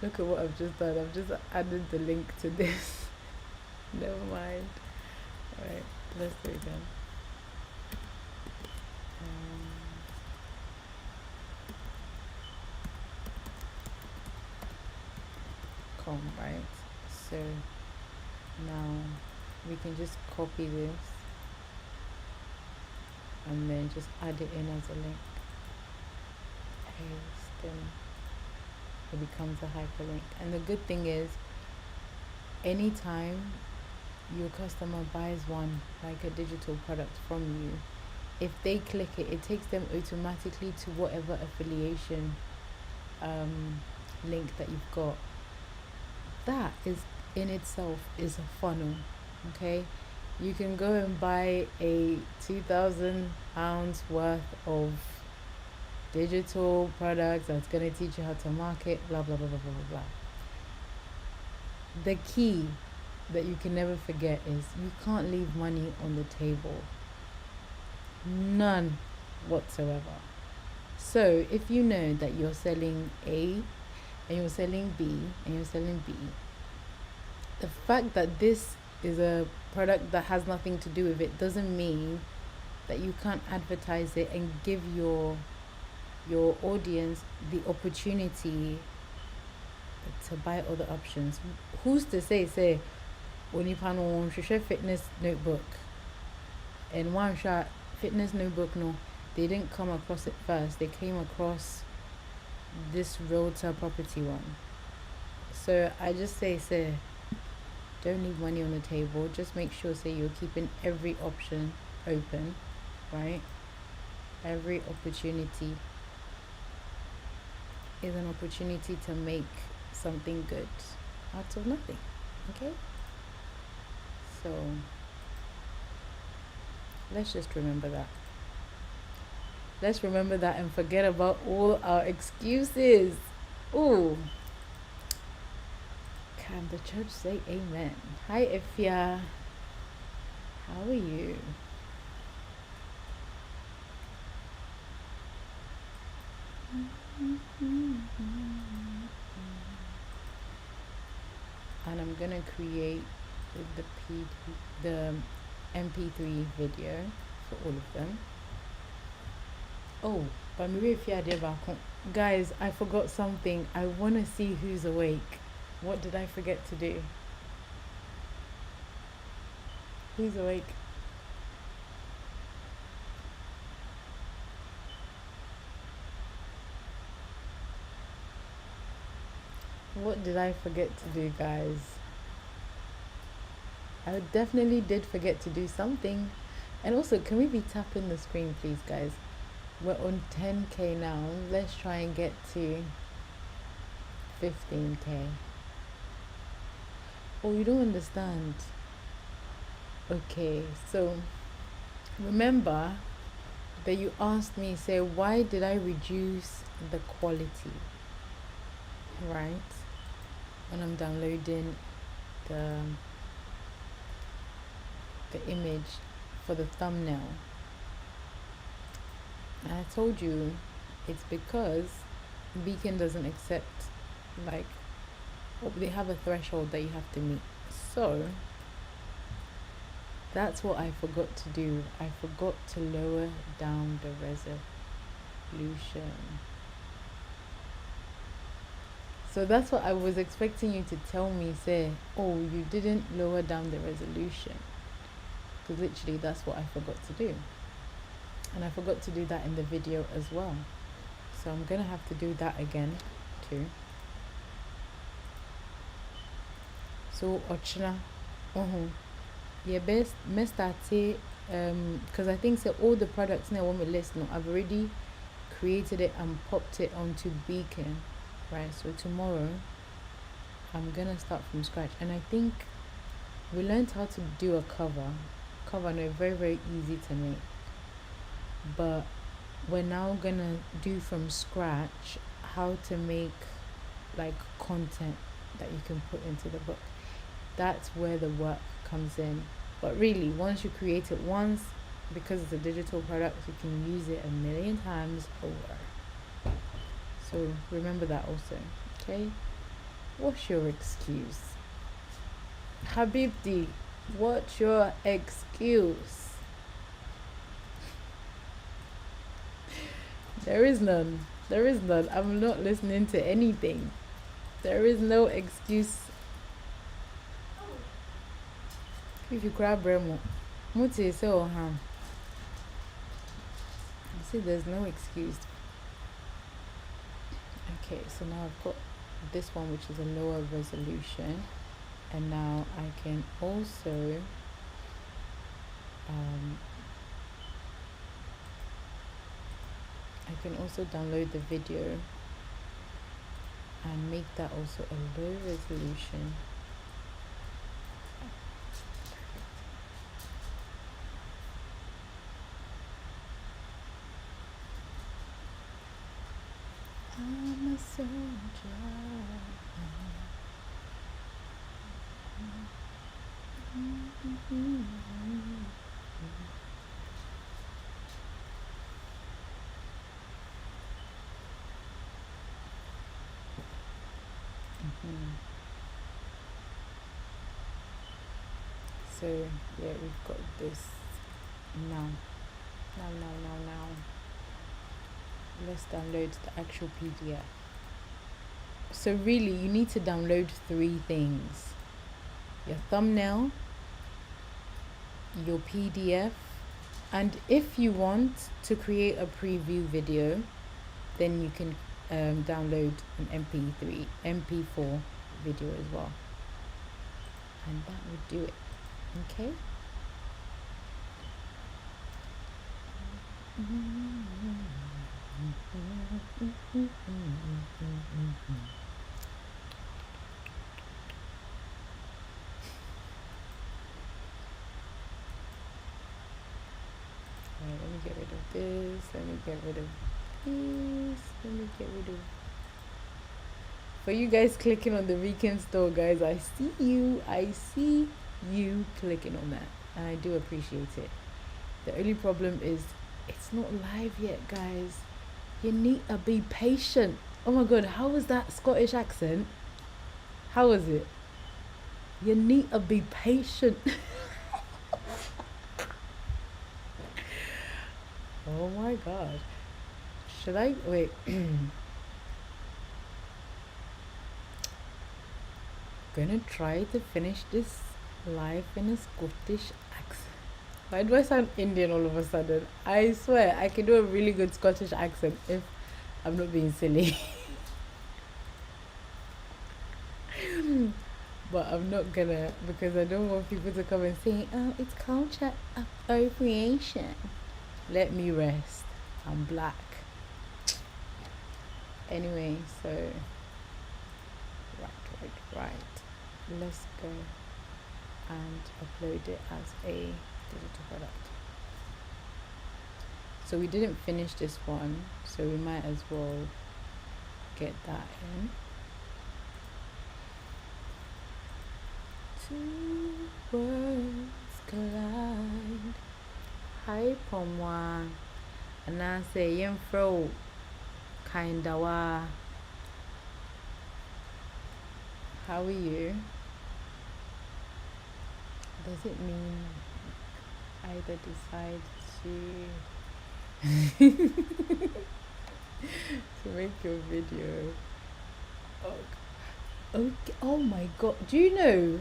look at what I've just done. I've just added the link to this. Never mind. Alright, let's do it again. Right? So now we can just copy this and then just add it in as a link. Paste, then it becomes a hyperlink. And the good thing is, anytime your customer buys one, like a digital product from you, if they click it, it takes them automatically to whatever affiliation link that you've got. That is in itself is a funnel. Okay, you can go and buy a £2,000 worth of digital products that's going to teach you how to market, blah blah blah blah blah blah blah. The key that you can never forget is you can't leave money on the table. None whatsoever. So if you know that you're selling A and you're selling B and you're selling B, the fact that this is a product that has nothing to do with it doesn't mean that you can't advertise it and give your audience the opportunity to buy other options. Who's to say when you pan on fitness notebook and one shot fitness notebook, no, they didn't come across it first. They came across this realtor property one. So I just say don't leave money on the table. Just make sure, say, you're keeping every option open, right? Every opportunity is an opportunity to make something good out of nothing. Okay? So let's just remember that. Let's remember that and forget about all our excuses. Ooh. Can the church say amen? Hi, Ifya. How are you? And I'm gonna create the MP3 video for all of them. Oh, but guys, I forgot something. I want to see who's awake. What did I forget to do? Who's awake? What did I forget to do, guys? I definitely did forget to do something. And also, can we be tapping the screen, please, guys? We're on 10k now. Let's try and get to 15k. Oh, you don't understand. Okay, so remember that you asked me, say, why did I reduce the quality, right? When I'm downloading the image for the thumbnail. And I told you it's because Beacon doesn't accept, like, they have a threshold that you have to meet. So that's what I forgot to do. I forgot to lower down the resolution. So that's what I was expecting you to tell me, say, oh, you didn't lower down the resolution. Because literally that's what I forgot to do. And I forgot to do that in the video as well. So I'm going to have to do that again too. So, Ochna. Yeah, best start because I think so all the products now on my list now, I've already created it and popped it onto Beacon. Right, so tomorrow I'm gonna start from scratch, and I think we learned how to do a cover. No, very, very easy to make, but we're now gonna do from scratch how to make like content that you can put into the book. That's where the work comes in. But really, once you create it once, because it's a digital product, you can use it a million times over. So remember that also, okay? What's your excuse? Habibti, what's your excuse? There is none. There is none. I'm not listening to anything. There is no excuse. If you grab Remo, Muti say, oh, huh? See, there's no excuse. Okay, so now I've got this one, which is a lower resolution, and now I can also download the video and make that also a low resolution. I'm a soldier. So yeah, we've got this now. Let's download the actual PDF. So really, you need to download 3 things: your thumbnail, your PDF, and if you want to create a preview video, then you can download an MP4 video as well. and that would do it. Okay. Alright, let me get rid of this. Let me get rid of this. Let me get rid of. For you guys clicking on the weekend store, guys, I see you. I see you clicking on that, and I do appreciate it. The only problem is it's not live yet, guys. You need to be patient. Oh my god, how was that Scottish accent? How was it? You need to be patient. Oh my god. Should I wait? Gonna try to finish this live in a Scottish accent. Why do I sound Indian all of a sudden? I swear I can do a really good Scottish accent if I'm not being silly. But I'm not gonna, because I don't want people to come and say, oh, it's culture appropriation. Let me rest. I'm black. Anyway, so right. Let's go and upload it as a digital product. So we didn't finish this one, so we might as well get that in. Two worlds collide. Hi Pomwa. And I say Yemfro Kindawa. How are you? Does it mean either decide to to make your video? Okay. Oh my god. Do you know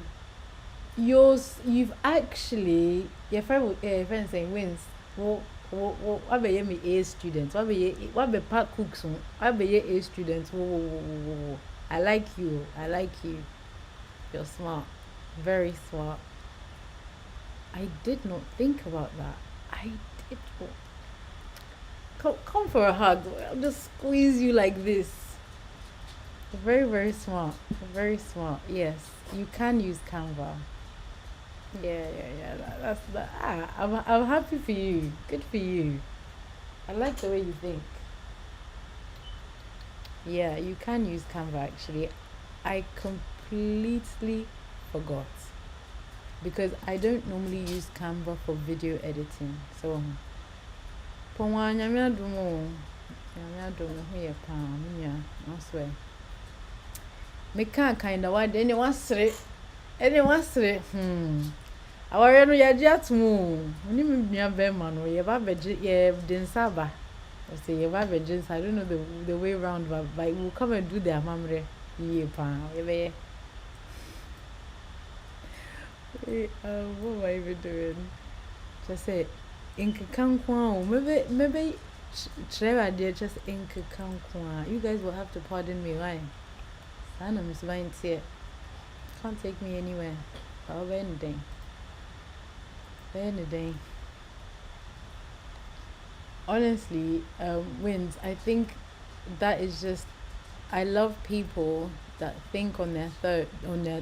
you've actually your friend saying wins. What be me A students? What be park cooks? What be A students? Whoa. I like you. You're smart. Very smart. I did not think about that. I did not. Come for a hug. I'll just squeeze you like this. Very, very smart. Very smart. Yes. You can use Canva. Yeah. That's that. I'm happy for you. Good for you. I like the way you think. Yeah, you can use Canva actually. I completely forgot because I don't normally use Canva for video editing. So, I swear. Me can't kind of what anyone say. Aware no ya jat mu. Oni me bia be ma no ye ba beje ye den saba. I say ye ba beje I don't know the way round but we'll come and do the amamre ye pa. Ye be what am I even doing? Just say ink kan kwa. Maybe try dear just ink kan kwa. You guys will have to pardon me, why? Sana Miss Vine here. Can't take me anywhere. Or anything. Honestly, wins. I think that is just. I love people that think on their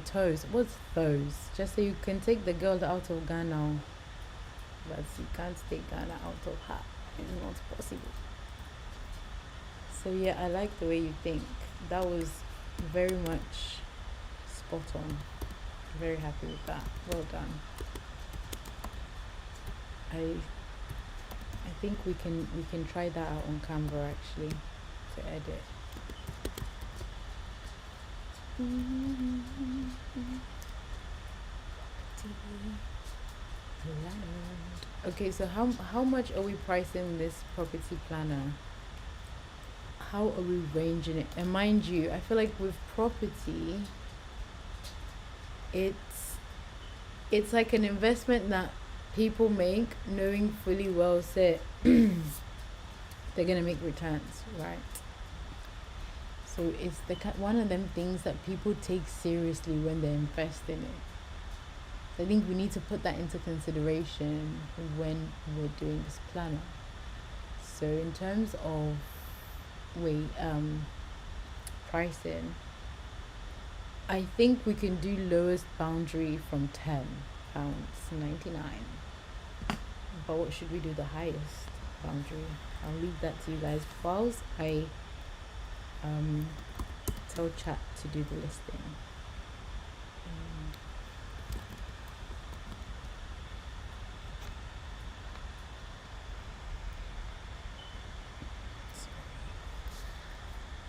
toes. What's toes? Just so you can take the girl out of Ghana, but you can't take Ghana out of her. It's not possible. So yeah, I like the way you think. That was very much spot on. Very happy with that. Well done. I think we can try that out on Canva actually to edit. Okay, so how much are we pricing this property planner? How are we ranging it? And mind you, I feel like with property, it's like an investment that people make knowing fully well that they're gonna make returns, right? So it's one of them things that people take seriously when they invest in it. So I think we need to put that into consideration when we're doing this planner. So in terms of pricing, I think we can do lowest boundary from £10.99. But what should we do the highest boundary? I'll leave that to you guys. Whilst I tell chat to do the listing.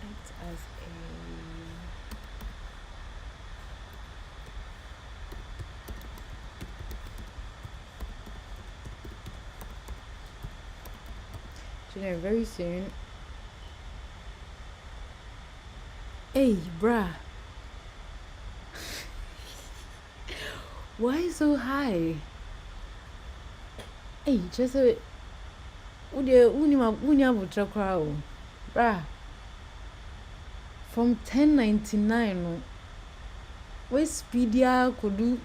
Act as a very soon. Hey, bruh. Why so high? Hey, just a bruh. From 10.99, where Speedia could do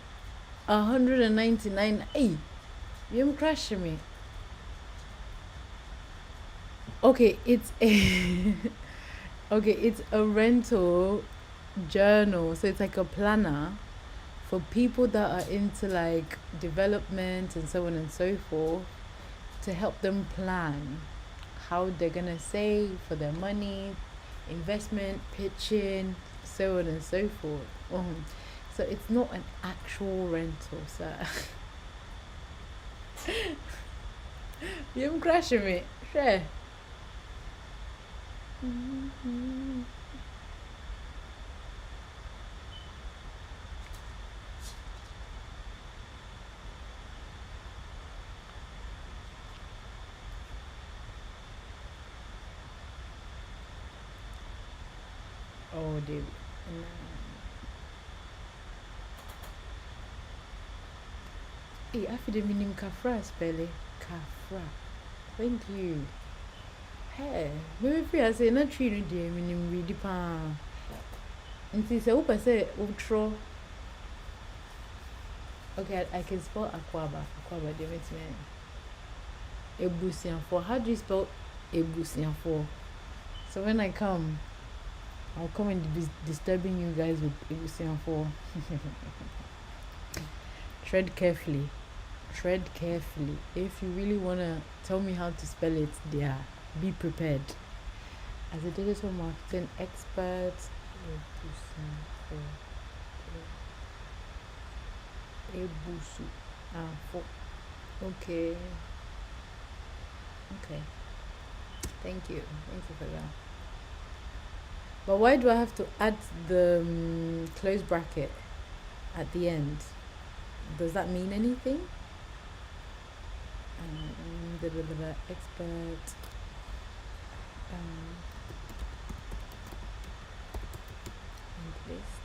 199. Hey, you crashing me. Okay, it's a it's a rental journal, so it's like a planner for people that are into like development and so on and so forth, to help them plan how they're gonna save for their money, investment, pitching, so on and so forth. So it's not an actual rental, sir. You're crashing me. Sure. Oh, dude. Hey, I feel the meaning Kafra spelling. Kafra. Thank you. Hey, maybe I say not tree no dear meaning ready pa. And see, so I say outro. Okay, I can spell Aquaba. Aquaba, they make me. Ebusian for. How do you spell Ebusian for? So when I come, I'll come and be disturbing you guys with Ebusian for. Tread carefully. Tread carefully. If you really wanna tell me how to spell it, there, be prepared. As a digital marketing expert, Ebusu. Okay. Okay. Thank you for that. But why do I have to add the close bracket at the end? Does that mean anything? Expert. List.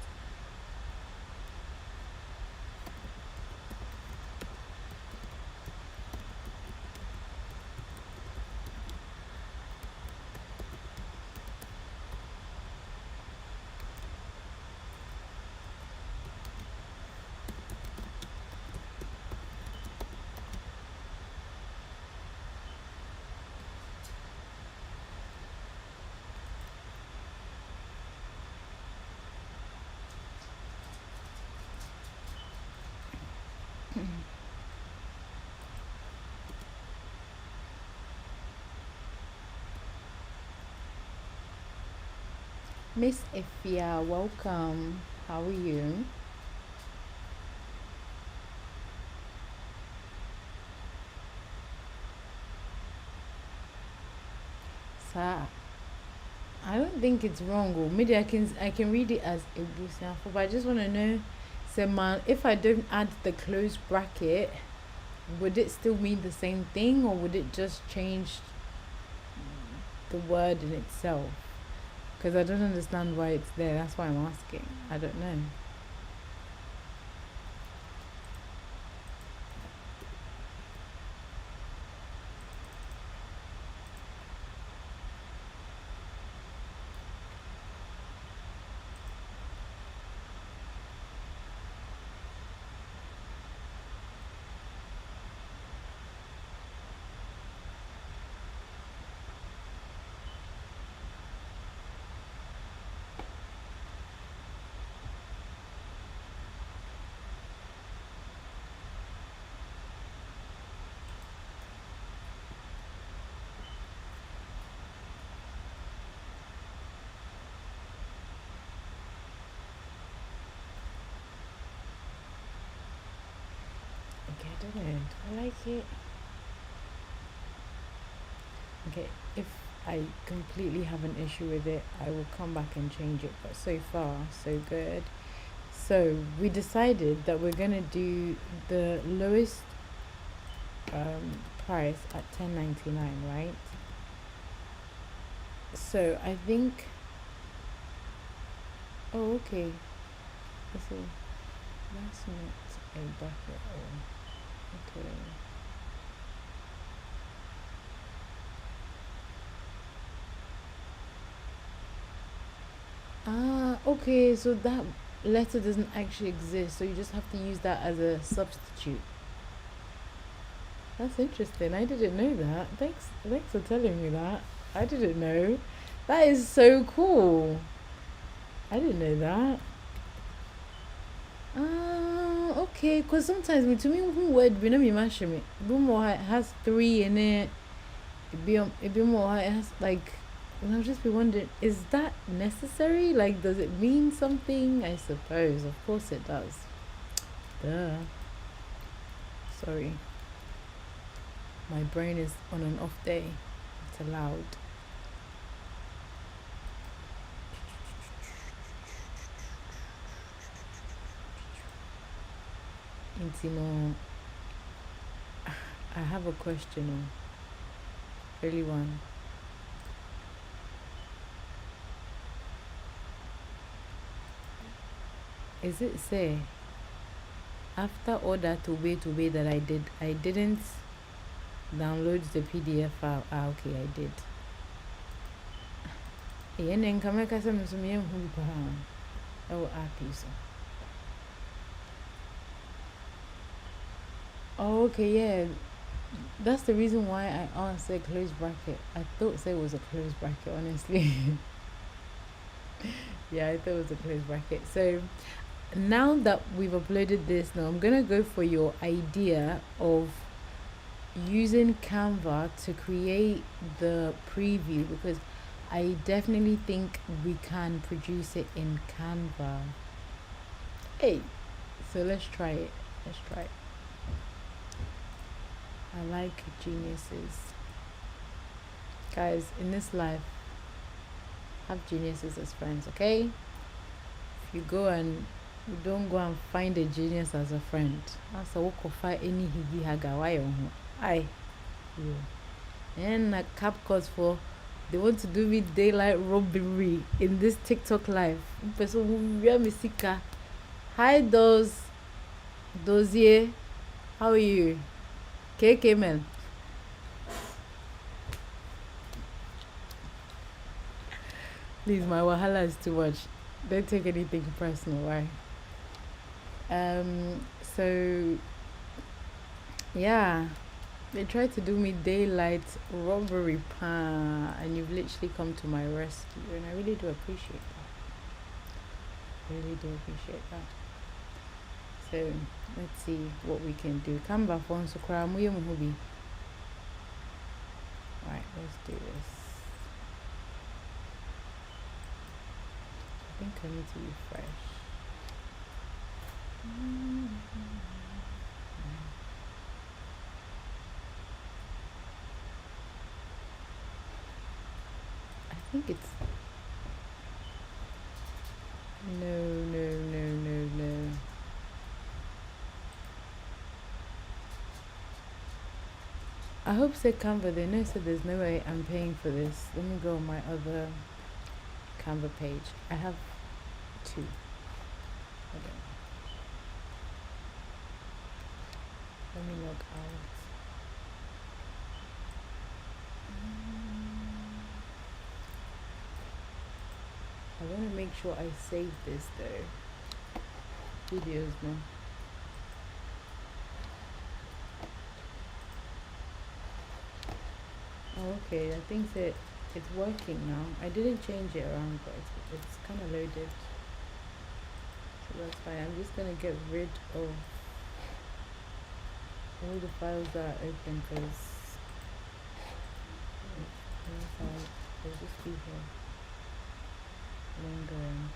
Miss Ifia, welcome. How are you? Sir, I don't think it's wrong. Or maybe I can read it as a Ebusianfo, but I just want to know, so man, if I don't add the closed bracket, would it still mean the same thing, or would it just change the word in itself? Because I don't understand why it's there. That's why I'm asking. I don't know. didn't. I like it. Okay, if I completely have an issue with it, I will come back and change it. But so far, so good. So we decided that we're gonna do the lowest price at $10.99, right? So I think. Oh, okay. So that's not a bracket. Oh, okay. Ah, okay. So that letter doesn't actually exist. So you just have to use that as a substitute. That's interesting. I didn't know that. Thanks for telling me that. I didn't know. That is so cool. I didn't know that. Okay. Cause sometimes me to me who word we know me mash me. More has three in it. It be more it has like. And I'll just be wondering, is that necessary? Like, does it mean something? I suppose. Of course it does. Duh. Sorry. My brain is on an off day. It's allowed. Intimo. I have a question. Really one. Is it say after all that to be that I didn't download the PDF file? Ah, okay, I did. And then come back some who oh happy so. Oh, okay, yeah. That's the reason why I answered closed bracket. I thought say it was a closed bracket, honestly. Yeah, I thought it was a closed bracket. So now that we've uploaded this, now I'm gonna go for your idea of using Canva to create the preview because I definitely think we can produce it in Canva. Hey, so let's try it. Let's try it. I like geniuses. Guys, in this life, have geniuses as friends, okay? If you don't go and find a genius as a friend. That's a walk of fire any higi haga why I and a cap calls for they want to do me daylight robbery in this TikTok live. Person we are Misika. Hi Dozier. How are you? KK man. Please, my wahala is too much. Don't take anything personal, right? So yeah, they tried to do me daylight robbery, and you've literally come to my rescue, and I really do appreciate that. Really do appreciate that. So let's see what we can do. Canva phone so cram Right, let's do this. I think I need to refresh. I think it's no. I hope say Canva they know so there's no way I'm paying for this. Let me go on my other Canva page. I have two. Okay. Let me log out. I want to make sure I save this though. Videos, man. Oh, okay. I think that it's working now. I didn't change it around, but it's kind of loaded. So that's fine. I'm just gonna get rid of all the files that are open because they'll just be here lingering.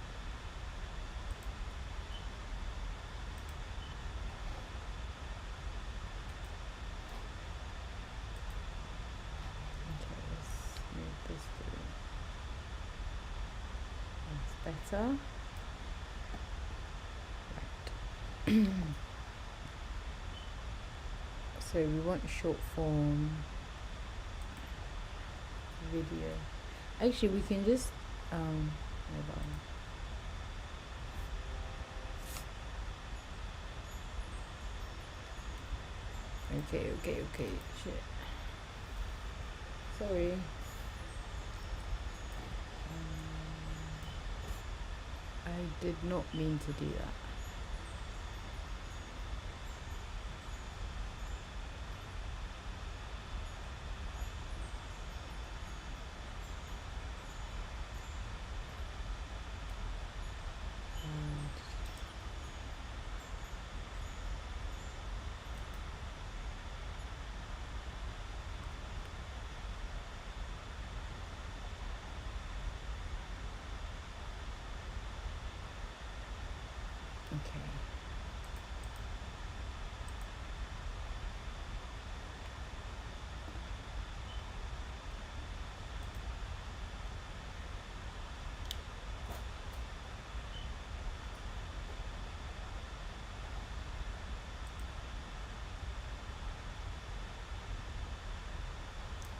better. Right. So we want short form video. Actually, we can just hold on. Okay. Shit. Sorry. I did not mean to do that. Okay.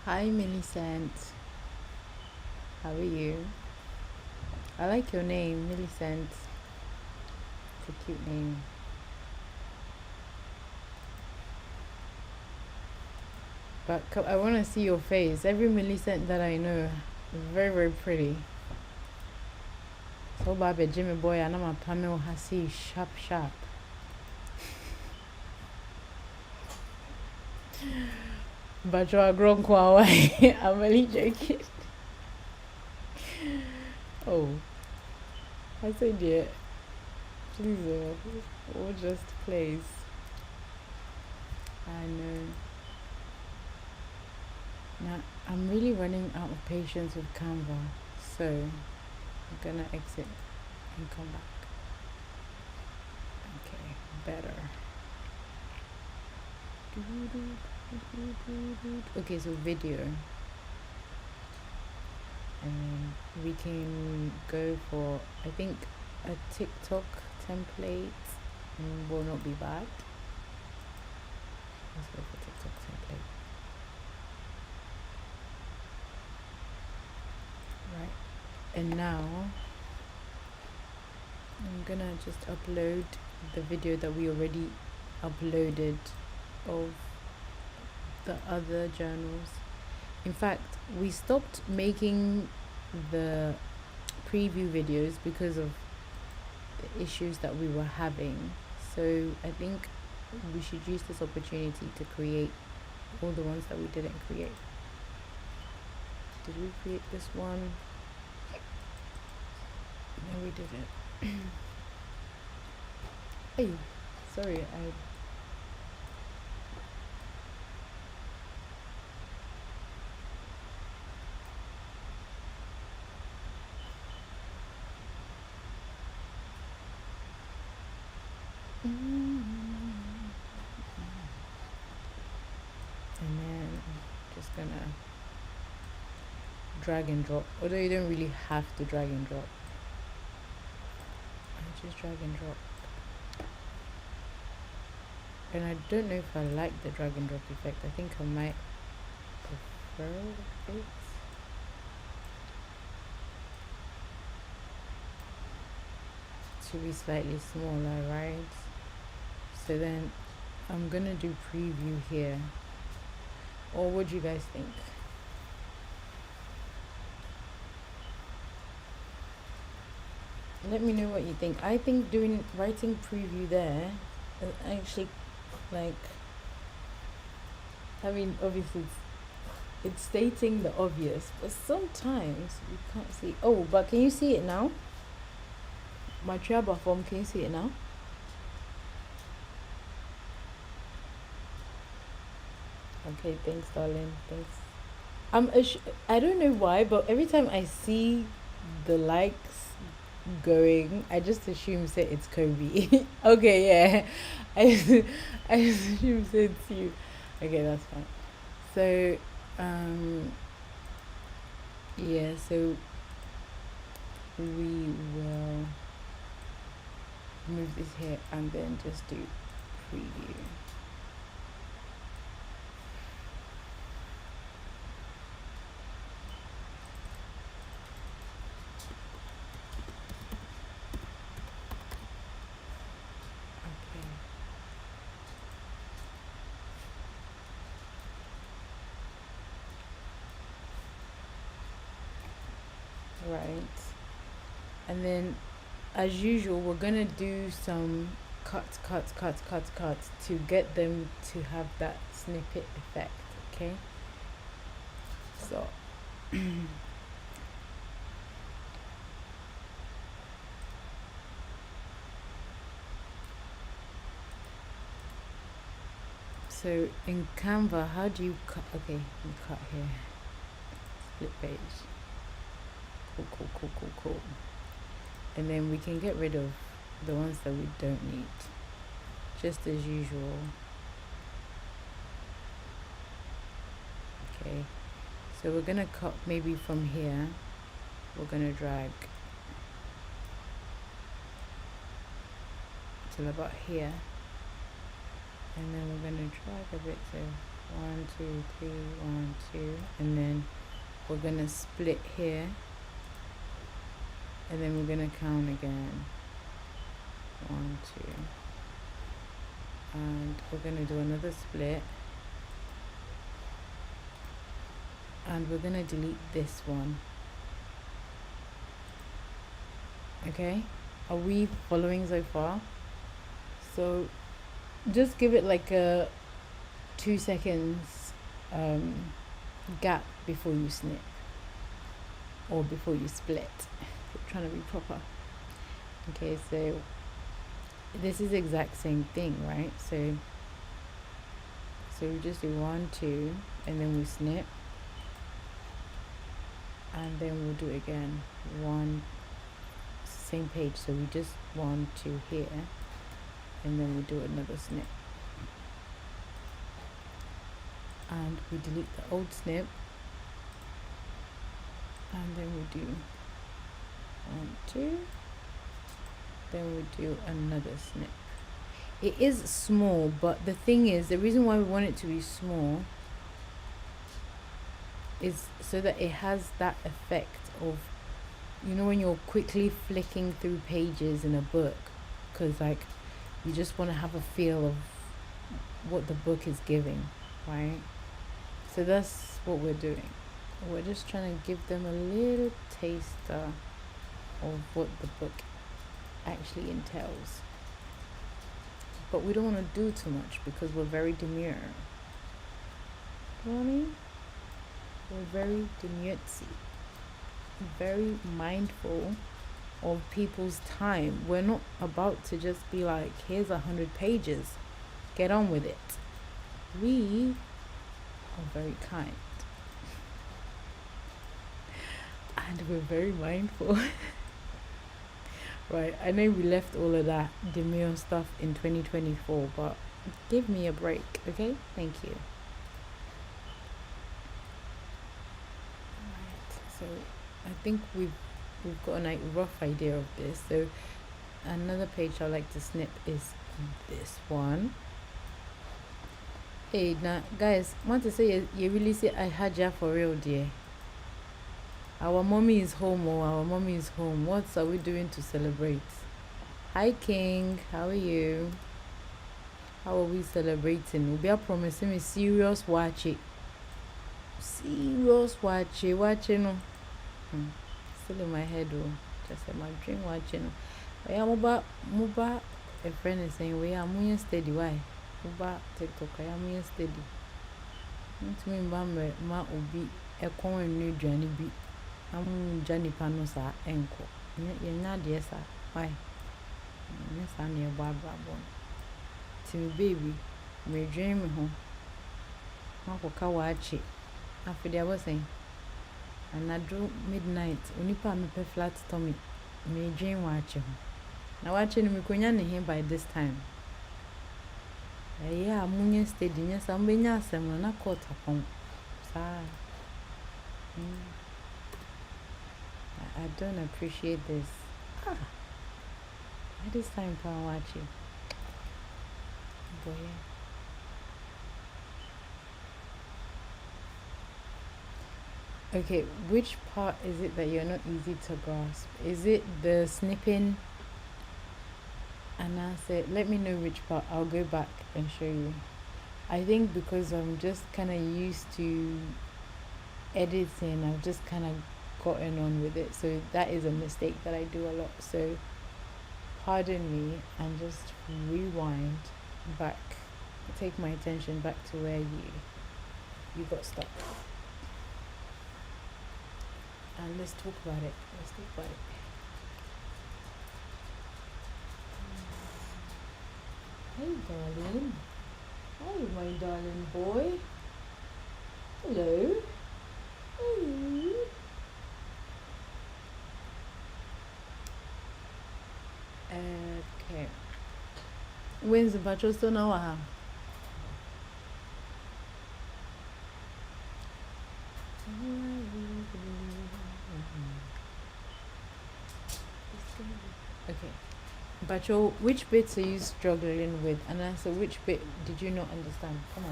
Hi Millicent. How are you? I like your name, Millicent. It's a cute name. But I want to see your face. Every Millicent that I know is very, very pretty. So baby Jimmy boy and I'm a Pamela Hasi sharp. But you are grown quite. I'm only joking. Oh, I said yeah. Please, or just please. I know. Now I'm really running out of patience with Canva, so I'm gonna exit and come back. Okay, better. Okay, so video, and we can go for, I think, a TikTok template will not be bad. Let's go for TikTok template. Right, and now I'm gonna just upload the video that we already uploaded of the other journals. In fact, we stopped making the preview videos because of the issues that we were having. So I think we should use this opportunity to create all the ones that we didn't create. Did we create this one? No, we didn't. Hey, sorry, and then I'm just gonna drag and drop, although you don't really have to drag and drop. I just drag and drop, and I don't know if I like the drag and drop effect. I think I might prefer it to be slightly smaller, right? So then I'm gonna do preview here, or what do you guys think? Let me know what you think. I think writing preview there is actually, like, I mean, obviously it's stating the obvious, but sometimes you can't see. Oh, but can you see it now? My Triaba form, can you see it now? Okay, thanks, darling. Thanks. I don't know why, but every time I see the likes going, I just assume say it's Kobe. Okay, yeah. I just assume say it's you. Okay, that's fine. So, yeah. So we will move this here and then just do preview. Right, and then as usual we're gonna do some cuts to get them to have that snippet effect. Okay, so so in Canva, how do you cut? Okay, you cut here, split page. Cool. And then we can get rid of the ones that we don't need, just as usual. Okay, so we're gonna cut maybe from here, we're gonna drag till about here, and then we're gonna drag a bit, so 1 2 3 1 2, and then we're gonna split here, and then we're gonna count again, 1 2, and we're gonna do another split, and we're gonna delete this one. Okay, are we following so far? So just give it like a 2 seconds gap before you snip or before you split. We're trying to be proper. Okay, so this is the exact same thing, right? So we just do 1 2, and then we snip, and then we'll do it again, one, same page, so we just 1 2 here, and then we do another snip, and we delete the old snip, and then we do 1 2, then we do another snip. It is small, but the thing is, the reason why we want it to be small is so that it has that effect of, you know, when you're quickly flicking through pages in a book, because like you just want to have a feel of what the book is giving, right? So that's what we're doing. We're just trying to give them a little taster of what the book actually entails, but we don't want to do too much because we're very demure. You know what I mean? We're very demurtsy, very mindful of people's time. We're not about to just be like, here's 100 pages, get on with it. We are very kind and we're very mindful. Right, I know we left all of that demure stuff in 2024, but give me a break, okay? Thank you. Alright, so I think we've got a rough idea of this. So another page I like to snip is this one. Hey, now guys, want to say you really say I had ya for real, dear. Our mommy is home, or our mommy is home. What are we doing to celebrate? Hi King, how are you? How are we celebrating? We are promising me serious watch it. Serious watch it. Watching no. Still in my head though. Just my dream watching. We are mobile. A friend is saying we are more steady. Why? Mobile TikTok. I am more steady. Not me ma obi a coin new journey be. I'm Johnny Panosa enko. You're not yes, sir. Why? Yes, I'm near Barbara Bon. To baby, me dream home. Uncle Kawachi. After the was saying, and I drew midnight. Unipa me pe flat tummy. Me dream watching. Now watching me kunyan him by this time. Yeah, I'm steady. Yes, I'm being asked and not caught upon. Sir. I don't appreciate this. At this time, can't watch it. Boy. Okay, which part is it that you're not easy to grasp? Is it the snipping? And I said, let me know which part. I'll go back and show you. I think because I'm just kind of used to editing, I've just kind of gotten on with it. So that is a mistake that I do a lot. So pardon me and just rewind back. Take my attention back to where you got stuck. And let's talk about it. Let's talk about it. Hey, darling. Hi, my darling boy. Hello. Hello. Okay. When's the patrol still now? Okay. Bacho, which bits are you struggling with? And I said, which bit did you not understand? Come on,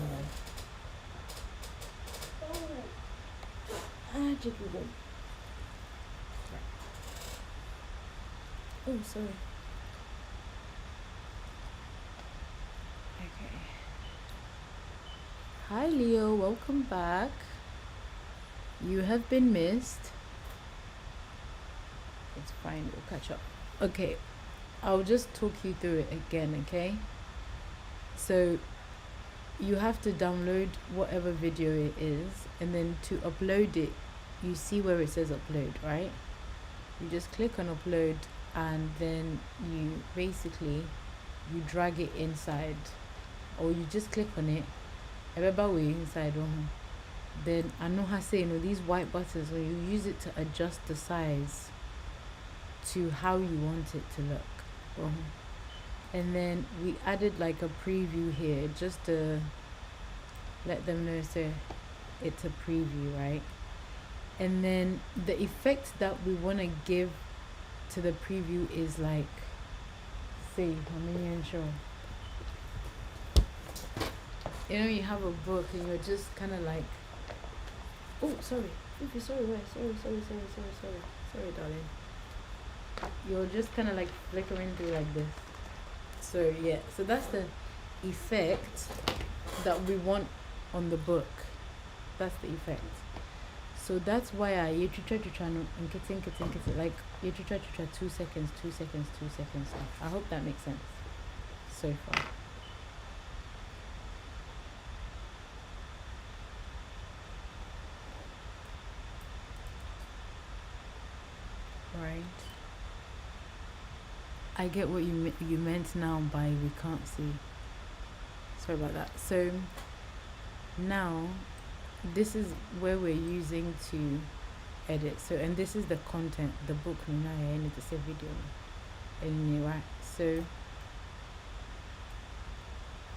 man. Chicken go. Oh, sorry. Okay. Hi, Leo. Welcome back. You have been missed. It's fine. We'll catch up. Okay. I'll just talk you through it again, okay? So you have to download whatever video it is, and then to upload it, you see where it says upload, right? You just click on upload, and then you basically drag it inside, or you just click on it. Remember we inside then I know how to say, you know, these white buttons, so you use it to adjust the size to how you want it to look. And then we added like a preview here just to let them know so it's a preview, right? And then the effect that we want to give to the preview is like, say, you know, you have a book and you're just kind of like, oh, sorry, sorry, darling. You're just kind of like flickering through like this. So yeah, so that's the effect that we want on the book. That's the effect. So that's why I you try like you try 2 seconds. I hope that makes sense so far. Right. I get what you meant now by we can't see. Sorry about that. So now this is where we're using to edit. So, and this is the content, the book. I need to say video. And right. So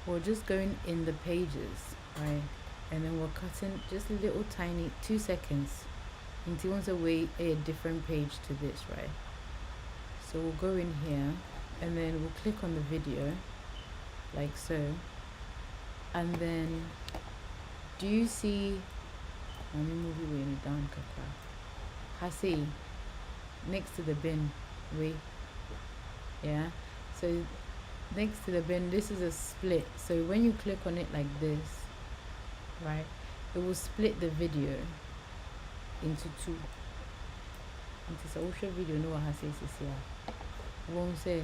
we're just going in the pages, right? And then we're cutting just a little tiny 2 seconds until once away a different page to this, right? So we'll go in here and then we'll click on the video like so, and then do you see, let me move you way down, kaka hasi next to the bin way, yeah, so next to the bin, this is a split. So when you click on it like this, right, it will split the video into two. It's a social video, no one has here. Won't say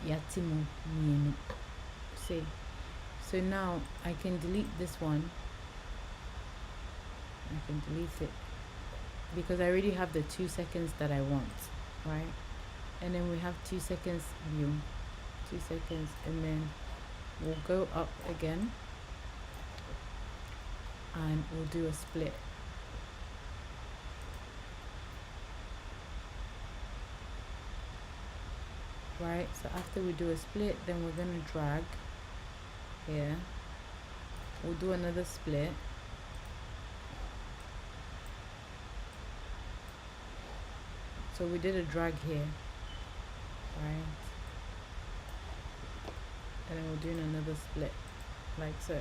Yatimu Mienu. Say. So now I can delete this one. I can delete it because I already have the 2 seconds that I want, right? And then we have 2 seconds view, 2 seconds, and then we'll go up again and we'll do a split. Right, so after we do a split, then we're gonna drag here. We'll do another split. So we did a drag here, right? And then we're doing another split, like so.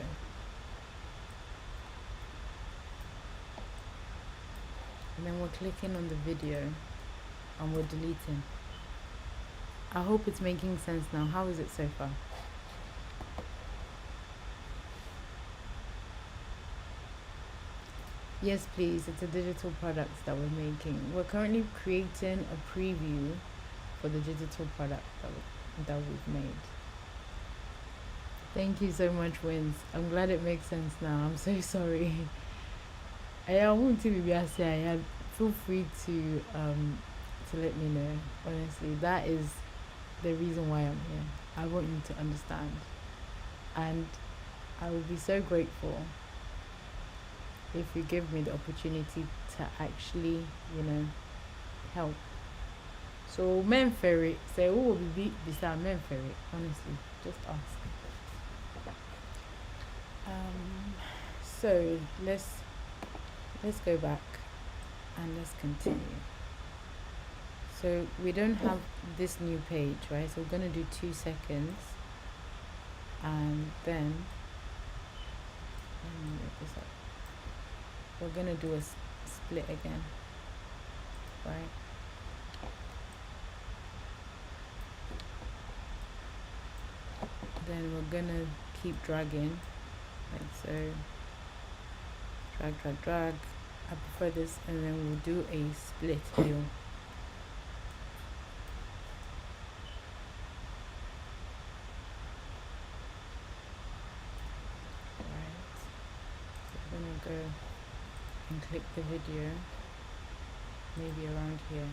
And then we're clicking on the video and we're deleting. I hope it's making sense now. How is it so far? Yes, please. It's a digital product that we're making. We're currently creating a preview for the digital product that we've made. Thank you so much, Wins. I'm glad it makes sense now. I'm so sorry. I want to be I feel free to let me know. Honestly, that is the reason why I'm here. I want you to understand, and I will be so grateful if you give me the opportunity to actually, help. So men ferry say who will be beside men ferry. Honestly, just ask. So let's go back and let's continue. So we don't have this new page, right? So we're gonna do 2 seconds, and then let me make this up. We're gonna do a split again, right? Then we're gonna keep dragging, like so. Drag. I prefer this, and then we'll do a split heel. Right. So we're gonna go and click the video, maybe around here,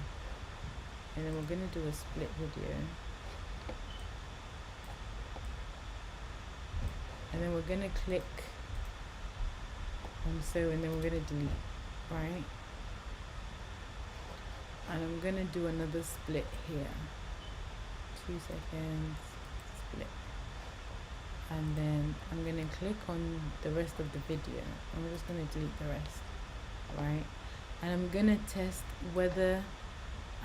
and then we're gonna do a split video, and then we're gonna click on so, and then we're gonna delete, right? And I'm gonna do another split here, 2 seconds, split, and then I'm gonna click on the rest of the video. I'm just gonna delete the rest, right? And I'm gonna test whether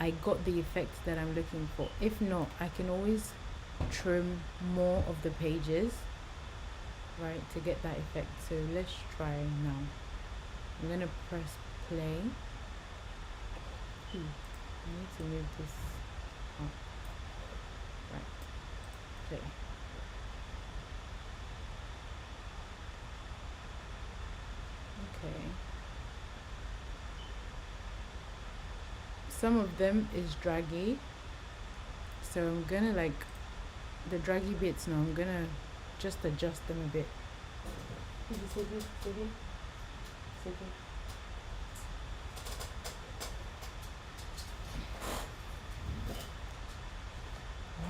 I got the effect that I'm looking for. If not, I can always trim more of the pages, right, to get that effect. So let's try now. I'm gonna press play. I need to move this up. Right, play. Okay. Some of them is draggy, so I'm gonna like the draggy bits now. I'm gonna just adjust them a bit.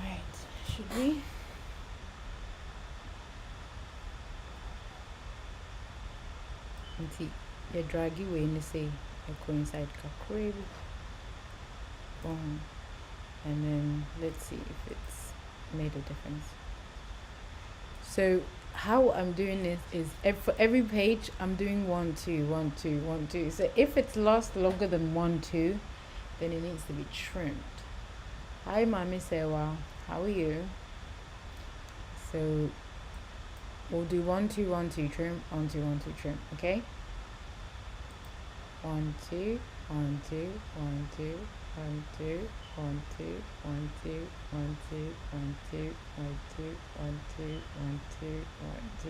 Right, should we? Auntie, your draggy way in the say a coincide kakwe. Boom. And then let's see if it's made a difference. So how I'm doing this is for every page I'm doing 1 2 1 2 1 2. So if it's lost longer than 1 2, then it needs to be trimmed. Hi Mami Sewa, how are you? So we'll do 1 2 1 2 trim, 1 2 1 2 trim, okay? 1 2 1 2 1 2 1 2 1 2 1 2 1 2 1 2 1 2 1 2 1 2 1 2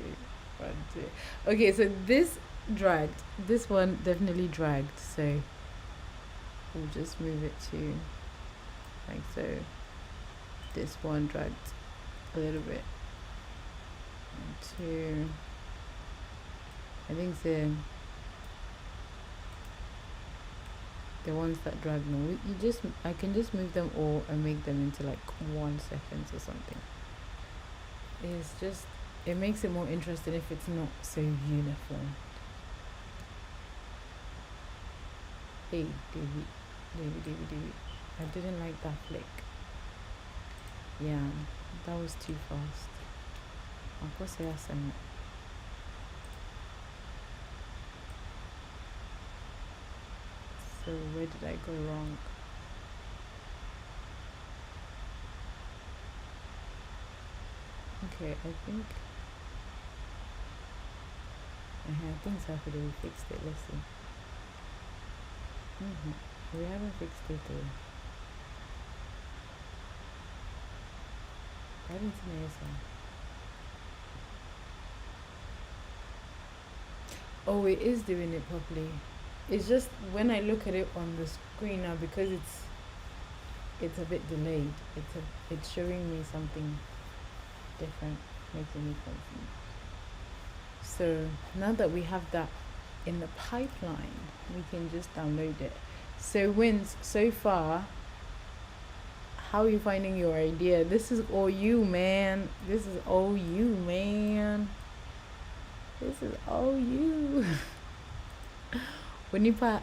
1 2. Okay, so this dragged. This one definitely dragged. So we'll just move it to like so. This one dragged a little bit. 1 2. I think the ones that drag no, I can just move them all and make them into like 1 second or something. It's just, it makes it more interesting if it's not so uniform. Hey Davey, I didn't like that flick. Yeah, that was too fast. Of course I asked him. So where did I go wrong? Okay, I think Saturday we fixed it. Let's see. We haven't fixed it though. I didn't see anything. Oh, it is doing it properly. It's just when I look at it on the screen now, because it's a bit delayed. It's showing me something different, making me confused. So now that we have that in the pipeline, we can just download it. So Wins, so far, how are you finding your idea? This is all you, man. This is all you, man. This is all you. Winipa,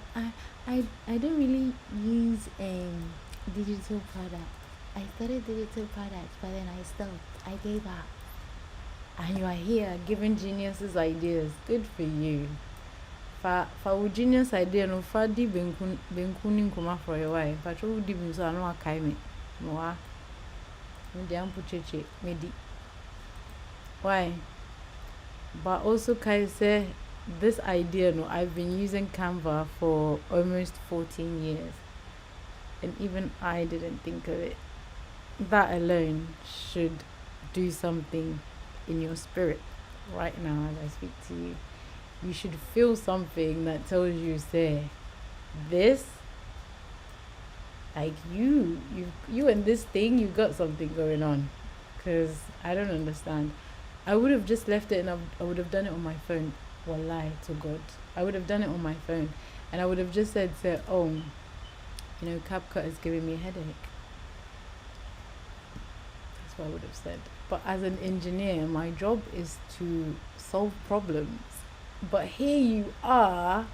I don't really use digital product. I started digital products, but then I stopped. I gave up. And you are here giving geniuses ideas. Good for you. For genius idea, no for di benkuni nkuma for a while. But you di bin so anu akai me. Noa. Me di ampu cheche me di. Why? But also kai say this idea, no, I've been using Canva for almost 14 years. And even I didn't think of it. That alone should do something in your spirit right now as I speak to you. You should feel something that tells you, say, this, like you and this thing, you got something going on. Because I don't understand. I would have just left it and I would have done it on my phone. Wallahi to God. I would have done it on my phone. And I would have just said, oh, you know, CapCut is giving me a headache. That's what I would have said. But as an engineer, my job is to solve problems. But here you are,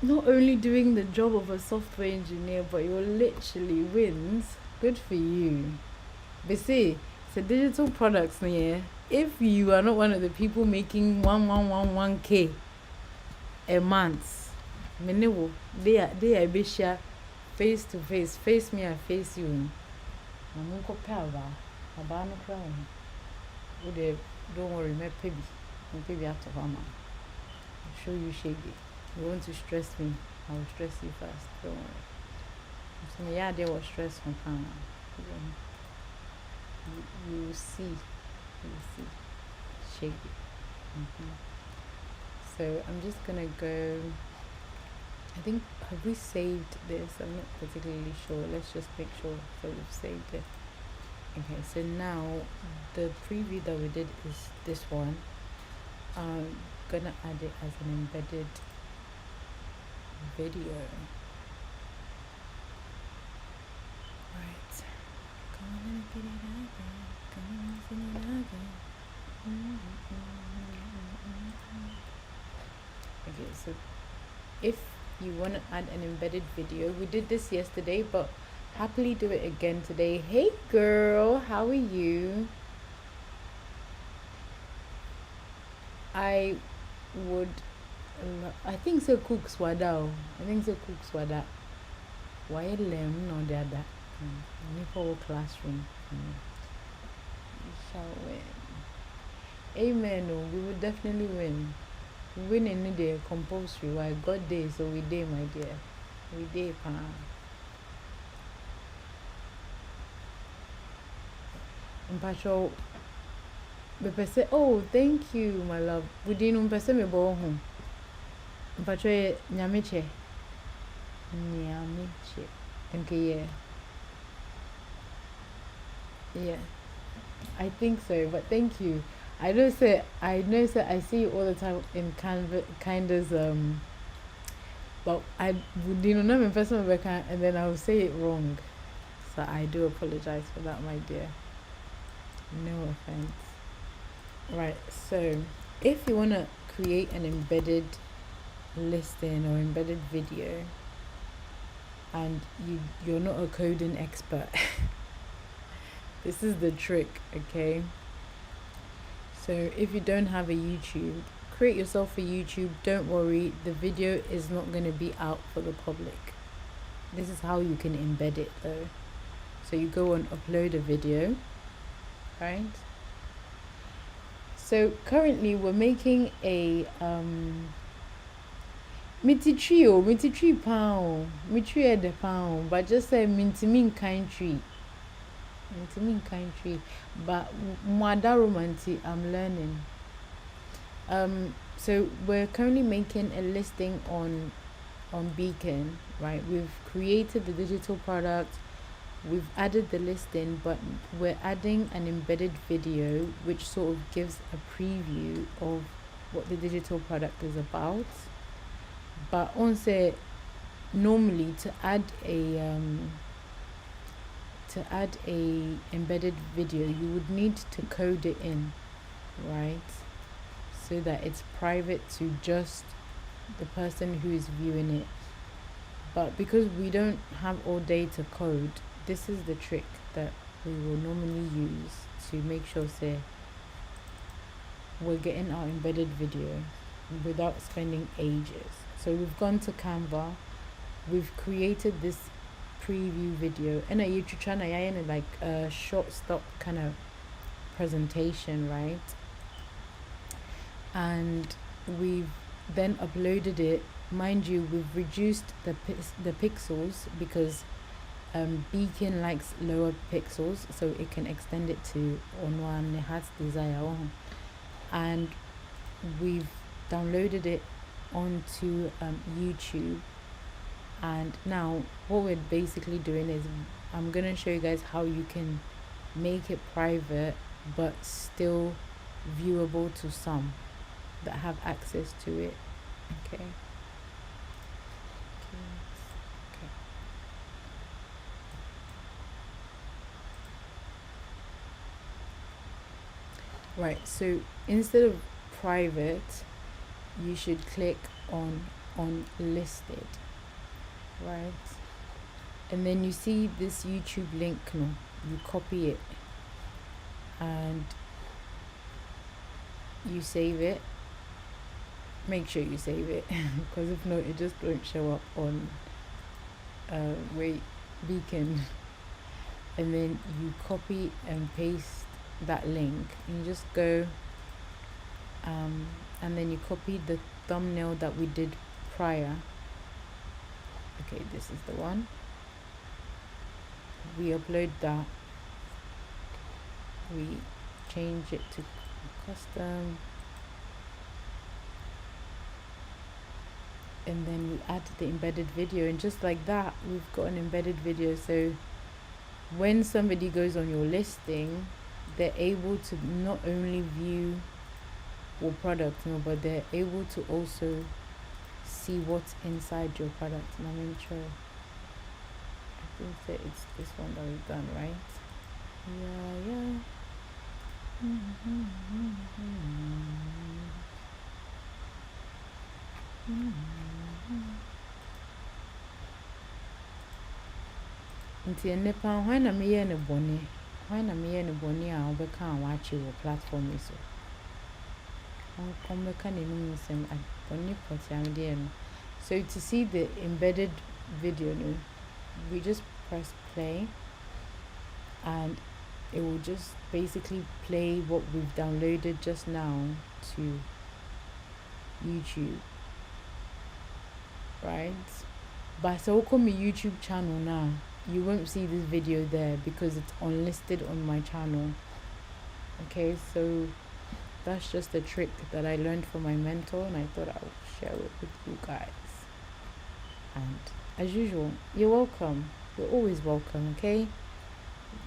not only doing the job of a software engineer, but you're literally Wins. Good for you. But see, so digital products, yeah. If you are not one of the people making 1111K a month, they are be share face to face. Face me, I face you. I'm going to don't worry, my baby out of Mama. I'll show you shaggy. You want to stress me, I will stress you first. Don't worry. So yeah, they were stressed from Panama. You will see. You will see. Shaggy. So I'm just gonna go. I think, have we saved this? I'm not particularly sure. Let's just make sure that we've saved it. Okay, so now the preview that we did is this one. I'm gonna add it as an embedded video. Right. Gonna get it again. Gonna sing it again. Okay, so if you want to add an embedded video, we did this yesterday, but happily do it again today. Hey girl, how are you? I think so cook swada. I think so cook swada. Why lem no the other? Me for classroom. We shall win. Amen. Oh, we will definitely win. Winning in the compulsory. Why God day, so we day, my dear. We day, pa. Mpacho, be say, oh, thank you, my love. We didn't person me bo home. Mpacho nyamiche. Nyamiche. Okay, yeah. I think so, but thank you. I know I see you all the time in kind of but I would know in person Rebecca, and then I will say it wrong. So I do apologize for that, my dear. No offense. Right, so if you want to create an embedded listing or embedded video and you're not a coding expert, this is the trick, okay? So if you don't have a YouTube, create yourself a YouTube. Don't worry, the video is not going to be out for the public. This is how you can embed it though. So you go on upload a video, right? So currently we're making a Miti tree pound, tree at the pound, but just a mintimin kind tree, but mwada romanti I'm learning. So we're currently making a listing on Beacon, right? We've created the digital product, we've added the listing, but we're adding an embedded video which sort of gives a preview of what the digital product is about. But on say normally to add a embedded video, you would need to code it in, right? So that it's private to just the person who is viewing it. But because we don't have all day to code, this is the trick that we will normally use to make sure say we're getting our embedded video without spending ages. So we've gone to Canva, we've created this preview video, and you trying to like a short stop kind of presentation, right? And we've then uploaded it. Mind you, we've reduced the pixels because Beacon likes lower pixels, so it can extend it to on one heart's desire. And we've downloaded it onto YouTube. And now what we're basically doing is I'm gonna show you guys how you can make it private but still viewable to some that have access to it. Okay. Right, so instead of private, you should click on listed, right? And then you see this YouTube link, no, you copy it and you save it. Make sure you save it because if not, it just won't show up on Beacon. And then you copy and paste that link and you just go and then you copy the thumbnail that we did prior. Okay, this is the one. We upload that, we change it to custom, and then we add the embedded video, and just like that we've got an embedded video. So when somebody goes on your listing, they're able to not only view your product, no, but they're able to also see what's inside your product. And I'm in sure, I think that it's this one that we've done, right? Yeah. Nti ennepa hwan na meyɛ ne bɔne a wobɛka a waakye wɔ platform yi so. Bɛka n'anim nsɛm bɔne pɔte a medeɛ no. So to see the embedded video, no, we just press play and it will just basically play what we've downloaded just now to YouTube, right? But so come my YouTube channel now, you won't see this video there because it's unlisted on my channel. Okay, so that's just a trick that I learned from my mentor and I thought I would share it with you guys. And as usual, you're welcome. You're always welcome, okay?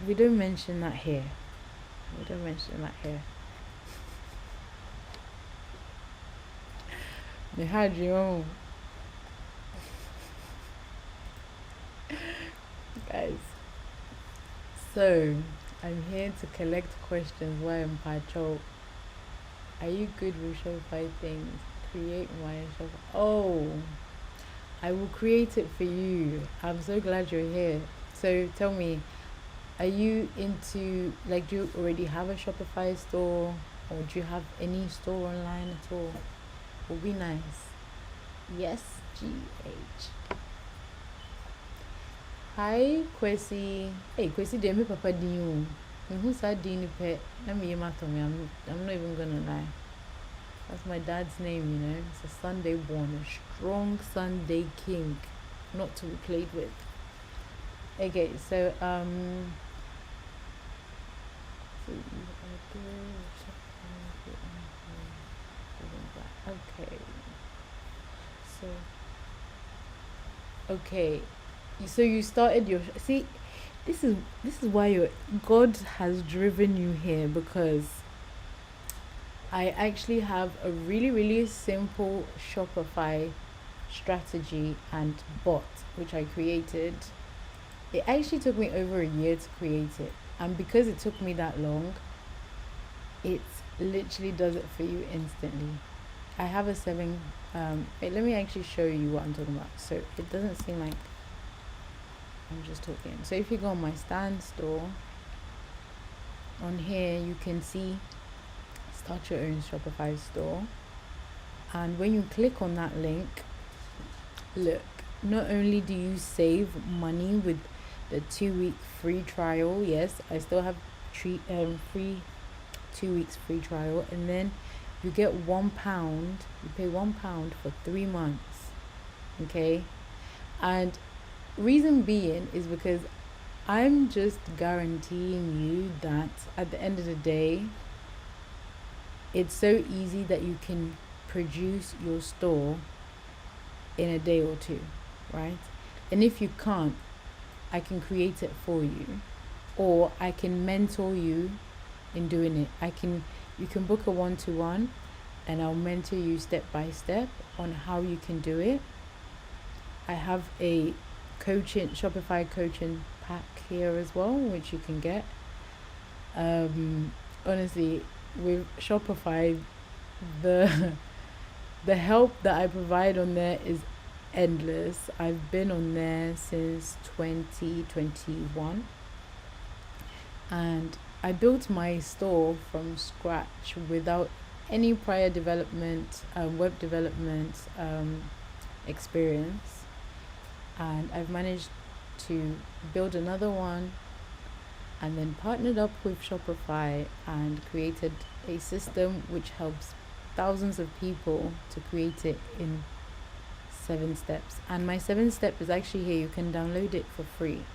We don't mention that here. Me had your own. Guys, so I'm here to collect questions while I'm Pacho. Are you good with Shopify things? Create my Shopify. Oh, I will create it for you. I'm so glad you're here. So tell me, are you into, like, do you already have a Shopify store or do you have any store online at all? Would be nice. Yes, GH. Hi, Kwesi. Hey, Kwesi, dear, me papa din o. Who's that din pet? Let me Tommy. I'm not even gonna lie. That's my dad's name, you know. It's a Sunday born, a strong Sunday king, not to be played with. Okay, so okay, so okay, so you started your see. This is why your God has driven you here, because I actually have a really, really simple Shopify strategy and bot which I created. It actually took me over a year to create it, and because it took me that long, it literally does it for you instantly. I have a 7 wait, let me actually show you what I'm talking about, so it doesn't seem like I'm just talking. So if you go on my Stan store, on here you can see start your own Shopify store, and when you click on that link, look, not only do you save money with the 2-week free trial, yes, I still have free 2 weeks free trial, and then you get £1, you pay £1 for 3 months. Okay, and reason being is because I'm just guaranteeing you that at the end of the day, it's so easy that you can produce your store in a day or two, right? And if you can't, I can create it for you, or I can mentor you in doing it. You can book a 1-to-1 and I'll mentor you step by step on how you can do it. I have a Shopify coaching pack here as well, which you can get. Honestly, with Shopify, the the help that I provide on there is endless. I've been on there since 2021, and I built my store from scratch without any prior development, web development experience, and I've managed to build another one, and then partnered up with Shopify and created a system which helps thousands of people to create it in 7 steps. And my 7-step is actually here. You can download it for free.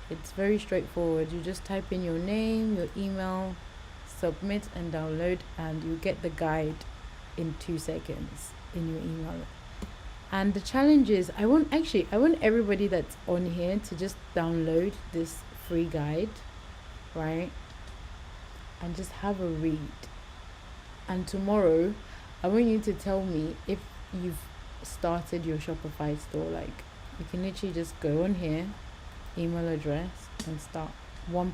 It's very straightforward. You just type in your name, your email, submit and download, and you get the guide in 2 seconds in your email. And the challenge is, I want everybody that's on here to just download this free guide, right? And just have a read. And tomorrow, I want you to tell me if you've started your Shopify store. Like, you can literally just go on here, email address, and start. £1.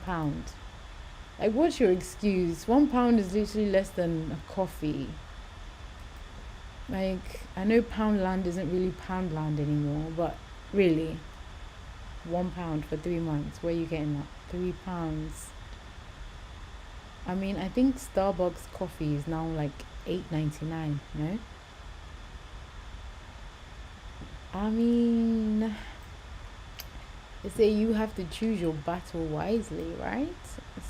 Like, what's your excuse? £1 is literally less than a coffee. Like, I know Poundland isn't really Poundland anymore, but really, £1 for 3 months. Where are you getting that? £3. I mean, I think Starbucks coffee is now like $8.99. No, I mean, they say you have to choose your battle wisely, right?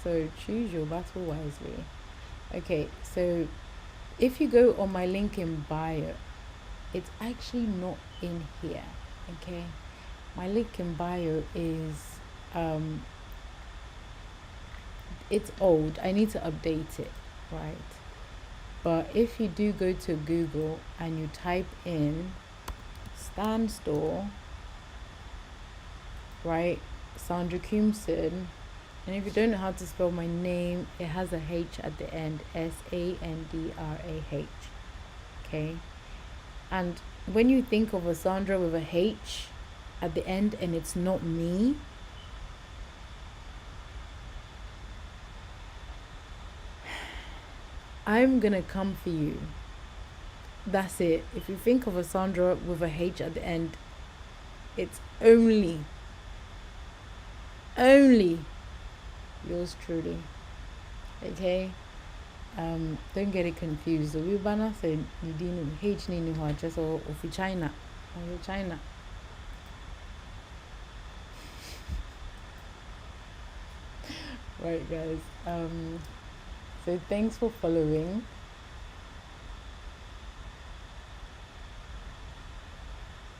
So choose your battle wisely. Okay, so if you go on my link in bio, it's actually not in here. Okay, my link in bio is it's old. I need to update it, right? But if you do go to Google and you type in Stan Store, right, Sandra Cumson, and if you don't know how to spell my name, it has a H at the end, SANDRAH. Okay, and when you think of a Sandra with a H at the end and it's not me, I'm gonna come for you. That's it. If you think of a Sandra with a H at the end, it's only yours truly. Okay? Don't get it confused. The Wibana said H ni just or China. Or China. Right, guys. So thanks for following.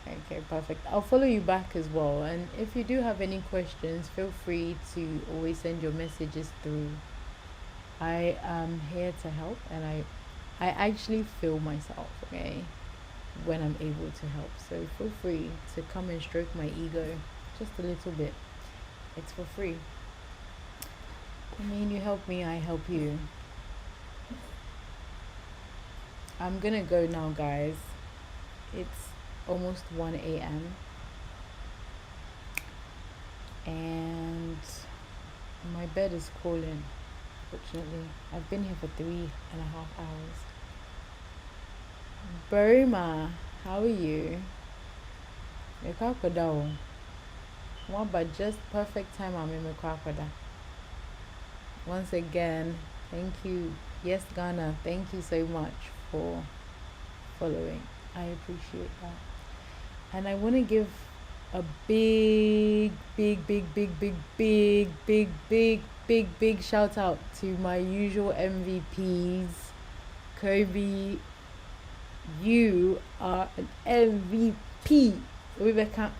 Okay, perfect. I'll follow you back as well. And if you do have any questions, feel free to always send your messages through. I am here to help, and I actually feel myself, okay, when I'm able to help. So feel free to come and stroke my ego just a little bit. It's for free. I mean, you help me, I help you. I'm gonna go now, guys. It's almost 1 a.m. and my bed is calling. Fortunately, I've been here for 3.5 hours. Burma, how are you? Mekwakoda. One, but just perfect time. I'm in Mekwakoda. Once again, thank you. Yes, Ghana, thank you so much for following. I appreciate that. And I want to give a big shout out to my usual MVPs. Kobe, you are an MVP. Rebecca,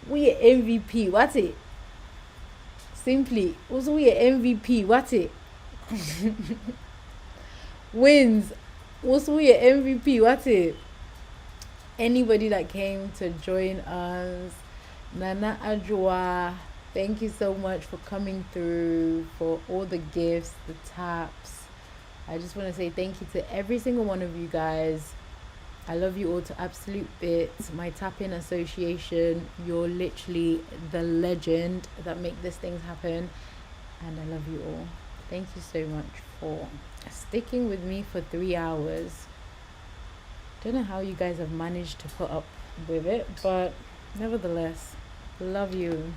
we are MVP. What's it? Simply, also we are MVP. What's it? Wins. Also we are MVP. What's it? Anybody that came to join us, Nana Ajua, thank you so much for coming through, for all the gifts, the taps. I just want to say thank you to every single one of you guys. I love you all to absolute bits. My tapping association, you're literally the legend that make these things happen, and I love you all. Thank you so much for sticking with me for 3 hours. Don't know how you guys have managed to put up with it, but nevertheless, love you.